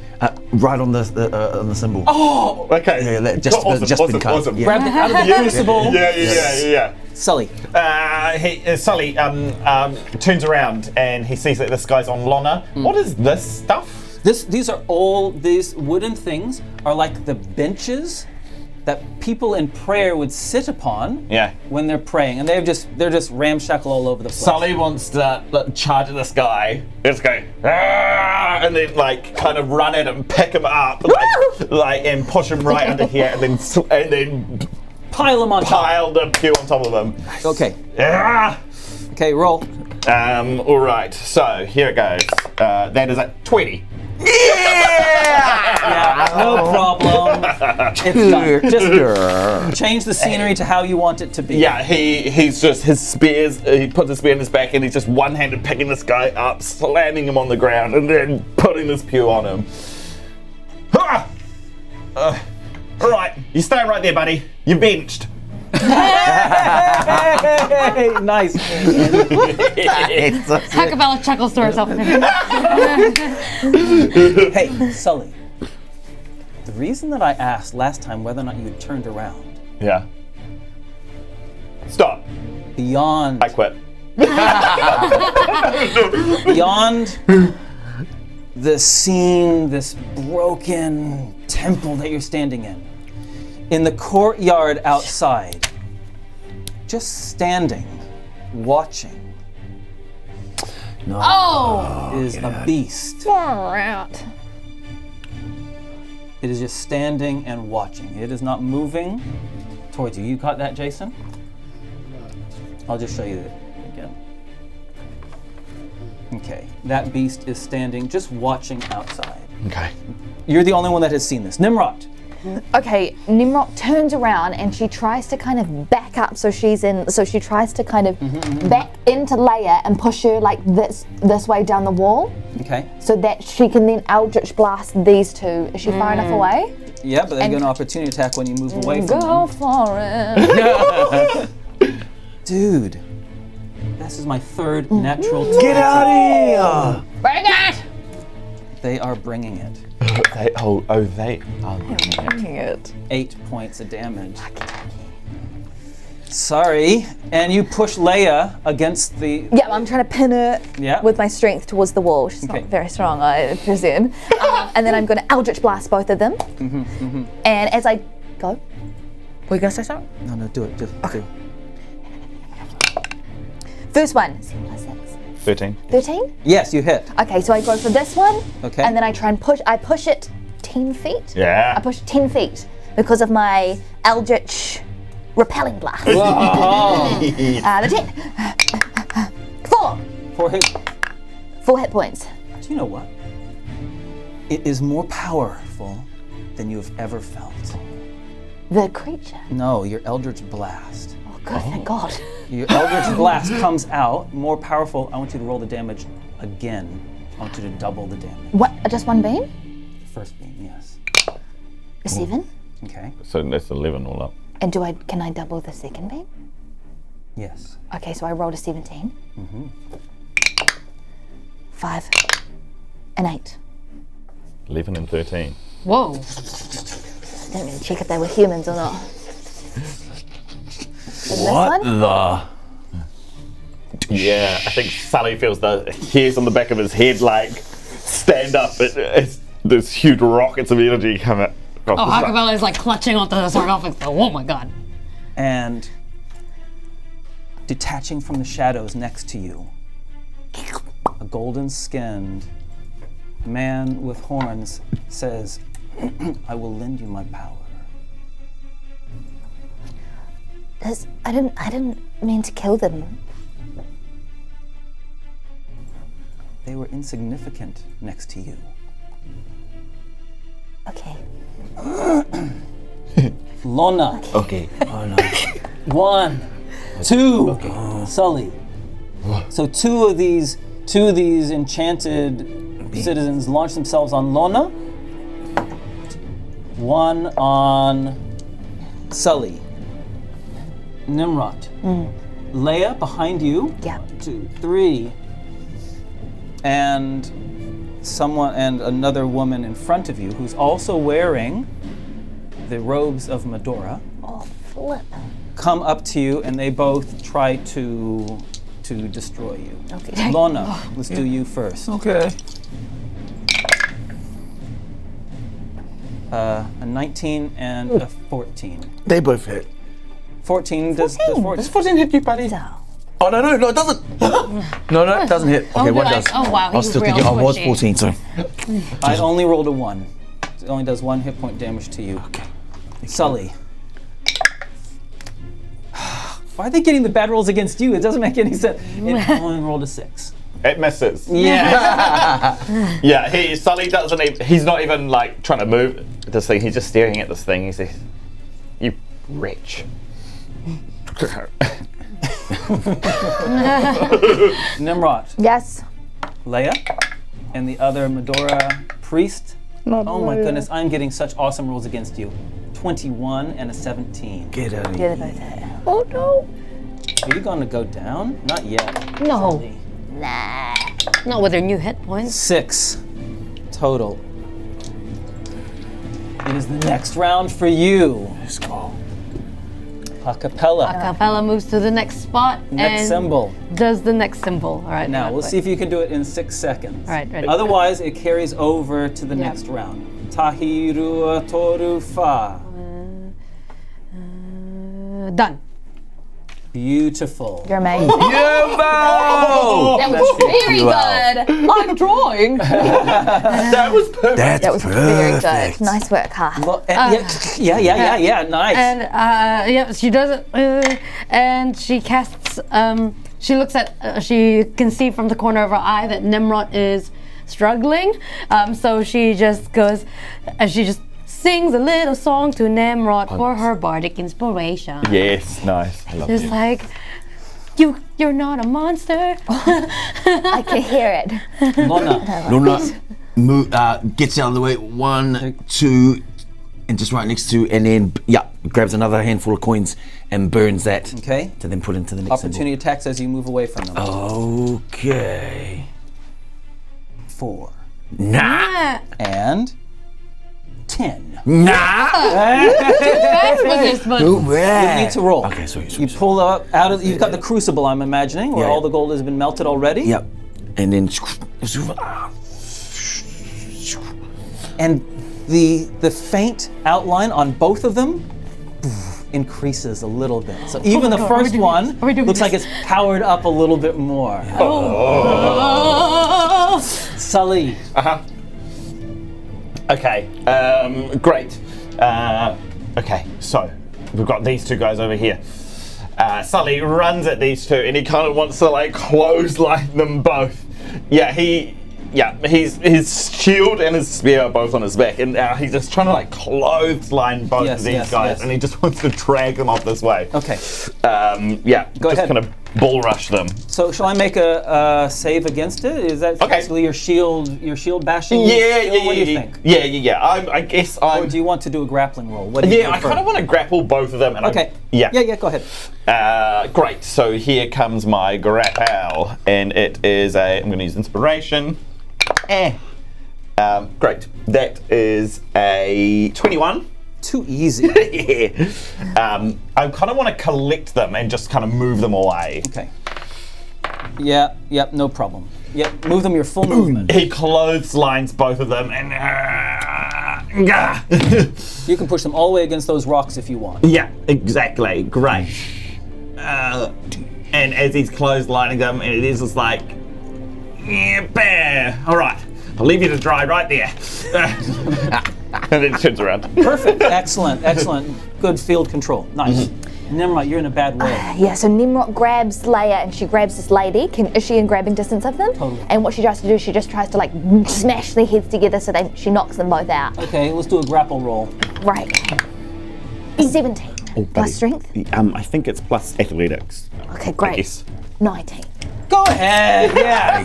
Right on the symbol. Oh, okay. Yeah, just been cut. Awesome. Yeah. Grab it out of the crucible. Yeah. Sully. Sully turns around and he sees that this guy's on Lona. What is this stuff? These wooden things are like the benches that people in prayer would sit upon when they're praying, and they're just ramshackle all over the place. Sully wants to charge at this guy. Let's go, and then like kind of run at him, pick him up, and push him right under here, and then pile him on pile the pew on top of him. Okay. Okay, roll. All right. So here it goes. That is a 20. Yeah, no problem. It's done. Just change the scenery to how you want it to be. Yeah, he's just his spears. He puts his spear in his back, and he's just one-handed picking this guy up, slamming him on the ground, and then putting this pew on him. All right, you stay right there, buddy. You're benched. Hey, nice. Ha-Kapella chuckles to herself. Hey, Sully. The reason that I asked last time whether or not you had turned around. Yeah. Stop. Beyond. I quit. Beyond the scene, this broken temple that you're standing in the courtyard outside, just standing, watching, is a beast. It is just standing and watching. It is not moving towards you. You caught that, Jason? I'll just show you it again. Okay, that beast is standing, just watching outside. Okay. You're the only one that has seen this. Tnemrot. Okay, Tnemrot turns around and she tries to kind of back up, so she tries to kind of back into Leia and push her like this way down the wall. Okay. So that she can then Eldritch Blast these two. Is she far enough away? Yeah, but they get an opportunity attack when you move away from them. Go for it. Dude, this is my third natural 20. Get out of here! Bring it! They are bringing it. They are bringing it. 8 points of damage. Sorry. And you push Leia against the... Yeah, I'm trying to pin her with my strength towards the wall. She's not very strong, I presume. And then I'm going to Eldritch Blast both of them. And as I go... Were you going to say something? No, do it. Just do. First one. 13. 13? Yes, you hit. Okay, so I go for this one. Okay. And then I try and push. I push it 10 feet. Yeah. I push 10 feet because of my Eldritch Repelling Blast. The 10. 4. 4 hits. 4 hit points. Do you know what? It is more powerful than you have ever felt. The creature. No, your Eldritch Blast. Oh Good, thank God. Your Eldritch Blast comes out, more powerful. I want you to roll the damage again. I want you to double the damage. What? Just one beam? The first beam, yes. A 7? Okay. So that's 11 all up. And can I double the second beam? Yes. Okay, so I rolled a 17. 5 and 8. 11 and 13. Whoa. Didn't really check if they were humans or not. What the? Yeah, I think Sully feels the hairs on the back of his head like stand up. It's there's huge rockets of energy coming across the front. Ha-Kapella is like clutching onto the sarcophagus. Oh my god. And detaching from the shadows next to you, a golden-skinned man with horns says, I will lend you my power. I didn't mean to kill them. They were insignificant next to you. Okay. Lona. Okay. Oh no. 1, 2, Sully. So two of these enchanted citizens launch themselves on Lona. One on Sully. Tnemrot. Leia behind you. Yeah. 2, 3. And another woman in front of you who's also wearing the robes of Medora. Oh, flip. Come up to you and they both try to destroy you. Okay. Lona, let's do you first. Okay. A 19 and a 14. They both hit. 14 does 14 hit you, buddy. So, Oh no, it doesn't. no, it doesn't hit. Okay, what does? Oh wow, I was still thinking. I was 14, sorry. I only rolled a 1. It only does 1 hit point damage to you. Okay. Sully. Why are they getting the bad rolls against you? It doesn't make any sense. It only rolled a 6. It misses. Yeah. Yeah, Sully doesn't even, he's not even like trying to move this thing, he's just staring at this thing. He says, you wretch. Nimrod. yes. Leia. And the other Medora priest. Oh my goodness, I'm getting such awesome rolls against you. 21 and a 17. Get out of Yeah, here. they both hit. Oh no. Are you going to go down? Not yet. No. Sully. Nah. Not with their new hit points. 6 total. It is the next round for you. Let's go. Ha-Kapella. Ha-Kapella moves to the next spot Next and symbol. does the next symbol. All right. Now, we'll see if you can do it in 6 seconds. All right, ready. Otherwise, it carries over to the Yeah. next round. Tahiru Toru Fa. Done. Beautiful. You're amazing. Yo! That was very good. I'm drawing. That was perfect. That's That was very perfect. good. Nice work, Ha. Yeah, nice. And yeah, she does it, and she casts. She looks at. She can see from the corner of her eye that Tnemrot is struggling. So she just goes, and she just sings a little song to Tnemrot for her bardic inspiration. Yes, nice. I love Just you. like, you're not a monster. I can hear it. Lona. Lona gets out of the way. 1, 2, and just right next to, and then grabs another handful of coins and burns that. Okay. To then put into the next Opportunity attacks as you move away from them. Okay. 4. Nah. And 10. Nah. Fast with this, but You need to roll. Okay, sorry. You pull out of. You've got the crucible, I'm imagining, where Yeah. all the gold has been melted already. Yep. And then. And the faint outline on both of them increases a little bit. So even the first one looks like it's powered up a little bit more. Sully. Okay, great. Okay, so we've got these two guys over here. Sully runs at these two and he kind of wants to like clothesline them both. Yeah, he his shield and his spear are both on his back, and he's just trying to like clothesline both of these guys, and he just wants to drag them off this way. Okay. Go ahead. Kind of bull rush them. So shall I make a save against it? Is that basically your shield bashing? Yeah. What do you think? Yeah. I guess I. Or do you want to do a grappling roll? What do you I kind of want to grapple both of them. And okay. Yeah. Go ahead. Great. So here comes my grapple, and it is I'm going to use inspiration. Great. That is a 21. Too easy. I kind of want to collect them and just kind of move them away. Okay. Yep, no problem. Yep, move them your full movement. He clotheslines both of them and... You can push them all the way against those rocks if you want. Yeah, exactly. Great. And as he's clotheslining them, and it is just like... All right, I'll leave you to dry right there. And then turns around. Perfect. Excellent. Good field control. Nice. Tnemrot, you're in a bad way. So Tnemrot grabs Leia and she grabs this lady. Is she in grabbing distance of them? Totally. And what she tries to do, she just tries to like smash their heads together so she knocks them both out. Okay, let's do a grapple roll. Right. 17. Plus strength? I think it's plus athletics. Okay, great. Yes. 19. Go ahead, yeah.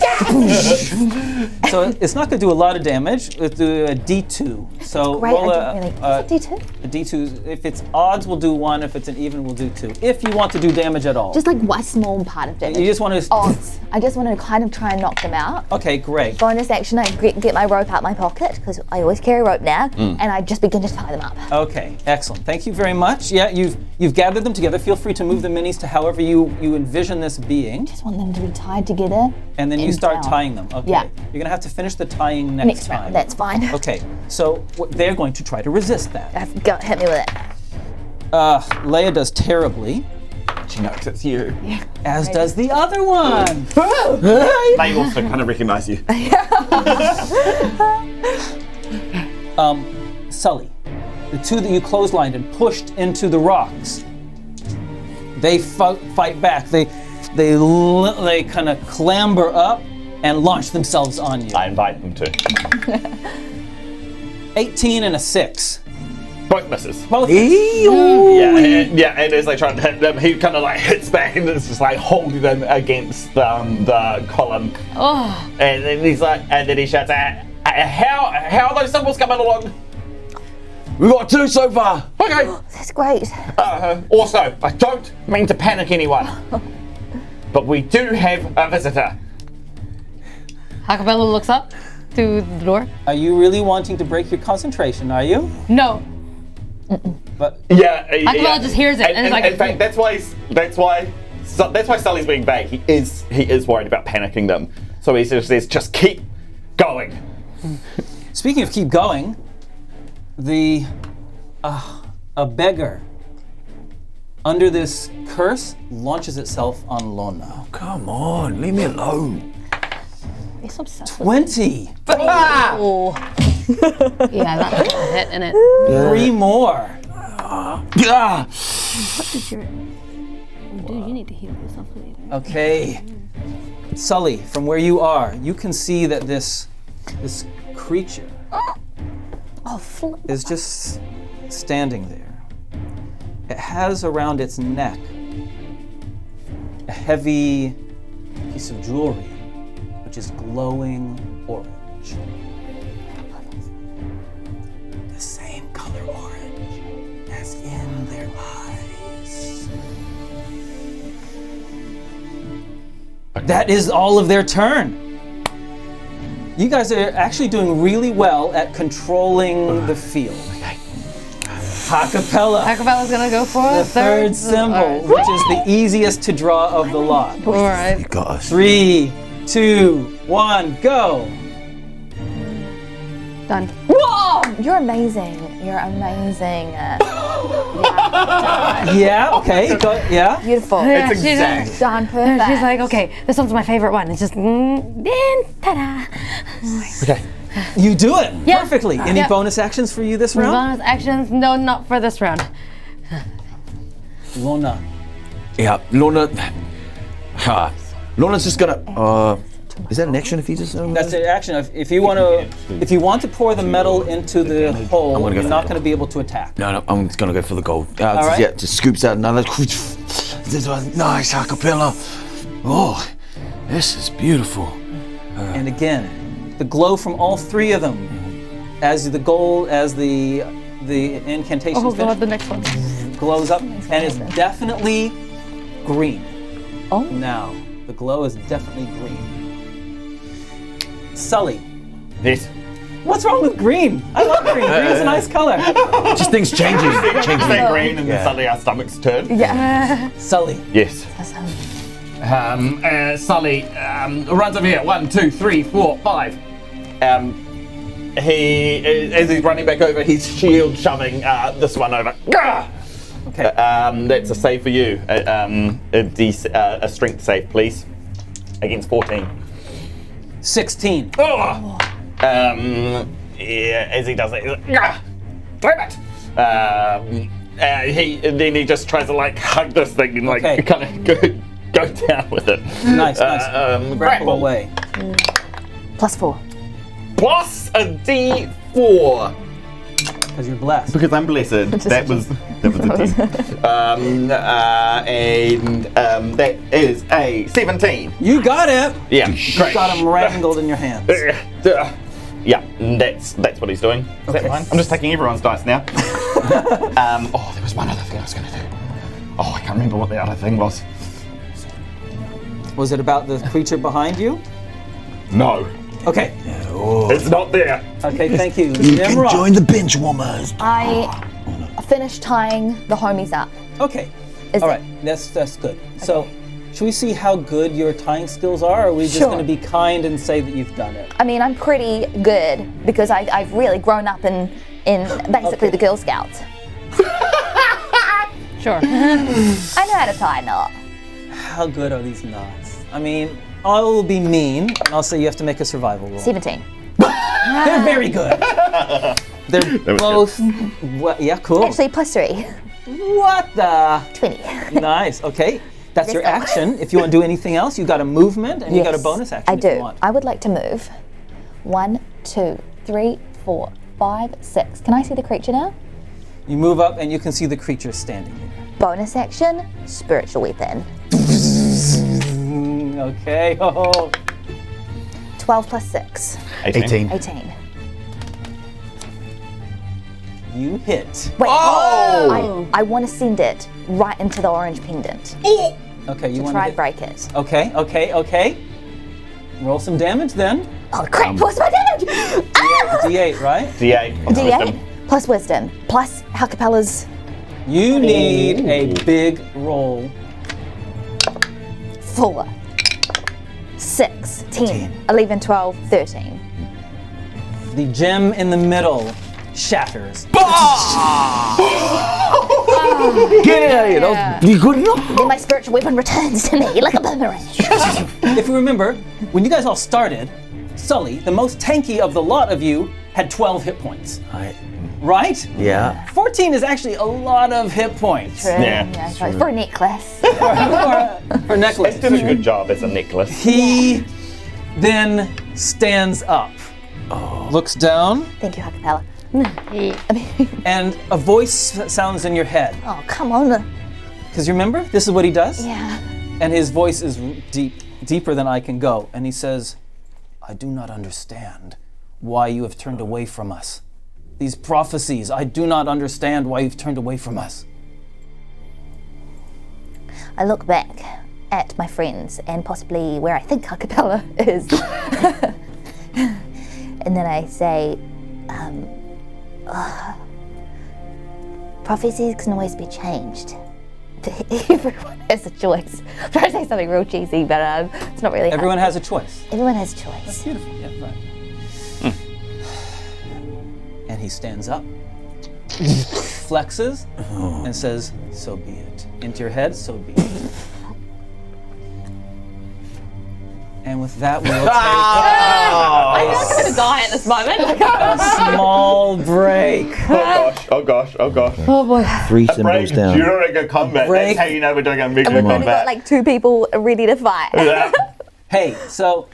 So it's not going to do a lot of damage. Let's do a D2. So Great, roll I don't really... Is it D2? a D2. If it's odds, we'll do 1. If it's an even, we'll do 2. If you want to do damage at all. Just like one small part of damage. You just want to... Odds. I just want to kind of try and knock them out. Okay, great. Bonus action, I get my rope out my pocket, because I always carry rope now, and I just begin to tie them up. Okay, excellent. Thank you very much. Yeah, you've gathered them together. Feel free to move the minis to however you envision this being. Just want them to be tied together. And then you start down. tying them. Okay. Yeah. You're going to have to finish the tying next time. Round, that's fine. Okay, so they're going to try to resist that. Hit me with it. Leia does terribly. She knows it's you. Yeah. As does the other one. They also kind of recognize you. Sully, the two that you clotheslined and pushed into the rocks, they fight back. They kind of clamber up and launch themselves on you. I invite them to. 18 and a 6. Both misses. Both. And as they try to hit them, he kind of like hits back and it's just like holding them against the column. Oh. And then he's like, and then he shouts out, how are those symbols coming along? We've got 2 so far. Okay. That's great. Also, I don't mean to panic anyone, but we do have a visitor. Ha-Kapella looks up to the door. Are you really wanting to break your concentration, are you? No. But Ha-Kapella just hears it and it's like... In fact, that's why Sully's being vague. He is worried about panicking them. So he says, just keep going. Speaking of keep going, a beggar under this curse launches itself on Lona. Come on, leave me alone. It's obsessed 20. Oh. Yeah, that's a hit, isn't it? 3 more. What is your... Dude, you need to heal yourself later. Okay. Sully, from where you are, you can see that this creature is just standing there. It has around its neck a heavy piece of jewelry, which is glowing orange. The same color orange as in their eyes. That is all of their turn. You guys are actually doing really well at controlling the field. Ha-Kapella. Ha-Kapella's gonna go for The third symbol, which is the easiest to draw of the lot. All right. You got us. 3, 2, 1, go. Done. Whoa! You're amazing. You're amazing. Yeah, okay, go, yeah. Beautiful. Yeah, It's she's exact. Done perfect. She's like, okay, this one's my favorite one. It's just, then, ta-da. Okay. You do it Yeah. perfectly. Any Yeah. bonus actions for you this round? Bonus actions? No, not for this round. Lona. Yeah, Lona. Lona's just gonna Is that an action if you just? That's the action. If you want to pour the metal into the hole, gonna go you're for not the going to be able to attack. No, I'm just gonna go for the gold. right. Yeah, just scoops out another. This one, nice Ha-Kapella. Oh, this is beautiful. And again, the glow from all three of them, as the incantation Oh god, the next one. glows up, and it's definitely green. Oh. Now, the glow is definitely green. Sully, Yes. what's wrong with green? I love green. Green is a nice color. Just things changing. Say green and then suddenly our stomachs turn. Yeah. Sully, Yes. Sully runs over here. 1, 2, 3, 4, 5. As he's running back over, he's shield shoving this one over. Gah! okay. That's a save for you. A strength save, please. Against 14. 16. Oh! Yeah, as he does it, he's like, "Gah! Damn it!" Then he just tries to like hug this thing and like Okay. kind of go down with it. Nice. Grapple Grapple away. +4. Plus a D4 Because you're blessed. because I'm blessed. That was a D. That is a 17. You got it. Yeah, great. Got him wrangled in your hands. Yeah, that's what he's doing. Is that fine? I'm just taking everyone's dice now. There was one other thing I was going to do. Oh, I can't remember what the other thing was. Was it about the creature behind you? No, Okay. it's not there. Okay, thank you. You can Tnemrot. join the bench warmers. I finished tying the homies up. Okay. Is All it- right. That's good. So, should we see how good your tying skills are, or are we just Sure. going to be kind and say that you've done it? I mean, I'm pretty good because I've really grown up in basically the Girl Scouts. Sure. I know how to tie a knot. How good are these knots? I mean, I will be mean, and I'll say you have to make a survival roll. 17. They're very good. They're both. Yeah, cool. Actually, +3. What the? 20. Nice. Okay. That's your Let's go. action. If you want to do anything else, you got a movement and you got a Yes, bonus action. I if you do. want. I would like to move. 1, 2, 3, 4, 5, 6. Can I see the creature now? You move up and you can see the creature standing here. Bonus action, spiritual weapon. Okay. Oh. 12 + 6. 18. 18. You hit. Wait. Oh! I want to send it right into the orange pendant. Okay, you want Try to and break it. Okay. Roll some damage then. Oh crap, what's my damage? D8, right? D8. D8 plus wisdom plus Ha-Kapella's You need a big roll. 4, 6, 10, 11, 12, 13. The gem in the middle shatters. Get it out of here. That was you good enough. Then my spiritual weapon returns to me like a boomerang. If you remember, when you guys all started, Sully, the most tanky of the lot of you, had 12 hit points. Right? Yeah. 14 is actually a lot of hit points. Yeah, it's like for a necklace. For necklace. Did a good job as a necklace. He then stands up, looks down, Thank you, Ha-Kapella. and a voice sounds in your head. Oh, come on. Because you remember, this is what he does? Yeah. And his voice is deeper than I can go. And he says, I do not understand why you have turned away from us. These prophecies, I do not understand why you've turned away from us. I look back at my friends and possibly where I think Ha-Kapella is. And then I say, prophecies can always be changed. Everyone has a choice. I'm trying to say something real cheesy, but it's not really. Everyone has a choice. Everyone has a choice. Beautiful. Yeah, right. And he stands up, flexes, and says, so be it. Into your head, so be it. And with that, we'll take I'm going to die at this moment. a small break. Oh gosh. Oh boy. 3 Break symbols down. during a combat. Break. That's how you know we're doing a mega We've only combat. got like 2 people ready to fight. Yeah. Hey, so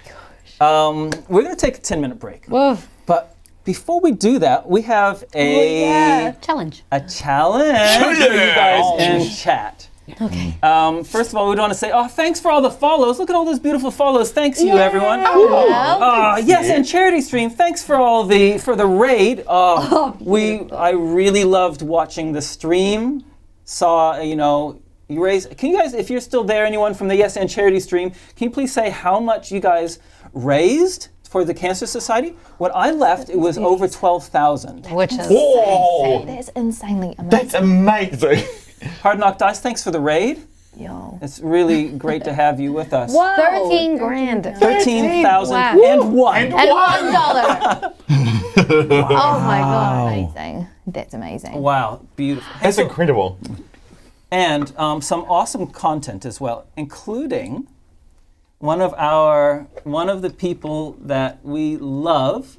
We're going to take a 10-minute break. Whoa. But before we do that, we have a Challenge. challenge for you guys in chat. Okay. First of all, we want to say, thanks for all the follows. Look at all those beautiful follows. Thanks you, everyone. Yes, and charity stream. Thanks for the raid. I really loved watching the stream. Saw, you raised. Can you guys, if you're still there, anyone from the Yes and charity stream, can you please say how much you guys raised for the Cancer Society? When I left, it was over 12,000. Which is Whoa! That's insanely amazing. That's amazing. Hard Knock Dice, thanks for the raid. Yo. It's really great to have you with us. Whoa. 13 grand. 13,000 Wow. and one. And $1. Oh my god, amazing. That's amazing. Wow, beautiful. That's incredible. And some awesome content as well, including one of the people that we love,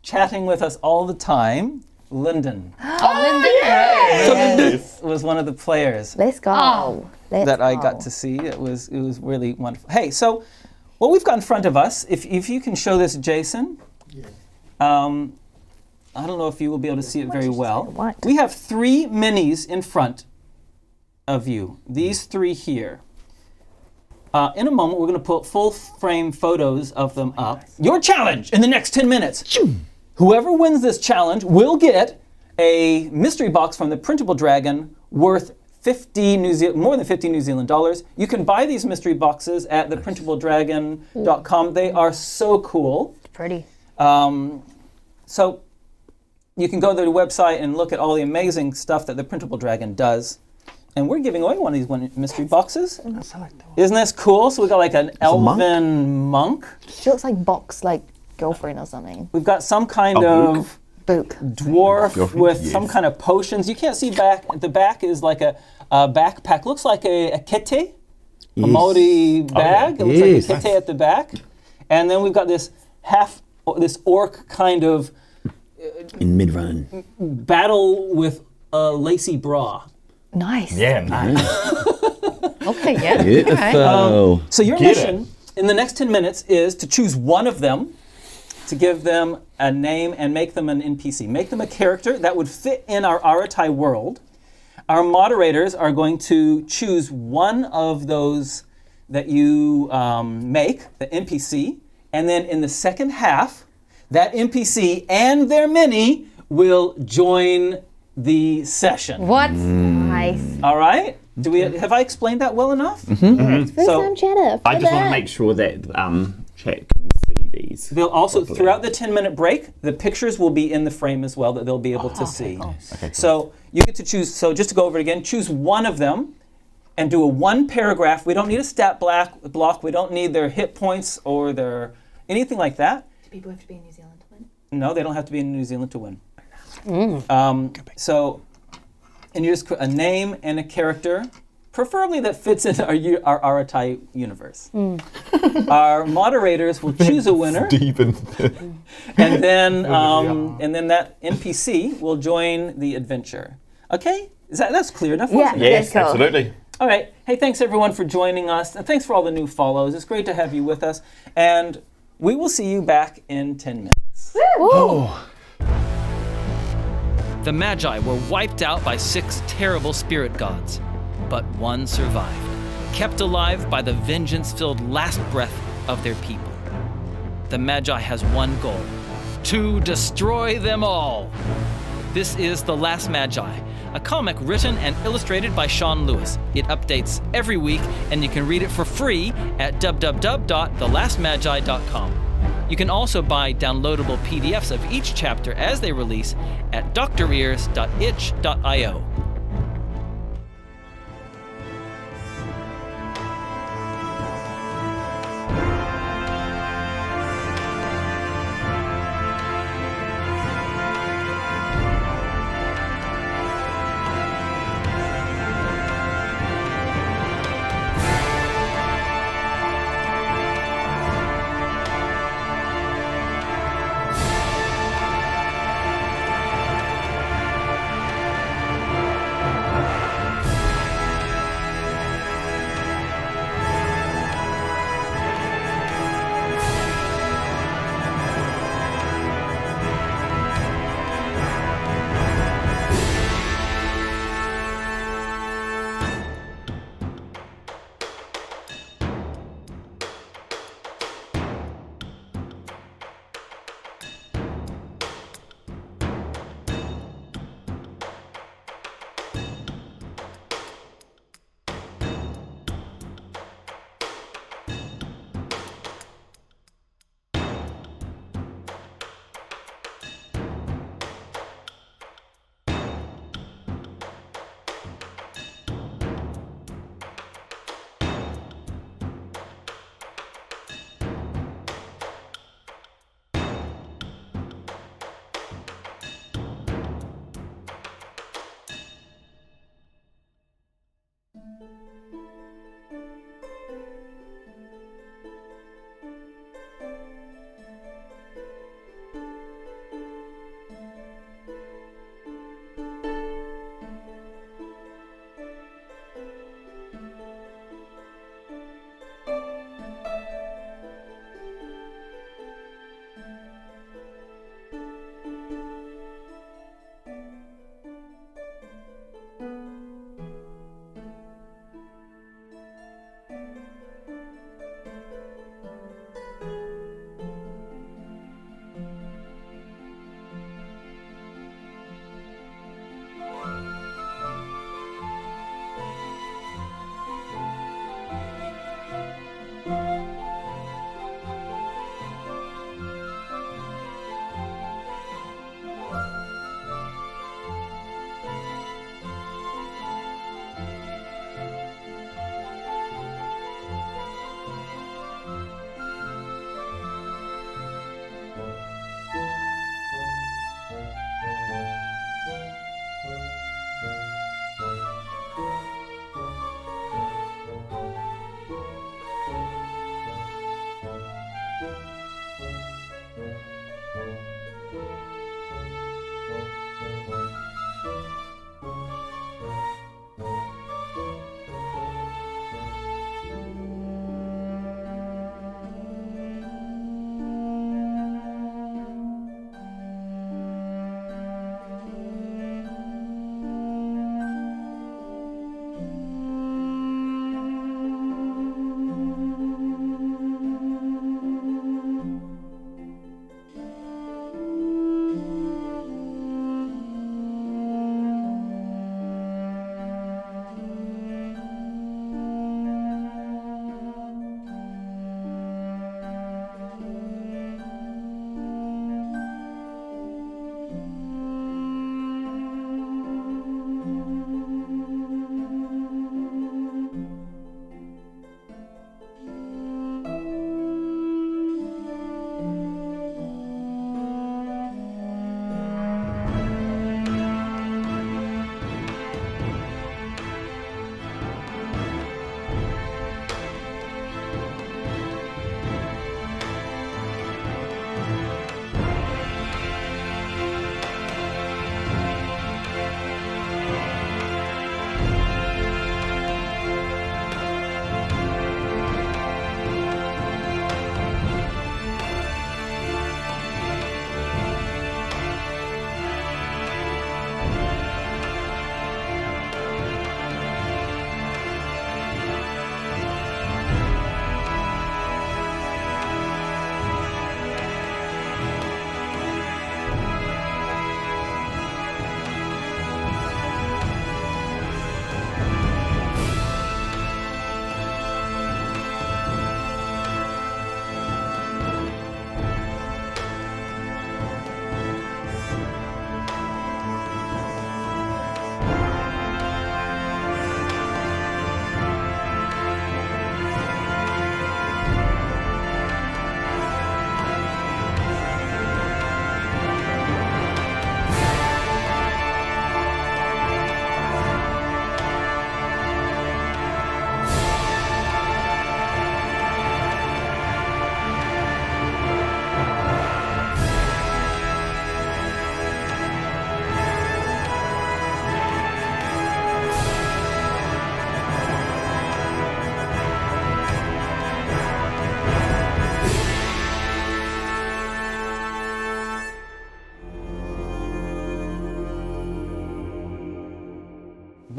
chatting with us all the time, Lyndon. Lyndon was one of the players Let's go. that I got to see. It was really wonderful. Hey, so what we've got in front of us, if you can show this, Jason. I don't know if you will be able to see it very well. What? We have 3 minis in front of you. These 3 here. In a moment, we're going to put full frame photos of them up. Your challenge in the next 10 minutes. Whoever wins this challenge will get a mystery box from the Printable Dragon worth more than 50 New Zealand dollars. You can buy these mystery boxes at theprintabledragon.com. They are so cool. It's pretty. So you can go to the website and look at all the amazing stuff that the Printable Dragon does. And we're giving away one of these mystery boxes. Isn't this cool? So we've got like an elven monk. She looks like Box, like girlfriend or something. We've got some kind of Book. dwarf with some kind of potions. You can't see back. The back is like a backpack. Looks like a kete, a Maori bag. It looks like a kete at the back. And then we've got this orc kind of in mid-run battle with a lacy bra. Nice. Yeah, nice. Okay, yeah. Beautiful. So your mission in the next 10 minutes is to choose one of them, to give them a name and make them an NPC. Make them a character that would fit in our Aratai world. Our moderators are going to choose one of those that you make, the NPC, and then in the second half, that NPC and their mini will join the session. What? Nice. All right? Have I explained that well enough? First time chatter. I just want to make sure that chat can see these. They'll also, throughout the 10-minute break, the pictures will be in the frame as well that they'll be able to see. Cool. Okay, cool. So you get to choose, so just to go over it again, choose one of them and do a 1 paragraph. We don't need a stat block. We don't need their hit points or their anything like that. Do people have to be in New Zealand to win? No, they don't have to be in New Zealand to win. And you just put a name and a character, preferably that fits into our Aratai universe. Our moderators will choose a winner, and then that NPC will join the adventure. Okay, that's clear enough? Yeah. Yes, Cool. absolutely. All right. Hey, thanks everyone for joining us, and thanks for all the new follows. It's great to have you with us, and we will see you back in 10 minutes. The Magi were wiped out by 6 terrible spirit gods, but one survived, kept alive by the vengeance-filled last breath of their people. The Magi has one goal: to destroy them all. This is The Last Magi, a comic written and illustrated by Sean Lewis. It updates every week, and you can read it for free at www.thelastmagi.com. You can also buy downloadable PDFs of each chapter as they release at drears.itch.io.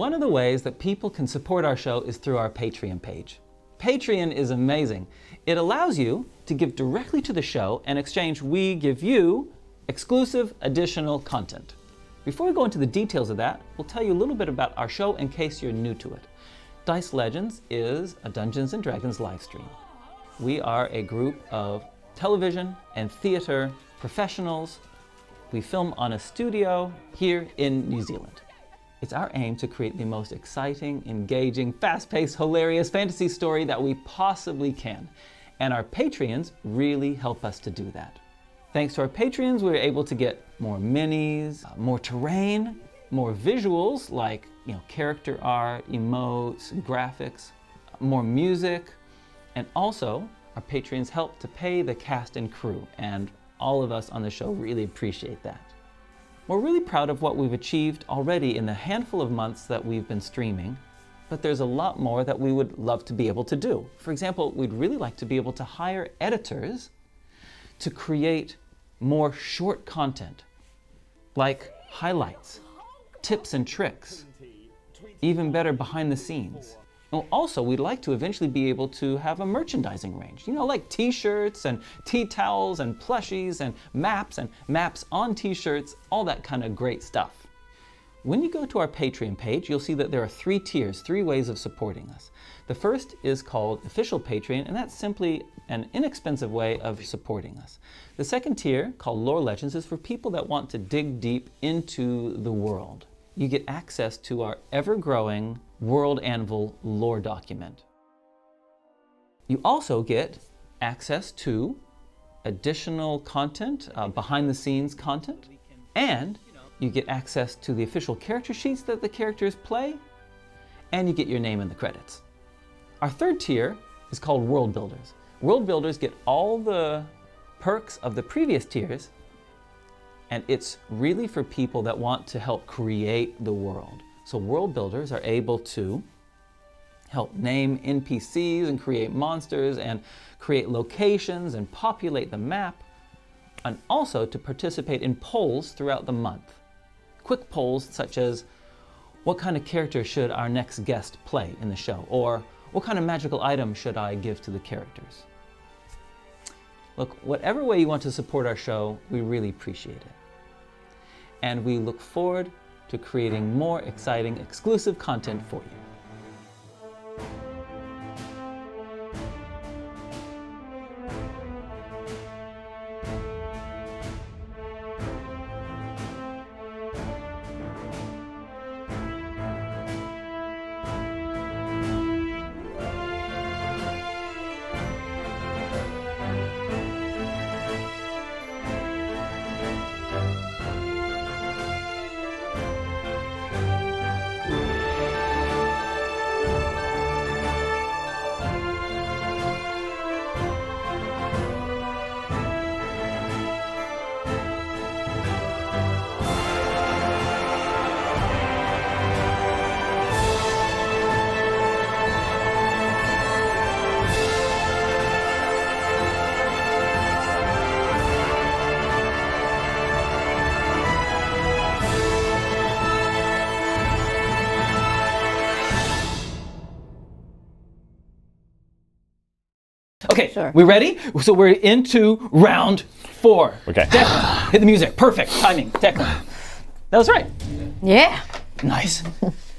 One of the ways that people can support our show is through our Patreon page. Patreon is amazing. It allows you to give directly to the show, and in exchange we give you exclusive additional content. Before we go into the details of that, we'll tell you a little bit about our show in case you're new to it. Dice Legends is a Dungeons & Dragons live stream. We are a group of television and theater professionals. We film on a studio here in New Zealand. It's our aim to create the most exciting, engaging, fast-paced, hilarious fantasy story that we possibly can. And our Patreons really help us to do that. Thanks to our Patreons, we're able to get more minis, more terrain, more visuals like character art, emotes, graphics, more music, and also our Patreons help to pay the cast and crew, and all of us on the show really appreciate that. We're really proud of what we've achieved already in the handful of months that we've been streaming, but there's a lot more that we would love to be able to do. For example, we'd really like to be able to hire editors to create more short content, like highlights, tips and tricks, even better behind the scenes. And also, we'd like to eventually be able to have a merchandising range, like t-shirts and tea towels and plushies and maps on t-shirts, all that kind of great stuff. When you go to our Patreon page, you'll see that there are 3 tiers, 3 ways of supporting us. The first is called Official Patreon, and that's simply an inexpensive way of supporting us. The second tier, called Lore Legends, is for people that want to dig deep into the world. You get access to our ever-growing World Anvil lore document. You also get access to additional content, behind-the-scenes content, and you get access to the official character sheets that the characters play, and you get your name in the credits. Our third tier is called World Builders. World Builders get all the perks of the previous tiers, and it's really for people that want to help create the world. So World Builders are able to help name NPCs and create monsters and create locations and populate the map, and also to participate in polls throughout the month. Quick polls such as, what kind of character should our next guest play in the show? Or what kind of magical item should I give to the characters? Look, whatever way you want to support our show, we really appreciate it. And we look forward to creating more exciting, exclusive content for you. Okay, Sure. we ready? So we're into round 4. Okay. Declan, hit the music. Perfect timing. Declan. That was right. Yeah. Nice.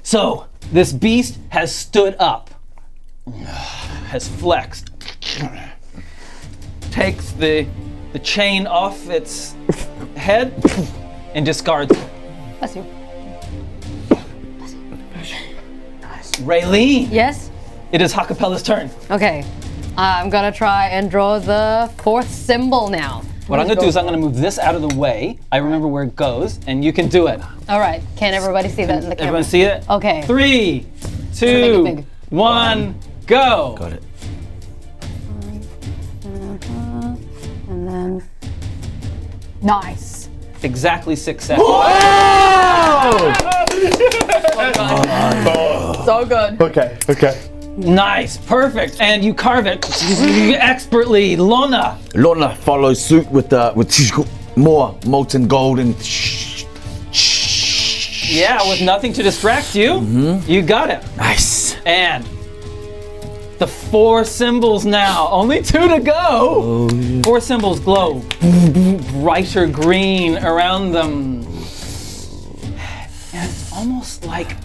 So this beast has stood up, has flexed, takes the chain off its head and discards it. Bless you. Raylene, Yes? it is Ha-Kapella's turn. Okay. I'm gonna try and draw the 4th symbol now. What I'm gonna do is I'm gonna move this out of the way. I remember where it goes, and you can do it. All right. Can everybody see that in the camera? Everyone see it? Okay. 3, Make 2, it big. 1, go. Got it. And then. Nice. Exactly 6 seconds. So good. Okay. Nice, perfect, and you carve it expertly. Lona. Lona follows suit with she's got more molten gold and Yeah, with nothing to distract you. You got it. Nice. And the 4 symbols now. Only 2 to go. 4 symbols glow brighter green around them. And it's almost like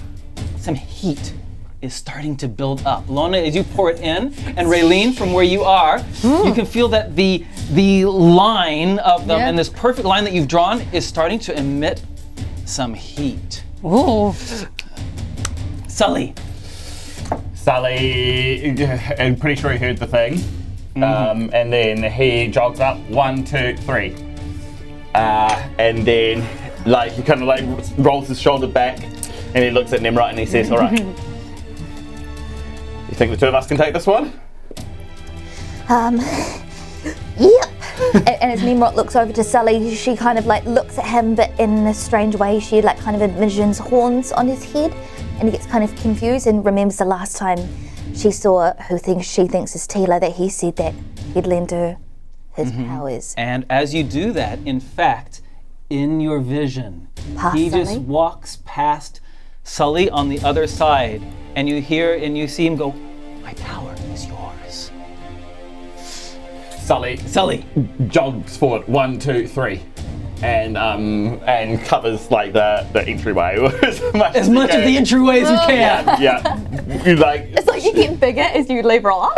some heat is starting to build up. Lona, as you pour it in, and Raylene, from where you are, you can feel that the line of them, and this perfect line that you've drawn, is starting to emit some heat. Ooh. Sully. Sully, I'm pretty sure he heard the thing. And then he jogs up, 1, 2, 3. And then he kind of rolls his shoulder back and he looks at Tnemrot and he says, all right, you think the 2 of us can take this one? Yep. And as Tnemrot looks over to Sully, she kind of looks at him, but in a strange way, she kind of envisions horns on his head, and he gets kind of confused and remembers the last time she saw she thinks is Tila, that he said that he'd lend her his powers. And as you do that, in fact, in your vision, he just walks past Sully on the other side, and you hear and you see him go, my power is yours. Sully jogs forward, 1, 2, 3, and covers the entryway as much of the entryway as you can. Yeah. It's like you get bigger as you level up.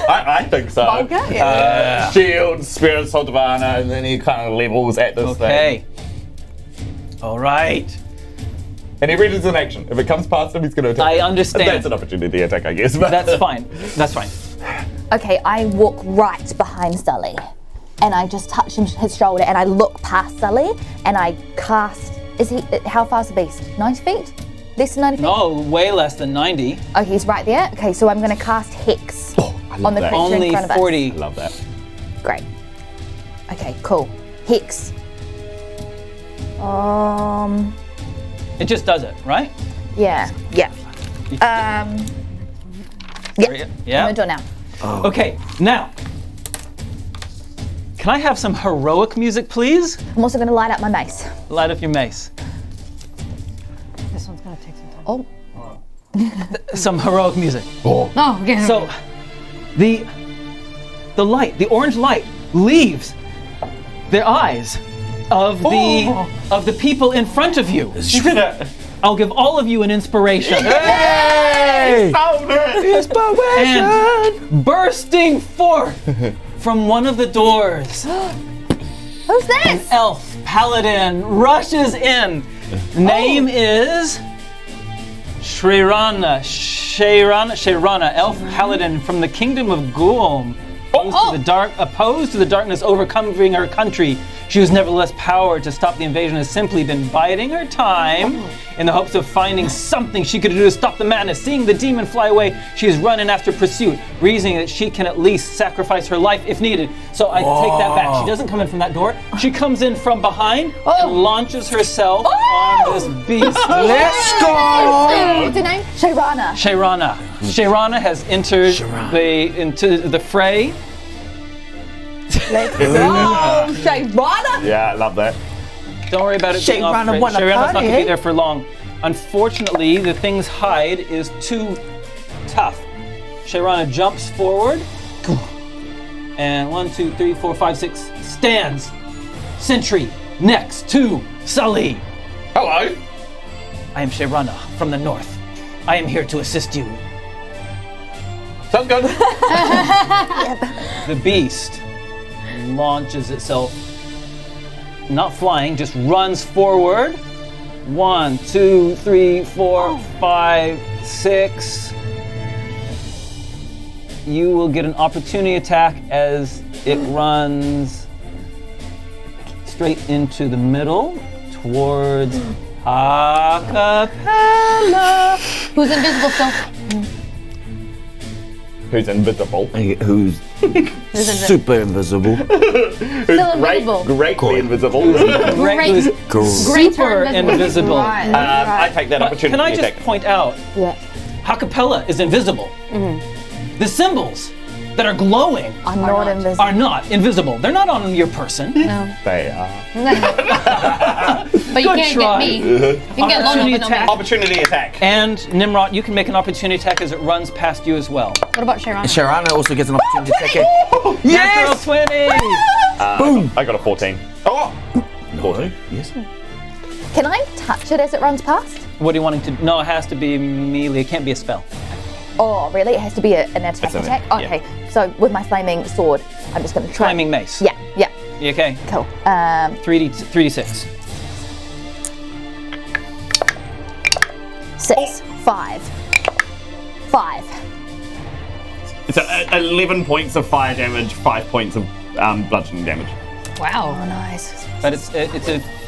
I think so. Okay. Shield, Spirit, Soldavana, and then he kind of levels at this thing. Okay. All right. And he reads an action. If it comes past him, he's going to attack. I understand. That's an opportunity attack, I guess. But That's fine. That's fine. Okay, I walk right behind Sully, and I just touch his shoulder, and I look past Sully, and I cast. How far is the beast? 90 feet? Less than 90 feet? No, way less than 90. Oh, he's right there? Okay, so I'm going to cast Hex on the creature Only in front of 40. I love that. us. Great. Okay, cool. Hex. It just does it, right? Yeah. Yeah. I'm Yeah. going to do it now. Okay, now, can I have some heroic music, please? I'm also going to light up my mace. Light up your mace. This one's gonna take some time. Oh. Some heroic music. Oh, okay. So, the light, the orange light, leaves the eyes of the people in front of you. I'll give all of you an inspiration. Hey! Inspiration! And bursting forth from one of the doors, Who's this? elf paladin rushes in. Name is Shrerana, elf paladin from the kingdom of Gulm. Opposed to the darkness overcoming her country, she was nevertheless power to stop the invasion, has simply been biding her time in the hopes of finding something she could do to stop the madness. Seeing the demon fly away, she is running after pursuit, reasoning that she can at least sacrifice her life if needed. So I take that back. She doesn't come in from that door. She comes in from behind and launches herself on this beast. Let's go! What's her name? Shrerana. Shrerana has entered into the fray. Let's go, Shrerana. Yeah, I love that. Don't worry about it being off frame. Shrerana's not going to be there for long. Unfortunately, the thing's hide is too tough. Shrerana jumps forward. And 1, 2, 3, 4, 5, 6 stands. Sentry next to Sully. Hello. I am Shrerana from the north. I am here to assist you. Sounds good. The beast launches itself, not flying, just runs forward. 1, 2, 3, 4, 5, 6. You will get an opportunity attack as it runs straight into the middle towards Ha-Kapella. Who's invisible still? Who's invisible? Who's super invisible? Still invisible. Greatly invisible. Who's Greater super invisible. Right. I take that But opportunity. can I just point out, Yeah. Ha-Kapella is invisible. The symbols that are glowing I'm not invisible. are not invisible. They're not on your person. No. They are. But you Good can't try. get me. You can get Lona, but not me. Opportunity attack. And Tnemrot, you can make an opportunity attack as it runs past you as well. What about Sharana? Sharana also gets an opportunity to attack it. Natural 20! Boom. I got a 14. Oh! 14. Yes. Can I touch it as it runs past? What are you wanting to do? No, it has to be melee. It can't be a spell. Oh, really? It has to be an attack. an Attack? attack, Okay. So with my flaming sword, I'm just going to try. Flaming mace. Yeah. Yeah. You okay? Cool. 3d6. 6, 5. 5. So 11 points of fire damage, 5 points of bludgeoning damage. Wow. Oh, nice. But it's a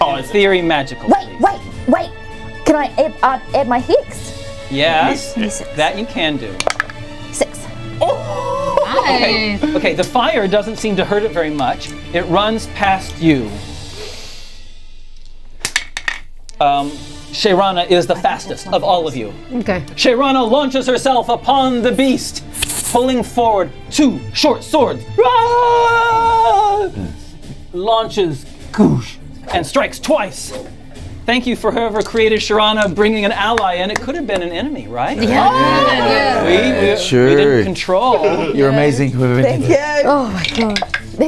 Oh, in is it? theory magical. Wait. Can I add my hex? Yes, Yes. that you can do. 6. Nice. Okay, the fire doesn't seem to hurt it very much. It runs past you. Sharana is the fastest of all of you. Okay. Sharana launches herself upon the beast, pulling forward 2 short swords. Ah! Launches, goosh, and strikes twice. Thank you for whoever created Sharana bringing an ally in. It could have been an enemy, right? Yeah. We Sure. didn't control. You're amazing. Thank you. Oh my god.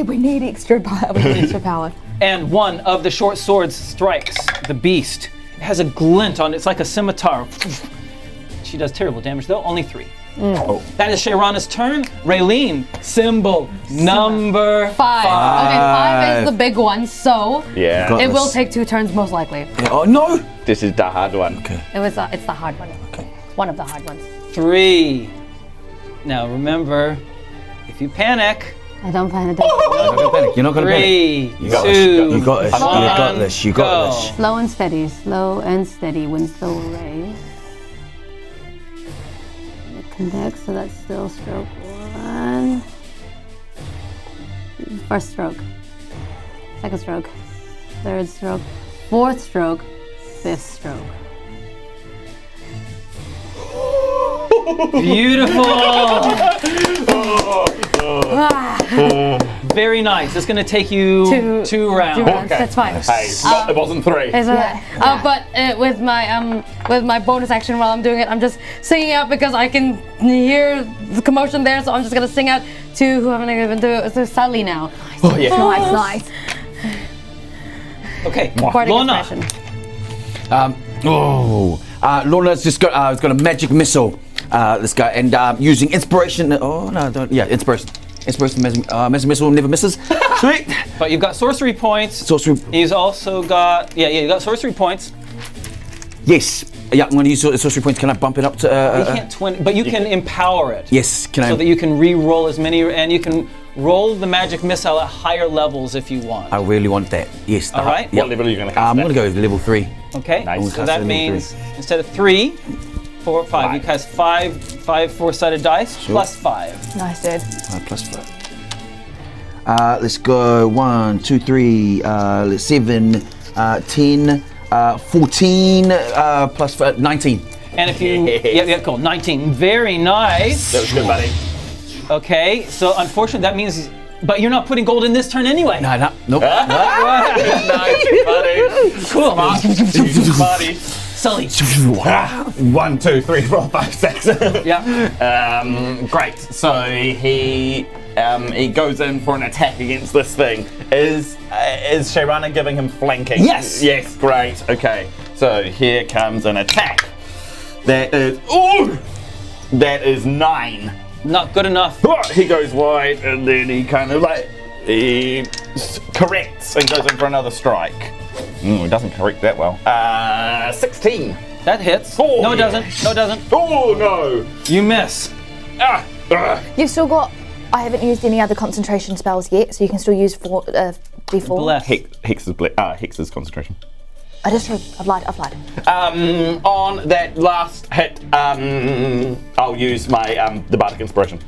We need extra power. And one of the short swords strikes the beast. It has a glint on it. It's like a scimitar. She does terrible damage, though. Only 3. That is Sharana's turn. Raylene, symbol number 5. Okay, 5 is the big one, so Yeah. Got it will this. take 2 turns most likely. Oh no! This is the hard one. It's the hard one. Okay. One of the hard ones. 3. Now remember, if you panic, I don't plan to You're not gonna panic. 3, You got 2, this. You got this. You one, got this. You got go. this. Slow and steady. Slow and steady. Wind slow raise. Conduct, so that's still stroke 1. First stroke. Second stroke. Third stroke. Fourth stroke. Fifth stroke. Beautiful. Very nice. It's going to take you 2 rounds. 2 rounds. That's fine. Hey, it wasn't 3. It's alright. But with my bonus action while I'm doing it, I'm just singing out because I can hear the commotion there. So I'm just gonna sing out to who I'm gonna to Sully now. Oh, yeah. Nice. Okay, Bardic Lona. inspiration. Lona's just got a magic missile. This guy and using inspiration. Oh no, don't. Yeah, inspiration. Inspiration. Magic missile never misses. Sweet. But you've got sorcery points. Sorcery. He's also got you got sorcery points. Yes. Yeah, I'm going to use sorcery points. Can I bump it up to? You can't twin, but you can empower it. Yes. Can I? So that you can re-roll as many, and you can roll the magic missile at higher levels if you want. I really want that. Yes. All right. What level are you going to I'm going to go with level 3. Okay. Nice. So that means instead of 3, 4, 5, you cast 5 4-sided dice plus 5. Nice, dude. Plus 5. Let's go 1, 2, 3, 7, 10, 14, plus 19. And if you, yeah, cool, 19. Very nice. That was good, buddy. Okay, so unfortunately that means, but you're not putting gold in this turn anyway. No, nope. Nice, buddy. Cool. Buddy. Sully. 1, 2, 3, 4, 5, 6. Yeah. Great. So he goes in for an attack against this thing. Is Sharana giving him flanking? Yes. Yes. Great. Okay. So here comes an attack. That is 9. Not good enough. He goes wide and then he kind of he corrects and goes in for another strike. He doesn't correct that well. 16. That hits. Oh, No, it yeah. doesn't. No, it doesn't. Oh no! You miss. You've still got. I haven't used any other concentration spells yet, so you can still use D4. Bless. Hex is concentration. I just tried. I've lied. On that last hit, I'll use my the bardic inspiration.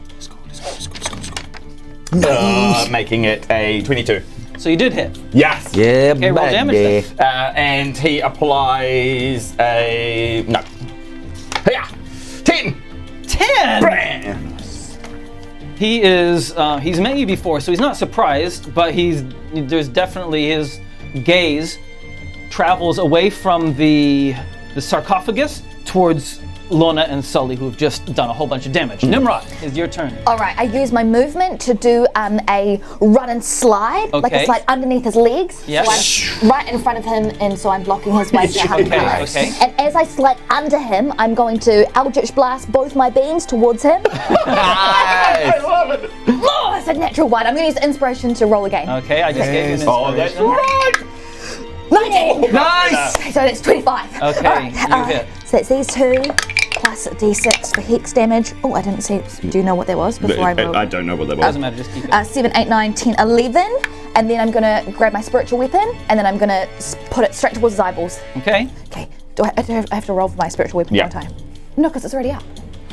Making it a 22. So you did hit. Yes. Yeah, Okay, roll damage then. And he applies a no. Yeah. 10. 10. Bam. He is. He's met you before, so he's not surprised. But there's definitely his gaze travels away from the sarcophagus towards Lona and Sully, who have just done a whole bunch of damage. Tnemrot, it's your turn. All right, I use my movement to do a run and slide, like a slide underneath his legs. Yes. So I'm right in front of him, and so I'm blocking his way to Ha-Kapella. Okay. And as I slide under him, I'm going to Eldritch Blast both my beams towards him. I love it. Oh, it's a natural one. I'm going to use inspiration to roll again. Okay, I just gave you an inspiration. Oh, that's right. 19. Nice! So that's 25. Okay, All right, you hit. So that's these two plus a d6 for hex damage. Oh, I didn't see. Do you know what that was before I rolled? I don't know what that was. Doesn't matter, just keep it. 7, 8, 9, 10, 11. And then I'm going to grab my spiritual weapon and then I'm going to put it straight towards his eyeballs. Okay. Okay. Do I have to roll for my spiritual weapon Yeah. one time? No, because it's already up.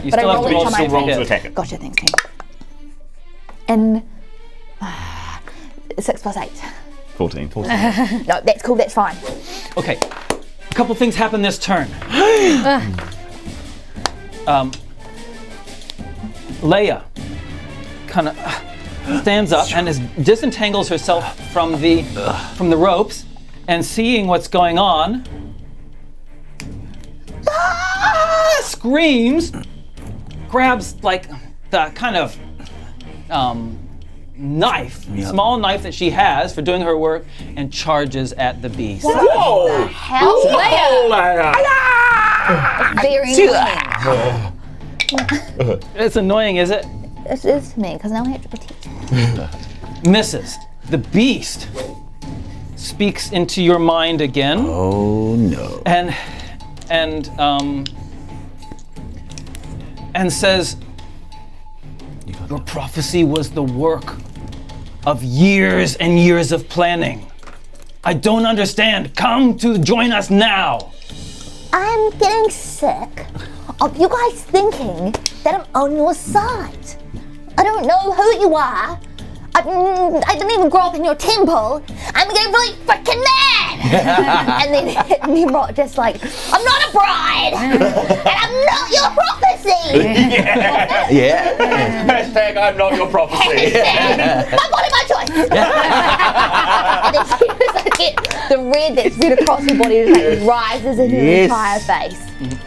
You But I still have roll to it roll to my to roll to hit. attack it. Gotcha, thanks, team. And 6 plus 8. 14. No, that's cool, that's fine. Okay. A couple things happen this turn. Leia kind of stands up and disentangles herself from the ropes, and seeing what's going on, screams, grabs like the kind of knife, small knife that she has for doing her work, and charges at the beast. Whoa! Hell, very annoying. It's annoying, is it? It is to me, because now I have to protect it. Misses. The beast speaks into your mind again. Oh no. And says, your prophecy was the work of years and years of planning. I don't understand. Come to join us now. I'm getting sick of you guys thinking that I'm on your side. I don't know who you are. I didn't even grow up in your temple. I'm getting really freaking mad. And then Tnemrot just like, I'm not a bride, and I'm not your prophecy. Yeah. Hashtag I'm not your prophecy. My body, my choice. And then she just like the red that's red across her body just like rises in her entire face.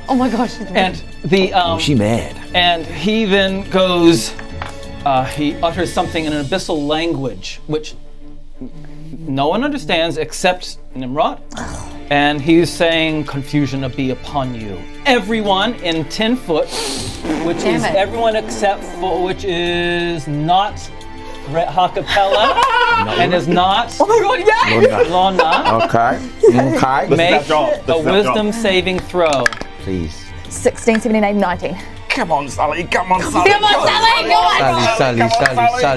Oh my gosh. And the She mad. and he then goes. He utters something in an abyssal language, which no one understands except Tnemrot. And he's saying, confusion be upon you. Everyone in 10 foot, which Damn is it. everyone except for, which is not Ha-Kapella, and is not Oh my god, yeah! Lona, Okay. Okay. make job. a This is our wisdom job. saving throw. Please. 16, 17, 18, 19. Come on, Sully. Come on, Sully. Come on, Sully,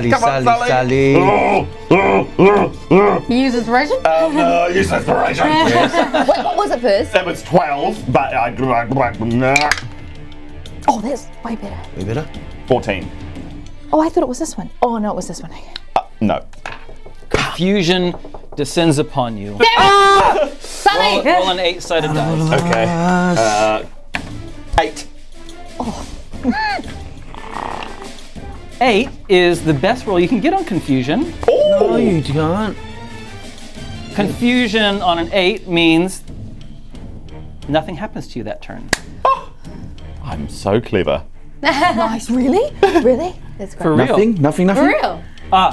go on! Sally. You use inspiration? Use inspiration. Wait, what was it first? That was 12, but I Oh, that's way better. We better? 14. Oh, I thought it was this one. Oh, no, it was this one. No. Confusion descends upon you. Sully! Roll an 8-sided dice. Okay. 8. 8 is the best roll you can get on confusion. No, you can't. Confusion on an 8 means nothing happens to you that turn. I'm so clever. Nice, really? Really? That's great. For real. Nothing. For real?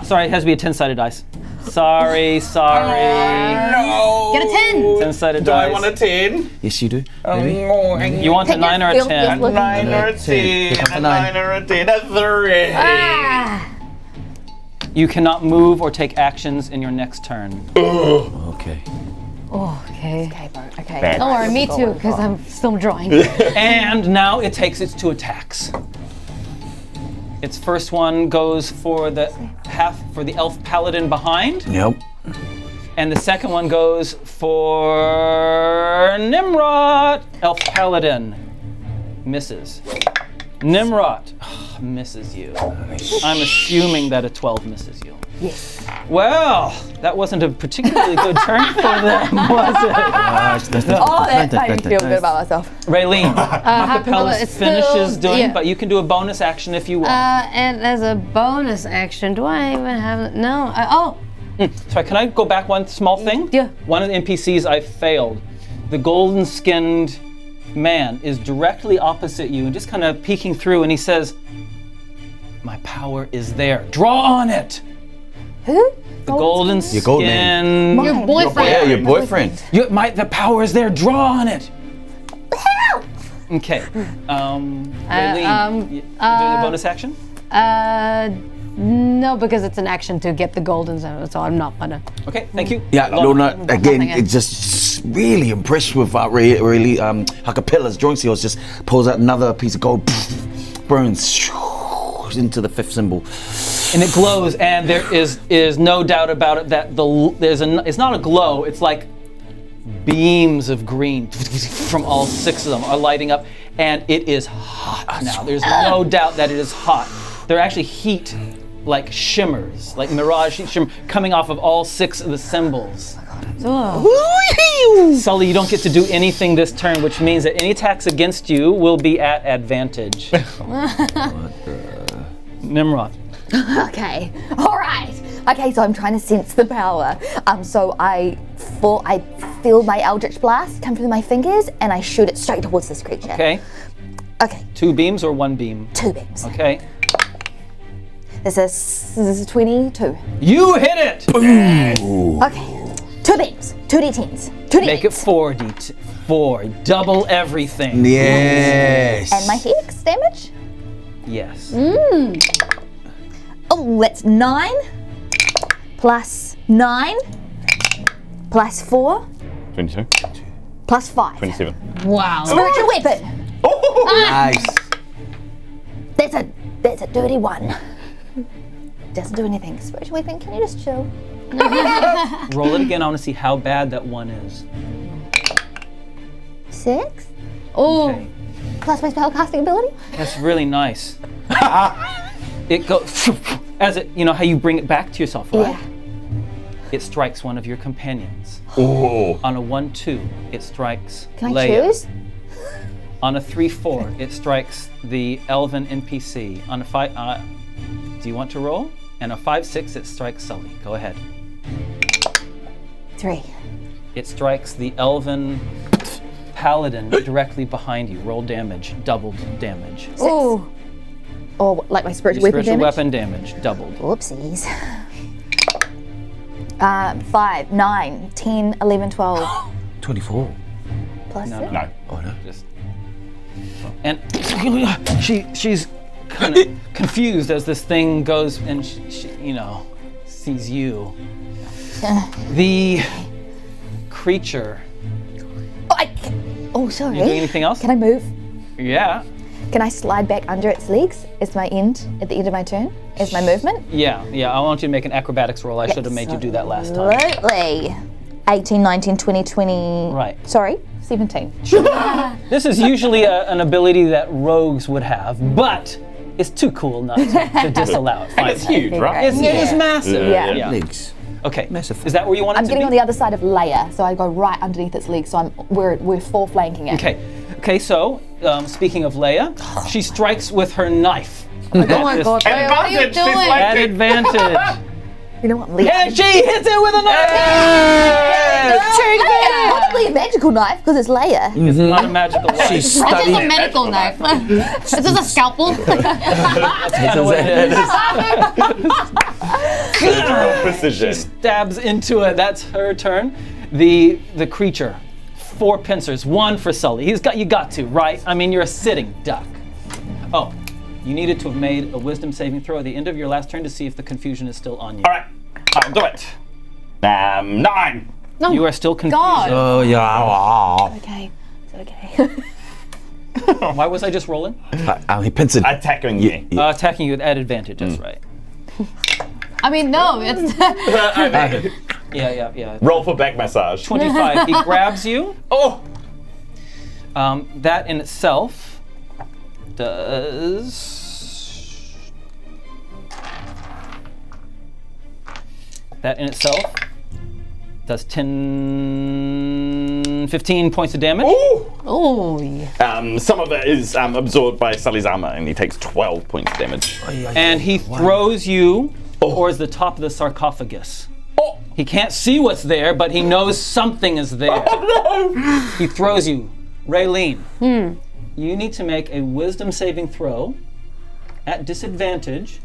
Sorry, it has to be a 10-sided dice. Sorry. No. Get a 10. 10-sided Do dice. I want a 10? Yes, you do. Maybe. You want a 9 or a Feel- 10? feel- 9 or a 10. Here comes A a 9 or a 10. A 3. You cannot move or take actions in your next turn. Okay. Oh, okay. Okay, bro. Okay. Bad. Don't worry, me too, because I'm still drawing. And now it takes its 2 attacks. Its first one goes for the elf paladin behind, Yep. and the second one goes for Tnemrot, elf paladin. Misses. Tnemrot misses you. I'm assuming that a 12 misses you. Yes. Well, that wasn't a particularly good turn for them, was it? Oh, that made me feel good about myself. Raylene, Ha-Kapella Ha-Kapella is still- finishes doing, yeah. but you can do a bonus action if you want. And as a bonus action, do I even have... No. Sorry, can I go back one small thing? Yeah. One of the NPCs I failed. The golden-skinned man is directly opposite you and just kind of peeking through, and he says, "My power is there. Draw on it." Who? The golden Your golden skin. Your boyfriend. Yeah, your boyfriend. The power is there. Draw on it. Okay. Raylene, you doing a bonus action? No, because it's an action to get the golden zone, so I'm not gonna. Okay, thank you. Yeah, Lona, again, Nothing it's just really impressed with really Ha-Kapella's drawing skills. Just pulls out another piece of gold, burns into the 5th symbol. And it glows, and there is no doubt about it that it's not a glow. It's like beams of green from all 6 of them are lighting up, and it is hot now. There's no doubt that it is hot. There are actually heat, like shimmers, like mirage heat shimmer coming off of all 6 of the symbols. Sully, you don't get to do anything this turn, which means that any attacks against you will be at advantage. Tnemrot. Okay. All right. Okay, so I'm trying to sense the power. So I feel my Eldritch Blast come through my fingers, and I shoot it straight towards this creature. Okay. Okay. 2 beams or 1 beam? 2 beams. Okay. This is 22. You hit it! Okay. 2 beams. 2d10s. 2d10s. Make it 4 double everything. Yes. And my hex damage? Yes. Oh, that's 9 plus 9 plus 4 22. plus 5. 27. Wow. Spiritual weapon. Nice. That's a dirty one. Doesn't do anything. Spiritual weapon, can you just chill? Roll it again. I want to see how bad that one is. 6 Oh. Okay. plus my spellcasting ability. That's really nice. It goes as it, you know how you bring it back to yourself, right? Yeah. It strikes one of your companions. Oh. On a 1-2, it strikes Can I Leia. choose? On a 3-4, it strikes the elven NPC. On a 5, do you want to roll? And a 5-6, it strikes Sully. Go ahead. 3. It strikes the elven paladin directly behind you. Roll damage, doubled damage. Oh. Or like my spiritual Your weapon spiritual damage? weapon damage, doubled. Whoopsies. 5, 9, 10, 11, 12. 24. Plus No, 6. No. Oh no. Just, and she's kind of confused as this thing goes, and she sees you. The creature. Oh, sorry. You doing anything else? Can I move? Yeah. Can I slide back under its legs as my end, at the end of my turn, as my movement? Yeah. I want you to make an acrobatics roll. I should have made you do that last time. Absolutely. 18, 19, 20, 20. Right. Sorry, 17. This is usually an ability that rogues would have, but it's too cool not to disallow it. And it's huge, right? It's massive. Yeah. Legs. Okay. Massive. Is that where you want it I'm to getting be? on the other side of Leia, so I go right underneath its legs, so we're full flanking it. Okay, so speaking of Leia, she strikes with her knife. Oh my god, what are you Advantage, she's doing? like- At advantage. You know what? I'm leaving. And she hits it with a knife! Probably a magical knife because it's Leia. It's not a magical knife. She's This is a studying. medical knife. This is a scalpel. Kind of what it is. Surgical precision. Stabs into it. That's her turn. The creature. 4 pincers. 1 for Sully. You got to, right? I mean, you're a sitting duck. Oh, you needed to have made a wisdom saving throw at the end of your last turn to see if the confusion is still on you. All right, I'll do it. 9. You are still confused. God. Oh yeah. Okay. Is that okay? Why was I just rolling? He pins it. Attacking you. Attacking you at advantage. That's right. I mean, no, it's. Yeah. Roll for back massage. 25. He grabs you. Oh! That in itself does. That in itself does 15 points of damage. Ooh! Oh, yeah. Some of it is absorbed by Sully's armor, and he takes 12 points of damage. And he throws you towards the top of the sarcophagus. Oh! He can't see what's there, but he knows something is there. Oh no! He throws you. Raylene, you need to make a wisdom saving throw at disadvantage,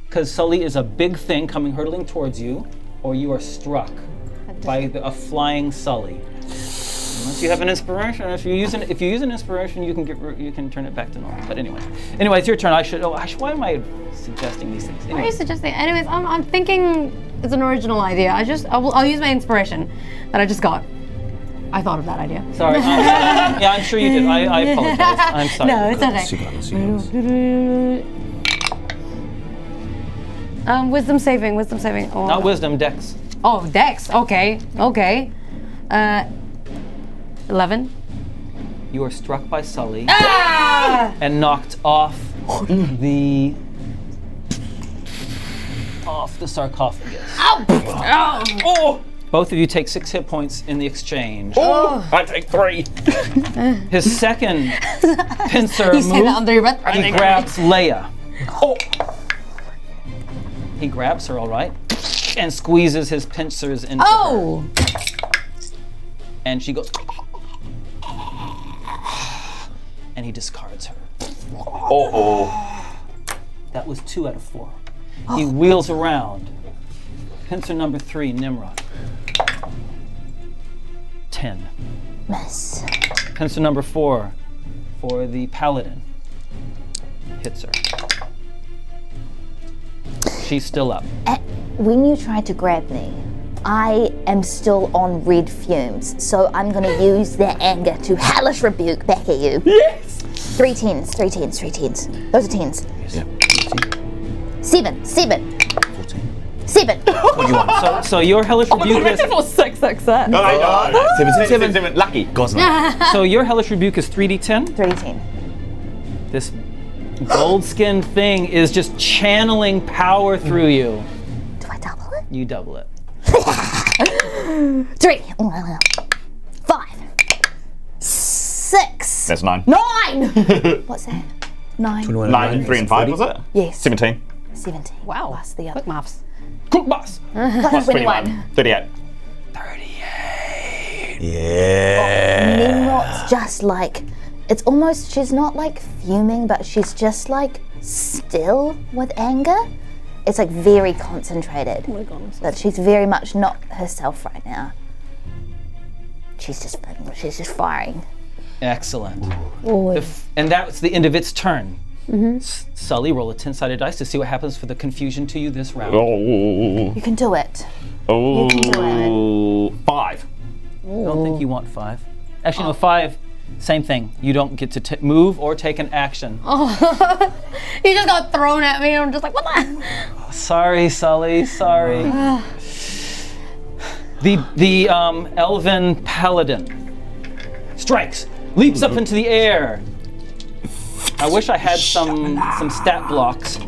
because Sully is a big thing coming hurtling towards you, or you are struck by a flying Sully. Unless you have an inspiration. If you use an inspiration, you can turn it back to normal. But anyway, it's your turn. Why am I suggesting these things? Why are Anyway. you suggesting? Anyways, I'm thinking it's an original idea. I'll use my inspiration that I just got. I thought of that idea. Sorry. Yeah, I'm sure you did. I apologize. I'm sorry. No, it's okay. Wisdom saving. Oh. Not wisdom, dex. Oh, Dex. Okay. 11. You are struck by Sully Ah! and knocked off the sarcophagus. Oh! Both of you take 6 hit points in the exchange. Oh, I take 3. His second pincer You say that under your breath. he grabs Leia. He grabs her, all right, and squeezes his pincers into her. Oh! And she goes, and he discards her. That was 2 out of 4. He wheels around. Pincer number 3, Tnemrot. 10. Miss. Pincer number 4 for the paladin. Hits her. She's still up. When you tried to grab me, I am still on red fumes, so I'm gonna use that anger to hellish rebuke back at you. Yes! 3 tens. Those are tens. Yeah. 7. 14. 7. What do you want? So your hellish rebuke is for 666. No, I know. 7. Lucky. Gosling. so your hellish rebuke is 3d10. 3d10. This gold-skinned thing is just channeling power through you. Do I double it? You double it. 3. 5. 6. That's 9. 9! What's that? 9. 9, 3 and 5, was it? Yes. 17. 17. Wow. Plus the other. Quick maths. Cook boss. Plus 21. 38. Yeah. Nimrod's just like, it's almost, she's not like fuming, but she's just like still with anger. It's like very concentrated. Oh my God, but she's very much not herself right now. She's just firing. Excellent. Ooh. And that's the end of its turn. Sully, roll a 10-sided dice to see what happens for the confusion to you this round. Oh. You can do it. Oh. You can do it. 5. I don't think you want 5. Actually, no, 5, same thing. You don't get to move or take an action. He just got thrown at me, and I'm just like, what the? Sorry, Sully, sorry. The elven paladin strikes, leaps up into the air. I wish I had some stat blocks.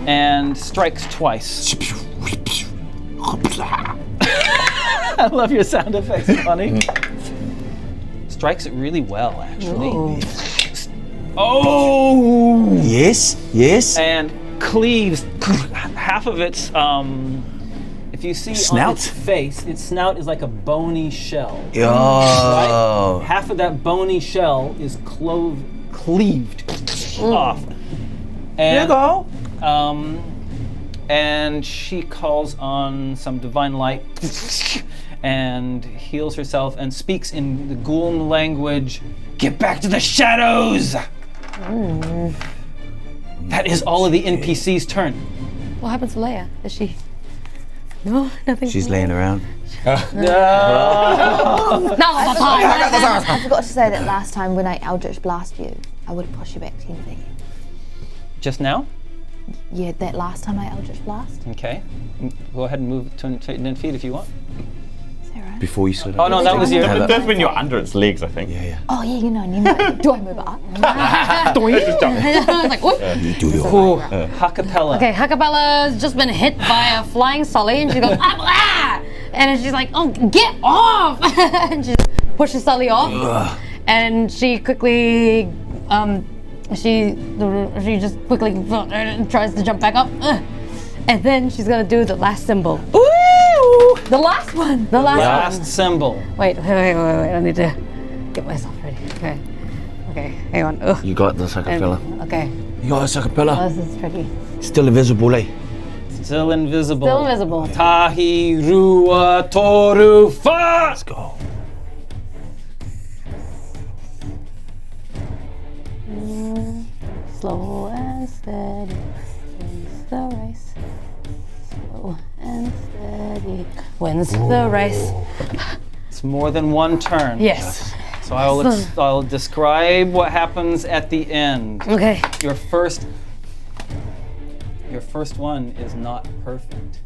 And strikes twice. I love your sound effects, funny. Strikes it really well, actually. Oh! Yes. And cleaves half of its, if you see on Snout? its face, its snout is like a bony shell. Oh. Right? Half of that bony shell is cleaved off. And, and she calls on some divine light and heals herself and speaks in the Ghoul language. Get back to the shadows! That is all of the NPC's turn. What happens to Leia? Is she? No, nothing. She's laying around. No, that's fine. I forgot to say that last time when I Eldritch Blast you, I would push you back 10 feet. Just now? Yeah, that last time I Eldritch Blast. Okay. Go ahead and move 10 feet if you want. Is that right? Before you slid Oh, no, that was your... That's when you're under its legs, I think. Yeah. Oh yeah, you know, Nemo. Do I move up? I was like, what? You do your Ooh, Ha-Kapella. Okay, Ha-Kapella's just been hit by a flying Sully, and she goes, ah! And then she's like, oh, get off! And she pushes Sully off, and she quickly, she just quickly tries to jump back up, And then she's gonna do the last symbol. The last one. The last Last one. symbol. Wait. I need to get myself ready. Okay. Hang on. Ugh. You got this, Ha-Kapella. Okay. You got this, Ha-Kapella. Oh, this is tricky. Still invisible, eh? Still invisible. Still invisible. Tahi rua toru fa. Let's go. Slow and steady wins the race. Slow and steady wins the race. It's more than one turn. Yes. So I'll describe what happens at the end. Okay. Your first one is not perfect.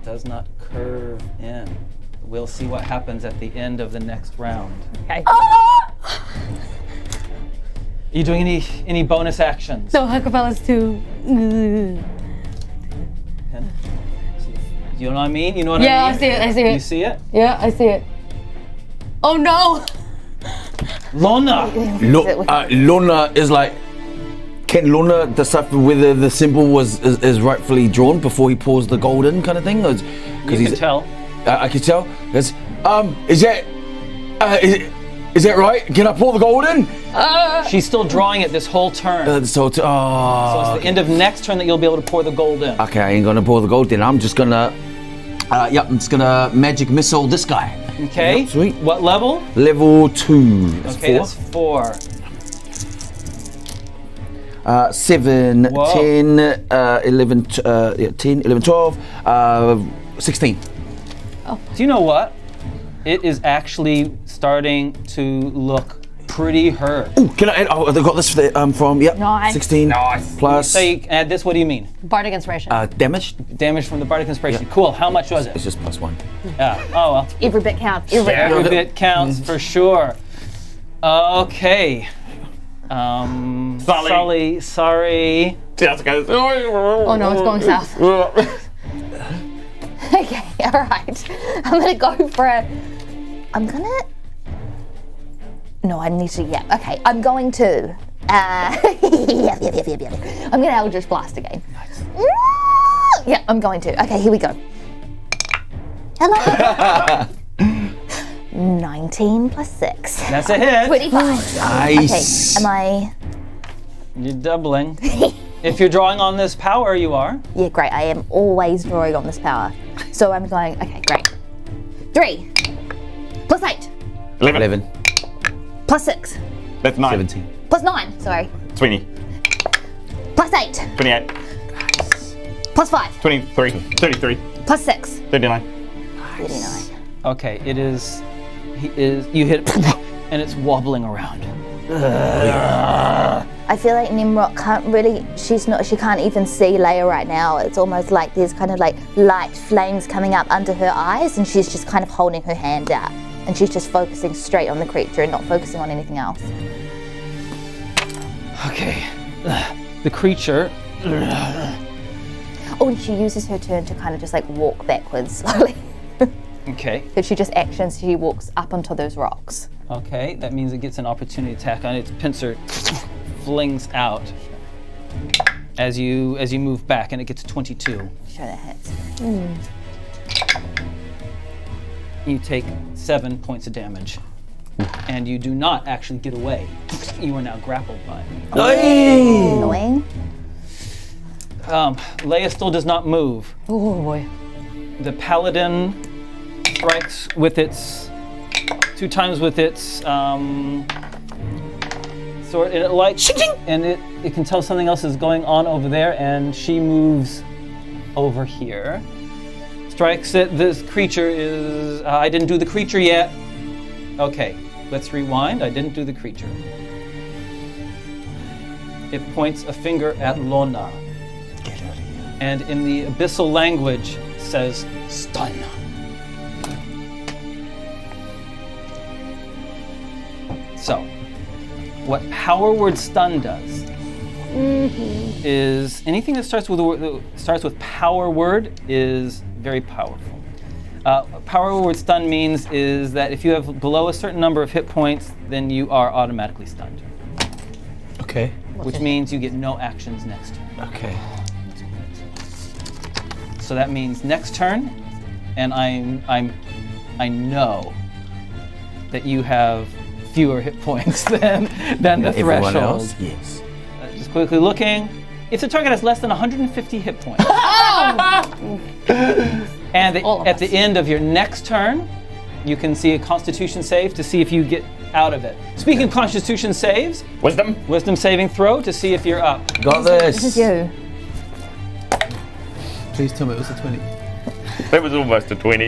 Does not curve in. We'll see what happens at the end of the next round. Okay. Are you doing any bonus actions? So Ha-Kapella's too. You know what I mean? You know what Yeah, I mean? I see it. I see it. You see it? Yeah, I see it. Oh no! Lona! Lona is like. Can Lona decipher whether the symbol is rightfully drawn before he pours the gold in, kind of thing? You can tell. I can tell. Is that right? Can I pour the gold in? She's still drawing it this whole turn. So it's the end of next turn that you'll be able to pour the gold in. Okay, I ain't gonna pour the gold in. I'm just gonna. I'm just gonna magic missile this guy. Okay. Yep, sweet. What level? Level 2. That's Okay, 4. that's 4. 7, Whoa. 10, 11, 10, 11, 12, 16. Do you know what? It is actually starting to look pretty hurt. Ooh, can I add? Oh, they got this from, yep. Nice. 16 plus. So you add this, what do you mean? Bardic inspiration. Damage? Damage from the Bardic Inspiration. Cool, how much was it? It's just plus 1. Yeah, oh well. Every bit counts. Every bit counts for sure. Okay. Sully, sorry. Oh no, it's going south. Okay, alright. I'm gonna go for a. No, I need to. Yeah, okay. I'm going to. I'm gonna Eldritch Blast again. Nice. Yeah, I'm going to. Okay, here we go. Hello. 19 plus 6. That's a hit. 25. Nice. Okay, You're doubling. If you're drawing on this power, you are. Yeah, great. I am always drawing on this power. So I'm going, okay, great. 3 plus 8 11. plus 6 That's 9. 17. plus 9, sorry, 20. plus 8 28. plus 5 23. 33. plus 6 39. 39. Okay, you hit and it's wobbling around. I feel like Tnemrot can't really, she can't even see Leia right now. It's almost like there's kind of like light flames coming up under her eyes and she's just kind of holding her hand out. And she's just focusing straight on the creature and not focusing on anything else. Okay, the creature. Oh, and she uses her turn to kind of just like walk backwards slowly. Okay. So she just actions, she walks up onto those rocks. Okay, that means it gets an opportunity attack on its pincer. Flings out as you move back, and it gets 22. Sure, that hits. You take 7 points of damage, and you do not actually get away. You are now grappled by it. Annoying. Leia still does not move. Oh boy. The paladin strikes with its 2 times with its sword, and it like, and it can tell something else is going on over there, and she moves over here. Strikes it. This creature is. I didn't do the creature yet. Okay, let's rewind. I didn't do the creature. It points a finger at Lona. Get out of here. And in the abyssal language says, stun. So, what power word stun does is anything that starts with power word is very powerful. Power word stun means is that if you have below a certain number of hit points, then you are automatically stunned. Okay. Which means you get no actions next turn. Okay. So that means next turn, and I know that you have fewer hit points than the Everyone threshold. else? Yes. Just quickly looking. If the target has less than 150 hit points, and at the end of your next turn, you can see a Constitution save to see if you get out of it. Speaking of Constitution saves, Wisdom saving throw to see if you're up. Got this. This is you. Please tell me it was a 20. That was almost a 20.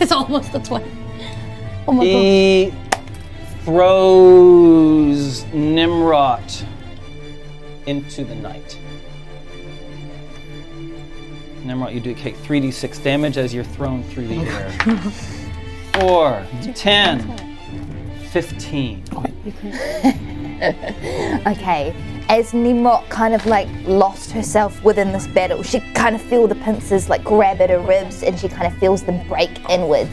It's almost a 20. Oh my god. He throws Tnemrot into the night. Tnemrot, you do take 3d6 damage as you're thrown through the air. 4, 10, 15. Okay, as Tnemrot kind of like lost herself within this battle, she kind of feel the pincers like grab at her ribs and she kind of feels them break inwards.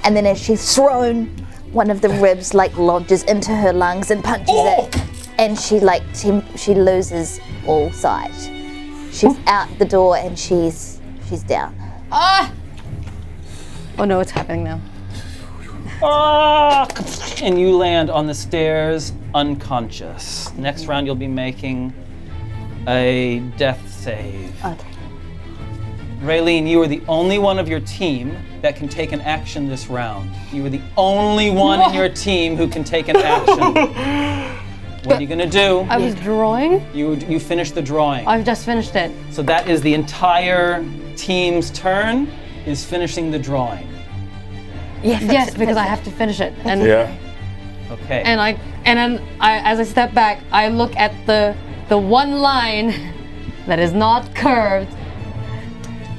And then as she's thrown, one of the ribs like lodges into her lungs and punches it. And she she loses all sight. She's out the door and she's down. Oh no, it's happening now. And you land on the stairs unconscious. Next round you'll be making a death save. Okay. Raylene, you are the only one of your team that can take an action this round. You are the only one in your team who can take an action. What are you gonna do? I was drawing. You finished the drawing. I've just finished it. So that is the entire team's turn, is finishing the drawing. Yes, because I have to finish it. And Okay. and then as I step back, I look at the one line that is not curved,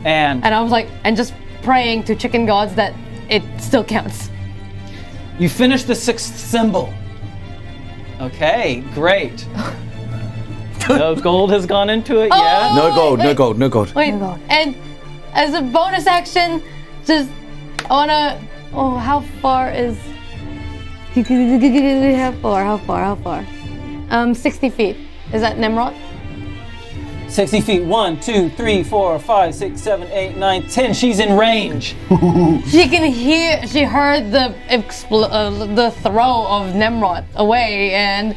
and I was like, and just praying to chicken gods that it still counts. you finish the sixth symbol. Okay, great. No gold has gone into it yet. No gold, no gold, no gold. Wait, and as a bonus action, just I wanna. Oh, how far is? How far? 60 feet. Is that Tnemrot? 60 feet. 1, 2, 3, 4, 5, 6, 7, 8, 9, 10. She's in range. She can hear. She heard the throw of Tnemrot away, and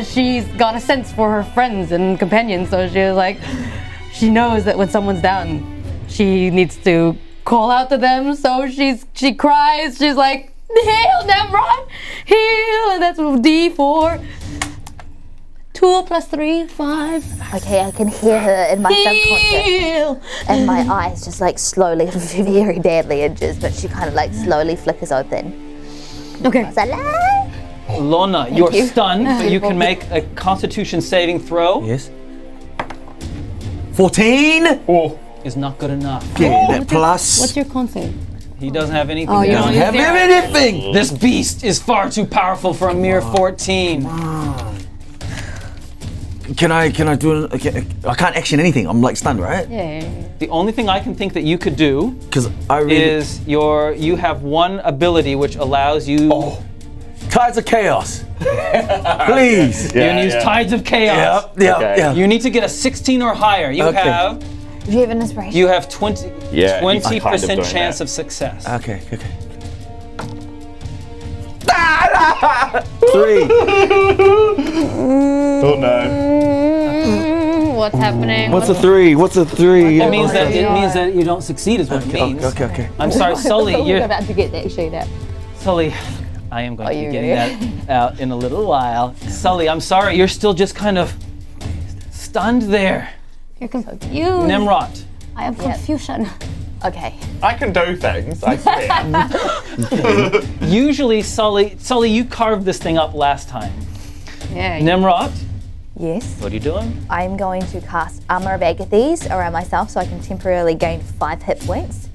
she's got a sense for her friends and companions. So she was like, she knows that when someone's down, she needs to call out to them. So she cries. She's like, "Heal, Tnemrot, heal!" And that's D4. 2 + 3, 5. Okay, I can hear her in my subconscious. Heal. And my eyes just like slowly, very badly inches, but she kind of like slowly flickers open. Okay. Hello? Lona, you're you. stunned, but you can make a Constitution saving throw. Yes. 14. Is not good enough. Yeah, that plus. What's your con save? He doesn't have anything. Oh, you down. don't have anything. This beast is far too powerful for a mere 14. Can I do? I can't action anything. I'm like stunned, right? Yeah. The only thing I can think that you could do Because I really. is you have one ability which allows you. Tides of Chaos. Please. You can use Tides of Chaos. Yeah. Okay. Yeah. You need to get a 16 or higher. You Okay. have Do you have an inspiration? 20% Yeah, he's kind of doing chance that. of success. Okay. 3. Oh no. What's happening? What's a 3? What's a 3? It means that you don't succeed is what it means. Okay. I'm sorry, Sully. We're about to get that shade out. Sully, I am going to be you getting that out in a little while. Sully, I'm sorry. You're still just kind of stunned there. You're confused. Tnemrot. I have confusion. Okay. I can do things, I swear. Usually, Sully, you carved this thing up last time. Yeah. Tnemrot, Yes. what are you doing? I'm going to cast Armor of Agathis around myself so I can temporarily gain 5 hit points.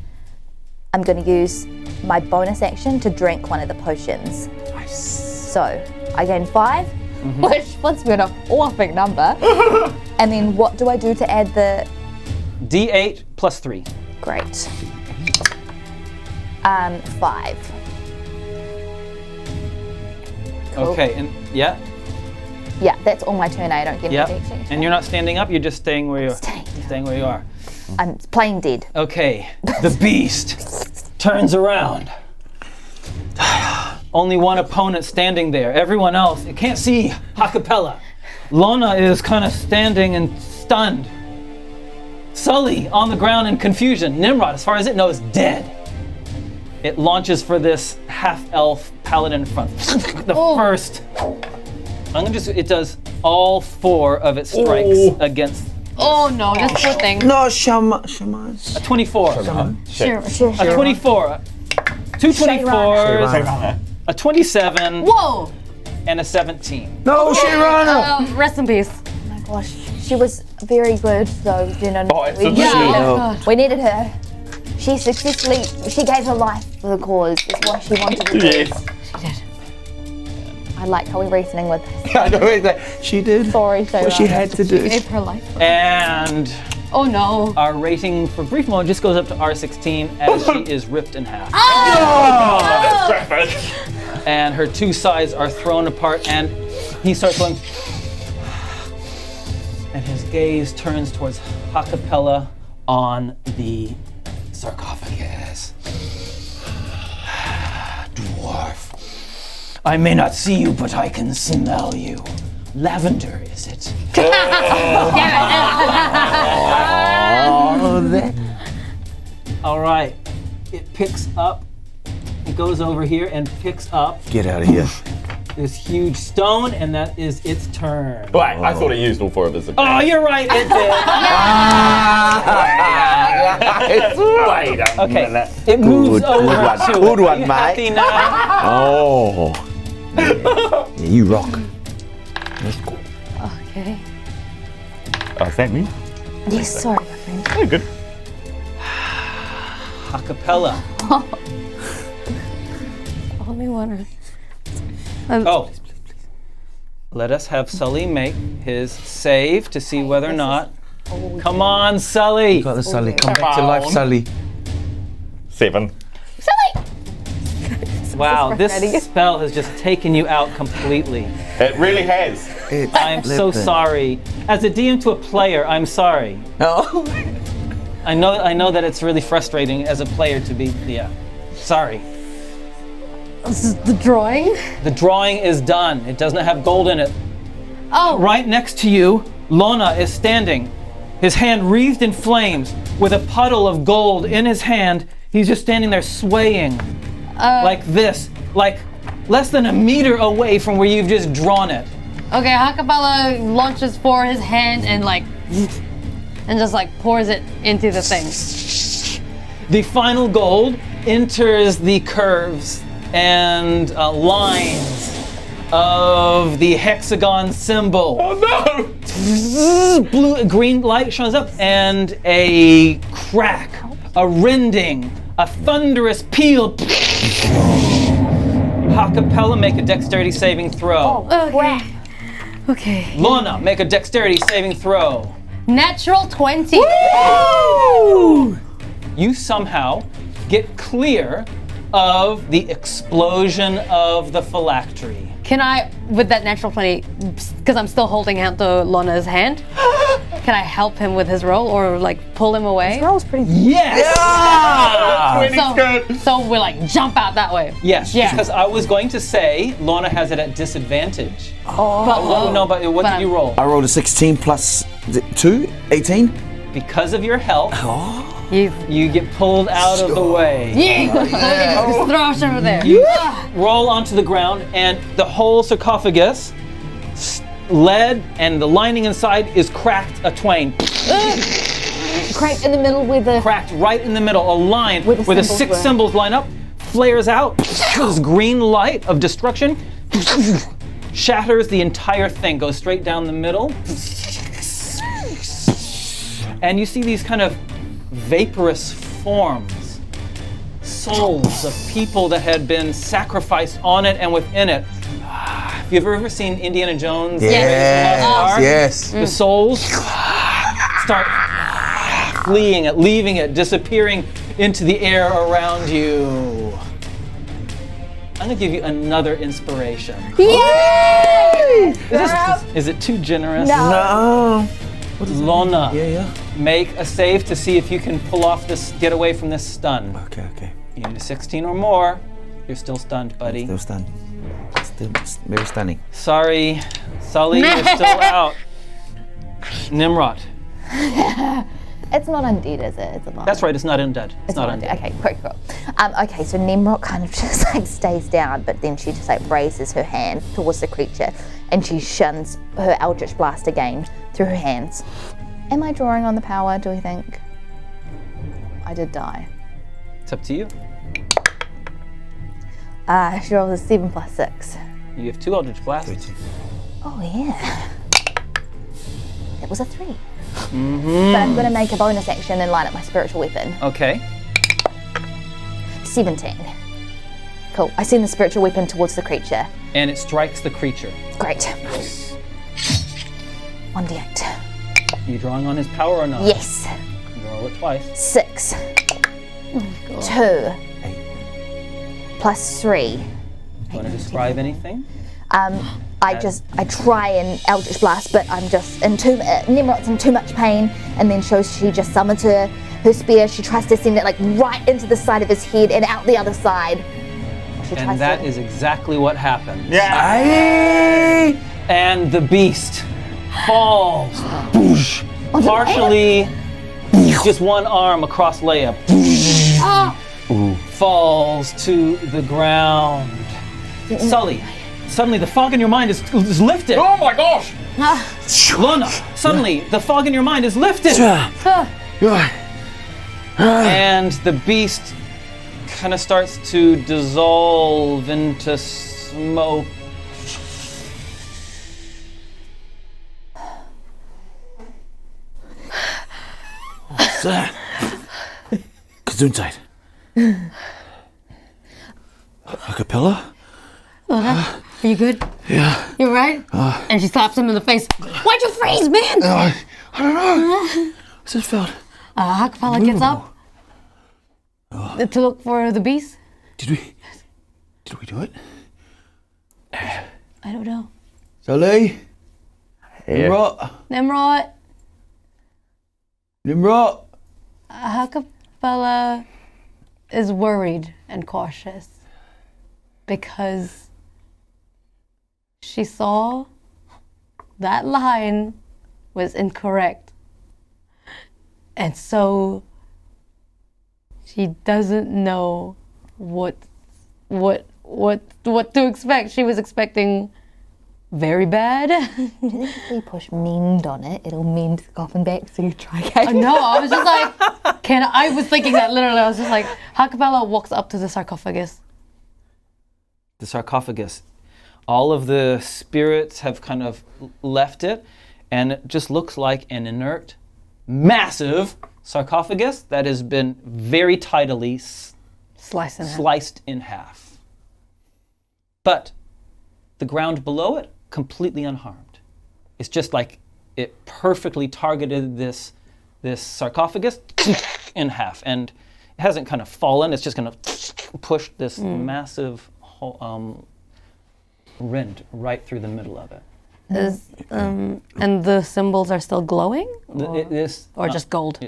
I'm going to use my bonus action to drink one of the potions. Nice. So I gain 5, which puts me on a whopping number. And then what do I do to add the... D8 plus 3. Great. 5. Cool. Okay, and yeah. Yeah, that's all my turn. I don't get Yep. any exchange. And you're not standing up, you're just staying where you are. Staying. Where you are. I'm playing dead. Okay, the beast turns around. Only one opponent standing there. Everyone else, you can't see Ha-Kapella. Lona is kind of standing and stunned. Sully on the ground in confusion. Tnemrot, as far as it knows, dead. It launches for this half-elf paladin in front. The first. It does all 4 of its strikes against. Oh no, this poor thing. No, Shamas. A 24. Sure. A 24. 2 24s. A 27. Whoa! And a 17. No, Shirana. Rest in peace. Oh my gosh, she was very good though. You know, absolutely. we needed her. She gave her life for the cause. It's what she wanted to do. Yes. She did. I like how we're reasoning with. I know she did. Sorry, what she had to do. Gave her life. And Oh no. our rating for brief moment just goes up to R16 as she is ripped in half. And her 2 sides are thrown apart, and he starts going. And his gaze turns towards Ha-Kapella on the sarcophagus. Dwarf. I may not see you, but I can smell you. Lavender, is it? All right. It picks up. It goes over here and picks up Get out of here. this huge stone, and that is its turn. Wait, I thought I used all 4 of his. Oh, you're right. It did. Wait a Okay. minute. It moves Good over one, to good it. one, You mate. happy now? Oh. Yeah, you rock. Okay. Oh, is that me? Yes, sorry, my friend. Oh, good. Ha-Kapella. Only one. Oh. Let us have Sully make his save to see whether or not. Come on, Sully. Got the Sully. Come back to life, Sully. 7. Wow, this spell has just taken you out completely. It really has. I'm so sorry. As a DM to a player, I'm sorry. Oh. I know that it's really frustrating as a player to be, sorry. This is the drawing. The drawing is done. It does not have gold in it. Oh. Right next to you, Lona is standing, his hand wreathed in flames, with a puddle of gold in his hand. He's just standing there swaying like this, like less than a meter away from where you've just drawn it. Okay, Ha-Kapella launches for his hand and just pours it into the thing. The final gold enters the curves and lines of the hexagon symbol. Oh no! Green light shows up, and a crack, a rending, a thunderous peal. Ha-Kapella, make a dexterity saving throw. Okay. Lona, make a dexterity saving throw. Natural 20. You somehow get clear of the explosion of the phylactery. Can I, with that natural 20, because I'm still holding out to Lona's hand, can I help him with his roll or pull him away? That was pretty. Yes! So we jump out that way. Yes, Yeah. because I was going to say Lona has it at disadvantage. But, No, but what did you roll? I rolled a 16 plus 2, 18. Because of your health, You you get pulled out of the way. just throw us over there. You roll onto the ground, and the whole sarcophagus, lead and the lining inside, is cracked a twain. Cracked in the middle with the. Cracked right in the middle, a line Where the where the symbols 6 were. symbols line up, flares out, this green light of destruction, shatters the entire thing, goes straight down the middle. And you see these kind of vaporous forms, souls of people that had been sacrificed on it and within it. Have you ever seen Indiana Jones? Yes. The souls start fleeing it, leaving it, disappearing into the air around you. I'm gonna give you another inspiration. Yay! Is it too generous? No. Lona, Yeah. make a save to see if you can pull off this, get away from this stun. Okay. You need a 16 or more. You're still stunned, buddy. Still stunned. Still very stunning. Sorry, Sully, you're still out. Tnemrot. It's not undead, is it? It's alive. That's right, it's not undead. It's not undead. Okay, cool. Okay, so Tnemrot kind of just like stays down, but then she just like raises her hand towards the creature and she shuns her Eldritch Blast again through her hands. Am I drawing on the power, do we think? I did die. It's up to you. She rolls a 7 plus 6. You have 2 Eldritch Blasts. Oh yeah. It was a 3. But I'm going to make a bonus action and line up my spiritual weapon. Okay. 17. Cool. I send the spiritual weapon towards the creature. And it strikes the creature. Great. 1d8. Are you drawing on his power or not? Yes. You roll it twice. 6. 2. Plus 3. You want to describe anything? I try and Eldritch Blast, but I'm just Tnemrot's in too much pain, and then she just summons her spear. She tries to send it like right into the side of his head and out the other side. And that is exactly what happened. Yeah. And the beast falls, partially, just one arm across Leia, falls to the ground. Sully, suddenly the fog in your mind is lifted. Oh my gosh! Lona, suddenly the fog in your mind is lifted. And the beast kind of starts to dissolve into smoke. What's that? Gesundheit. Ha-Kapella? Lona, are you good? Yeah. You right? And she slaps him in the face. Why'd you freeze, man? I don't know. I just felt. Ha-Kapella gets up to look for the beast. Did we do it? I don't know. Sully? Yeah. Tnemrot? Ha-Kapella is worried and cautious because she saw that line was incorrect. And so she doesn't know what to expect. She was expecting very bad. Do you think if we push mend on it, it'll mend the coffin back so you try again? No, I was just like, I was thinking that literally. I was just like, Ha-Kapella walks up to the sarcophagus. The sarcophagus. All of the spirits have kind of left it, and it just looks like an inert, massive sarcophagus that has been very tidily sliced in half. But the ground below it, completely unharmed. It's just like it perfectly targeted this sarcophagus in half, and it hasn't kind of fallen. It's just going to push this massive rent right through the middle of it. And the symbols are still glowing, or just gold.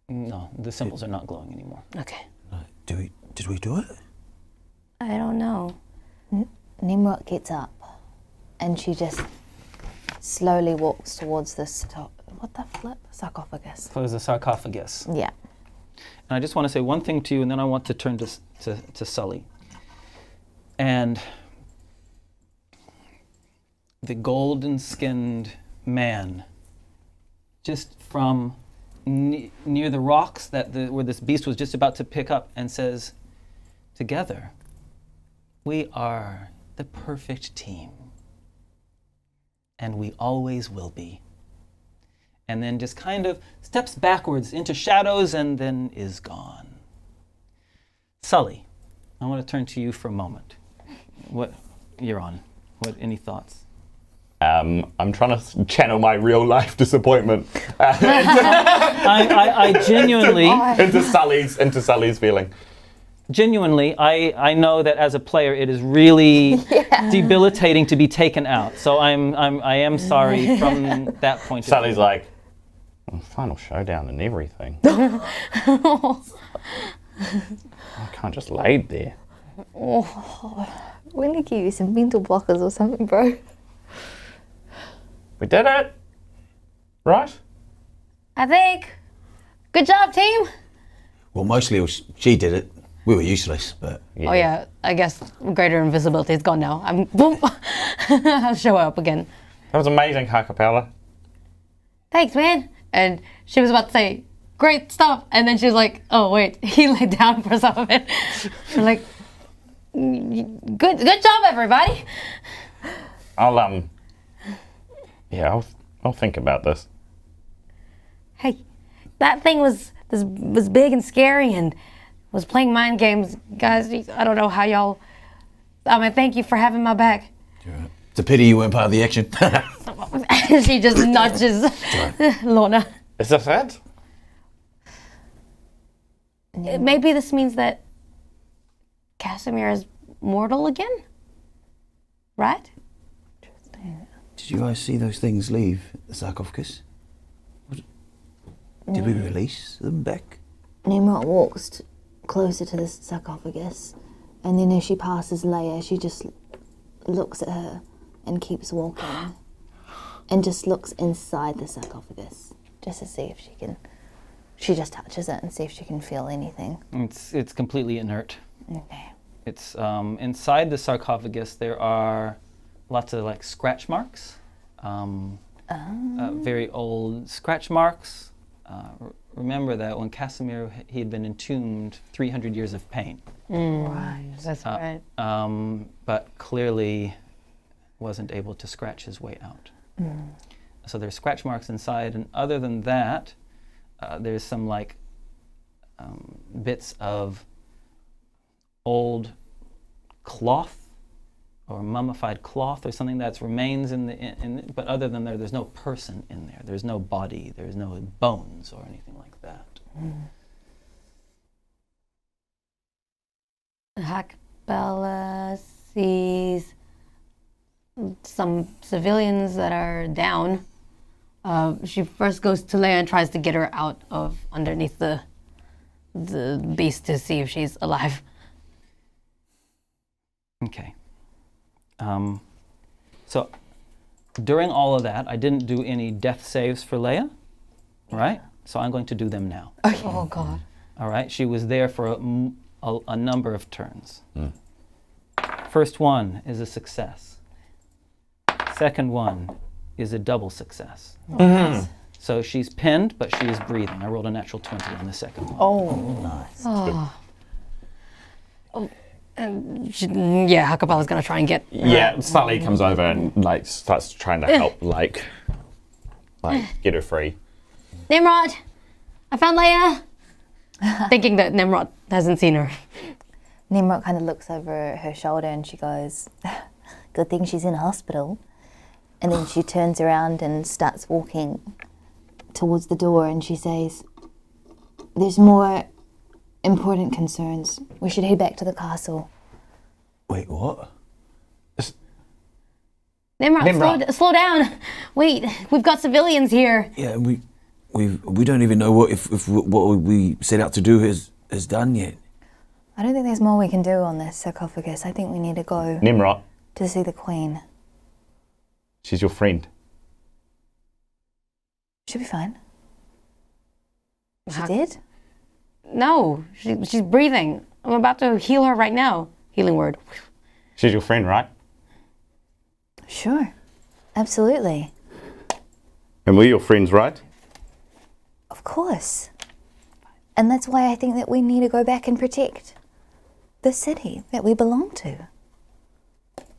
No, the symbols are not glowing anymore. Okay. Did we do it? I don't know. Tnemrot gets up and she just slowly walks towards this sarcophagus. So there's a sarcophagus. Yeah. And I just want to say one thing to you, and then I want to turn to Sully. And the golden-skinned man, just from near the rocks where this beast was just about to pick up, and says, "Together, we are the perfect team, and we always will be." And then just kind of steps backwards into shadows and then is gone. Sully, I want to turn to you for a moment. Any thoughts? I'm trying to channel my real life disappointment I genuinely into Sully's feeling. genuinely, I know that as a player, it is really debilitating to be taken out. So I am sorry from that point. Sully's like, final showdown and everything. I can't just lay there. We need to give you some mental blockers or something, bro. We did it, right? I think. Good job, team. Well, mostly she did it. We were useless, but... Oh yeah, I guess greater invisibility is gone now. Boom. I'll show up again. That was amazing, Ha-Kapella. Thanks, man. And she was about to say, great stuff. And then she was like, oh wait, he laid down for some of it. We're like, good job, everybody. I'll think about this. Hey, that thing was big and scary and was playing mind games. Guys, I don't know how y'all... thank you for having my back. It's a pity you weren't part of the action. She just nudges Lona. Is this it? Maybe this means that Kasimir is mortal again? Right? Did you guys see those things leave the sarcophagus? Did we release them back? Tnemrot walks closer to the sarcophagus, and then as she passes Leia, she just looks at her and keeps walking, and just looks inside the sarcophagus, just to see if she can... She just touches it and see if she can feel anything. It's completely inert. Okay. It's inside the sarcophagus. There are lots of like scratch marks, very old scratch marks. Remember that when Kasimir, he had been entombed 300 years of pain. Right, that's right. But clearly wasn't able to scratch his way out. So there's scratch marks inside, and other than that, there's some like bits of old cloth or mummified cloth or something that's remains but other than there's no person in there. There's no body, there's no bones or anything like that. Ha-Kapella sees some civilians that are down. She first goes to Leia and tries to get her out of underneath the beast to see if she's alive. Okay. So during all of that, I didn't do any death saves for Leia, right? So I'm going to do them now. Okay. Oh God. All right. She was there for a number of turns. First one is a success. Second one is a double success. So she's pinned, but she is breathing. I rolled a natural 20 on the second one. Oh, nice. Yeah, Ha-Kapella's gonna try and get... Yeah, Sully comes over and like starts trying to help, like get her free. Tnemrot, I found Leia. Thinking that Tnemrot hasn't seen her. Tnemrot kind of looks over her shoulder and she goes, good thing she's in hospital. And then she turns around and starts walking towards the door and she says, there's more important concerns. We should head back to the castle. Wait, what? Tnemrot, slow down. Wait, we've got civilians here. Yeah, we don't even know what what we set out to do has done yet. I don't think there's more we can do on this sarcophagus. I think we need to go Tnemrot, to see the Queen. she's your friend. She'll be fine. She did? No, she's breathing. I'm about to heal her right now. Healing word. She's your friend, right? Sure. Absolutely. And we're your friends, right? Of course. And that's why I think that we need to go back and protect the city that we belong to.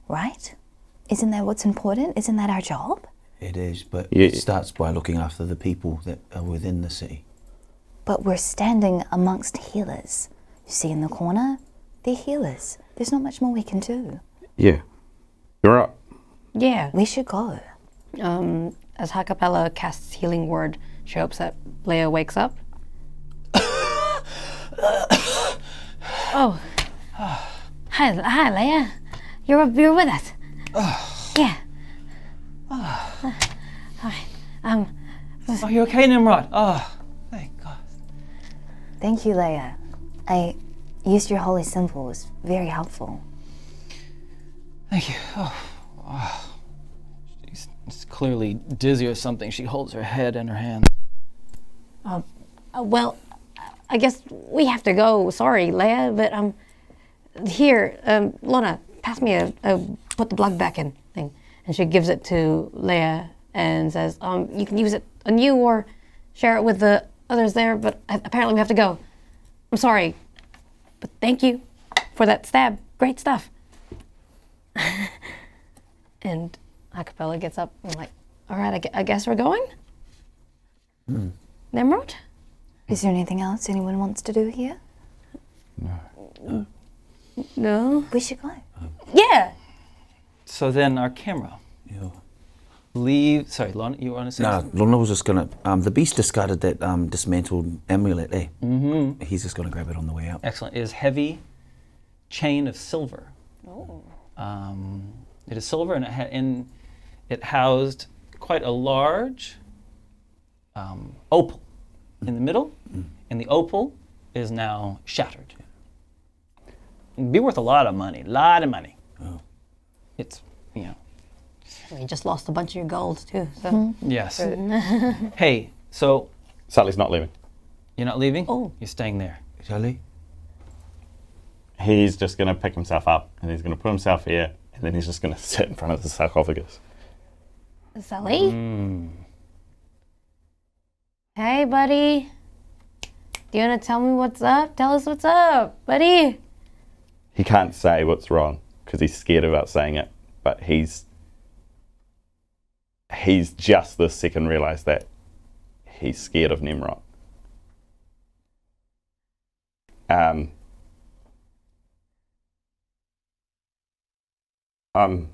Right? Isn't that what's important? Isn't that our job? It is, but Yeah. it starts by looking after the people that are within the city. But we're standing amongst healers. You see in the corner? They're healers. There's not much more we can do. Yeah. You're right. Yeah. We should go. As Ha-Kapella casts healing word, she hopes that Leia wakes up. Oh. Hi, Leia. You're with us. Yeah. Hi. Are you okay, Tnemrot? Oh, thank God. Thank you, Leia. I used your holy symbol. It was very helpful. Thank you. She's clearly dizzy or something. She holds her head in her hands. Well, I guess we have to go. Sorry, Leia, but here, Lona, pass me a put the blood back in thing. And she gives it to Leia and says, you can use it on you or share it with the others there, but apparently we have to go. I'm sorry, but thank you for that stab. Great stuff. And Ha-Kapella gets up and like, all right, I guess we're going? Tnemrot? Is there anything else anyone wants to do here? No? We should go. Yeah. So then our camera. Yeah. Leave. Sorry, Lona, you want to say No, something? Lona was just gonna. The beast discarded that dismantled amulet. Mm-hmm. He's just gonna grab it on the way out. Excellent. It is heavy chain of silver. Oh. It is silver, and it housed quite a large opal in the middle, and the opal is now shattered. It'd be worth a lot of money. Oh. It's, You just lost a bunch of your gold too, so. Yes. Hey, so Sully's not leaving. you're not leaving? Oh. You're staying there. Sully? He's just going to pick himself up and he's going to put himself here and then he's just going to sit in front of the sarcophagus. Sully? Hey, buddy. Do you want to tell me what's up? Tell us what's up, buddy. He can't say what's wrong because he's scared about saying it, but he's just this second realised that he's scared of Tnemrot. I'm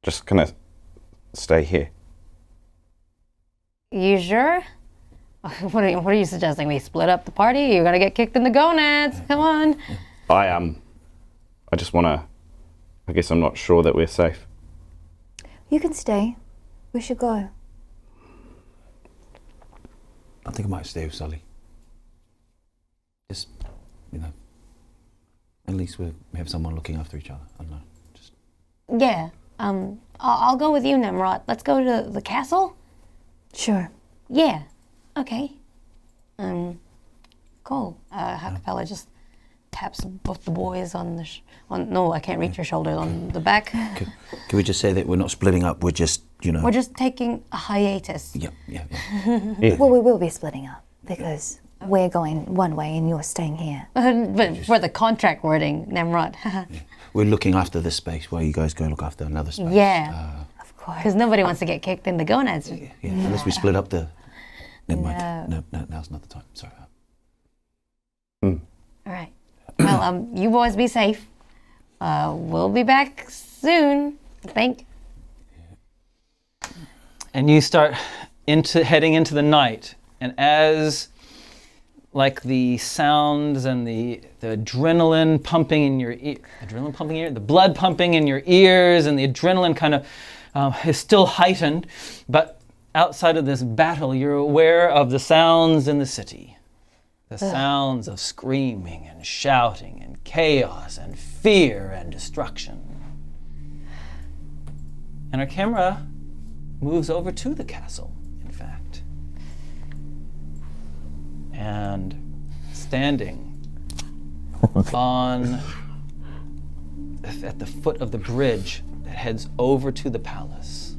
just gonna stay here. You sure? What are you suggesting? We split up the party? You're gonna get kicked in the gonads. Come on. I just wanna, I guess I'm not sure that we're safe. You can stay. We should go. I think I might stay with Sully. Just, at least we have someone looking after each other. I don't know. Just. Yeah. I'll go with you, Tnemrot. Let's go to the castle. Sure. Yeah. Okay. Cool. Ha-Kapella just taps both the boys on the no, I can't reach your shoulders, on the back. Can we just say that we're not splitting up? We're just, We're just taking a hiatus. Yeah. Well, we will be splitting up because we're going one way and you're staying here. But for the contract wording, Tnemrot. We're looking after this space while you guys go look after another space. Yeah. Of course. Because nobody wants to get kicked in the gonads. Yeah, unless we split up the. Never mind. No, now's not the time. Sorry. All right. Well, you boys be safe. We'll be back soon, I think. And you start heading into the night, and as like the sounds and the adrenaline pumping in your the blood pumping in your ears, and the adrenaline kind of is still heightened, but outside of this battle, you're aware of the sounds in the city. The sounds of screaming and shouting and chaos and fear and destruction. And our camera moves over to the castle, in fact. And standing at the foot of the bridge that heads over to the palace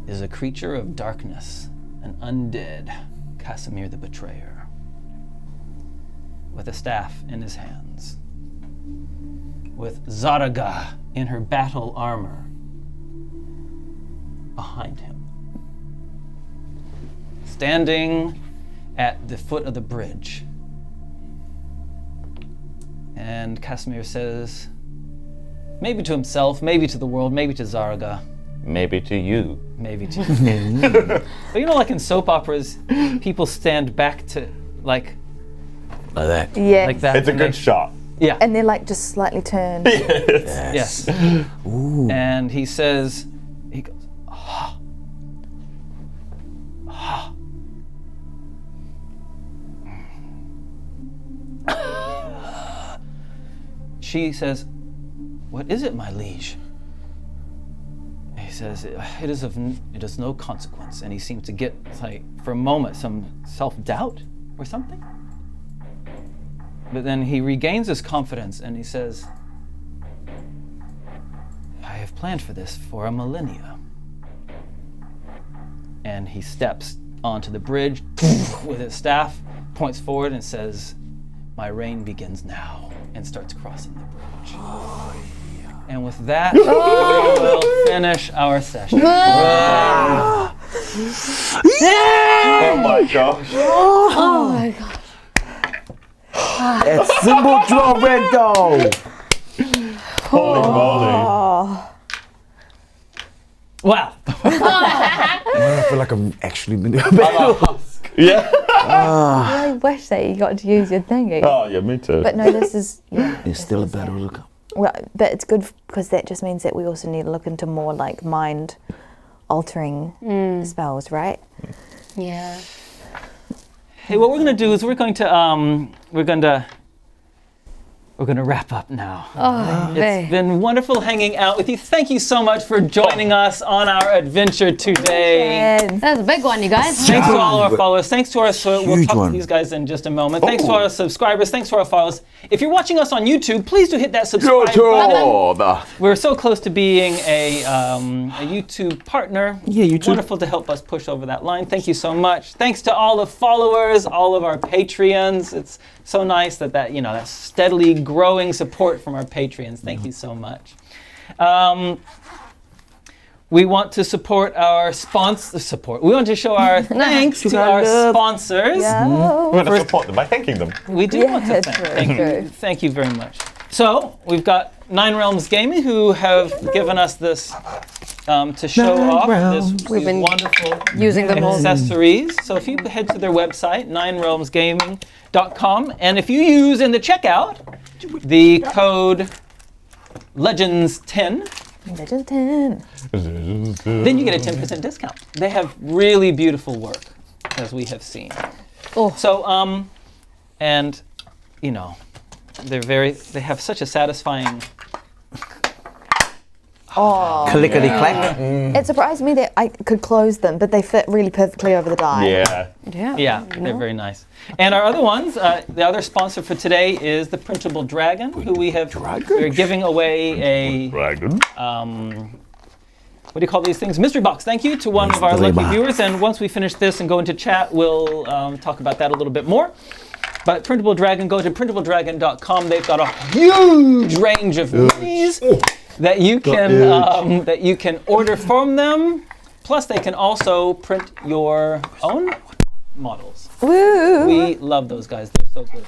is a creature of darkness, an undead Kasimir the Betrayer, with a staff in his hands, with Zaraga in her battle armor behind him. Standing at the foot of the bridge. And Kasimir says, maybe to himself, maybe to the world, maybe to Zaraga, Maybe to you. Maybe too. But you know, like in soap operas, people stand back to like that. Yeah. like that. It's a and good they- shot. Yeah. And they're like just slightly turned. Yes. And he says, he goes, She says, "What is it, my liege?" He says, "It is no consequence." And he seems to get, like, for a moment, some self-doubt or something. But then he regains his confidence and he says, "I have planned for this for a millennia." And he steps onto the bridge with his staff, points forward and says, "My reign begins now," and starts crossing the bridge. And with that, we will finish our session. Oh my gosh. Oh my god. It's symbol draw red doll. Holy moly. Wow. I feel like I'm actually been Yeah. I wish that you got to use your thingy. Oh, yeah, me too. But no, this is, yeah. It's still a battle to come. Well, but it's good because that just means that we also need to look into more like mind altering spells, right? Yeah. Hey, what we're gonna do is we're gonna wrap up now. It's been wonderful hanging out with you. Thank you so much for joining us on our adventure today. And That's a big one, you guys. Thanks to all our followers. Thanks to our we'll Huge talk one. to these guys in just a moment. Thanks to our subscribers. Thanks to our followers. If you're watching us on YouTube, please do hit that subscribe button. We're so close to being a YouTube partner. Yeah, YouTube. Wonderful to help us push over that line. Thank you so much. Thanks to all the followers, all of our Patreons. It's so nice that that steadily growing support from our Patreons. Thank you so much. We want to support our We want to show our thanks to our sponsors. We want to support them by thanking them. We do want to true, thank you. Thank you very much. So we've got Nine Realms Gaming who have given us this to show off these been wonderful using them all. accessories. So if you head to their website, ninerealmsgaming.com, and if you use in the checkout the code Legenz10, Legend 10. then you get a 10% discount. They have really beautiful work, as we have seen. Oh. So, and they have such a satisfying. Oh. Clickety clack. It surprised me that I could close them, but they fit really perfectly over the die. Yeah. Yeah, they're very nice. And our other ones, the other sponsor for today is the Printable Dragon, who we're giving away a Dragon. what do you call these things? Mystery box. Thank you to one of our Mystery lucky box. viewers. And once we finish this and go into chat, we'll talk about that a little bit more. But Printable Dragon, go to printabledragon.com. They've got a huge range of these that you can order from them. Plus, they can also print your own models. Woo! We love those guys. They're so good.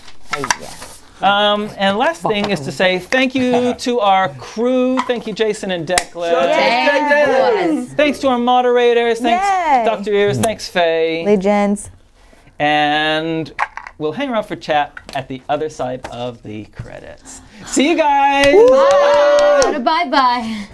And last thing is to say thank you to our crew. Thank you, Jason and Declan. Thanks to our moderators. Thanks, Yay. Dr. Ears. Thanks, Faye. Legends. And we'll hang around for chat at the other side of the credits. See you guys. Bye bye.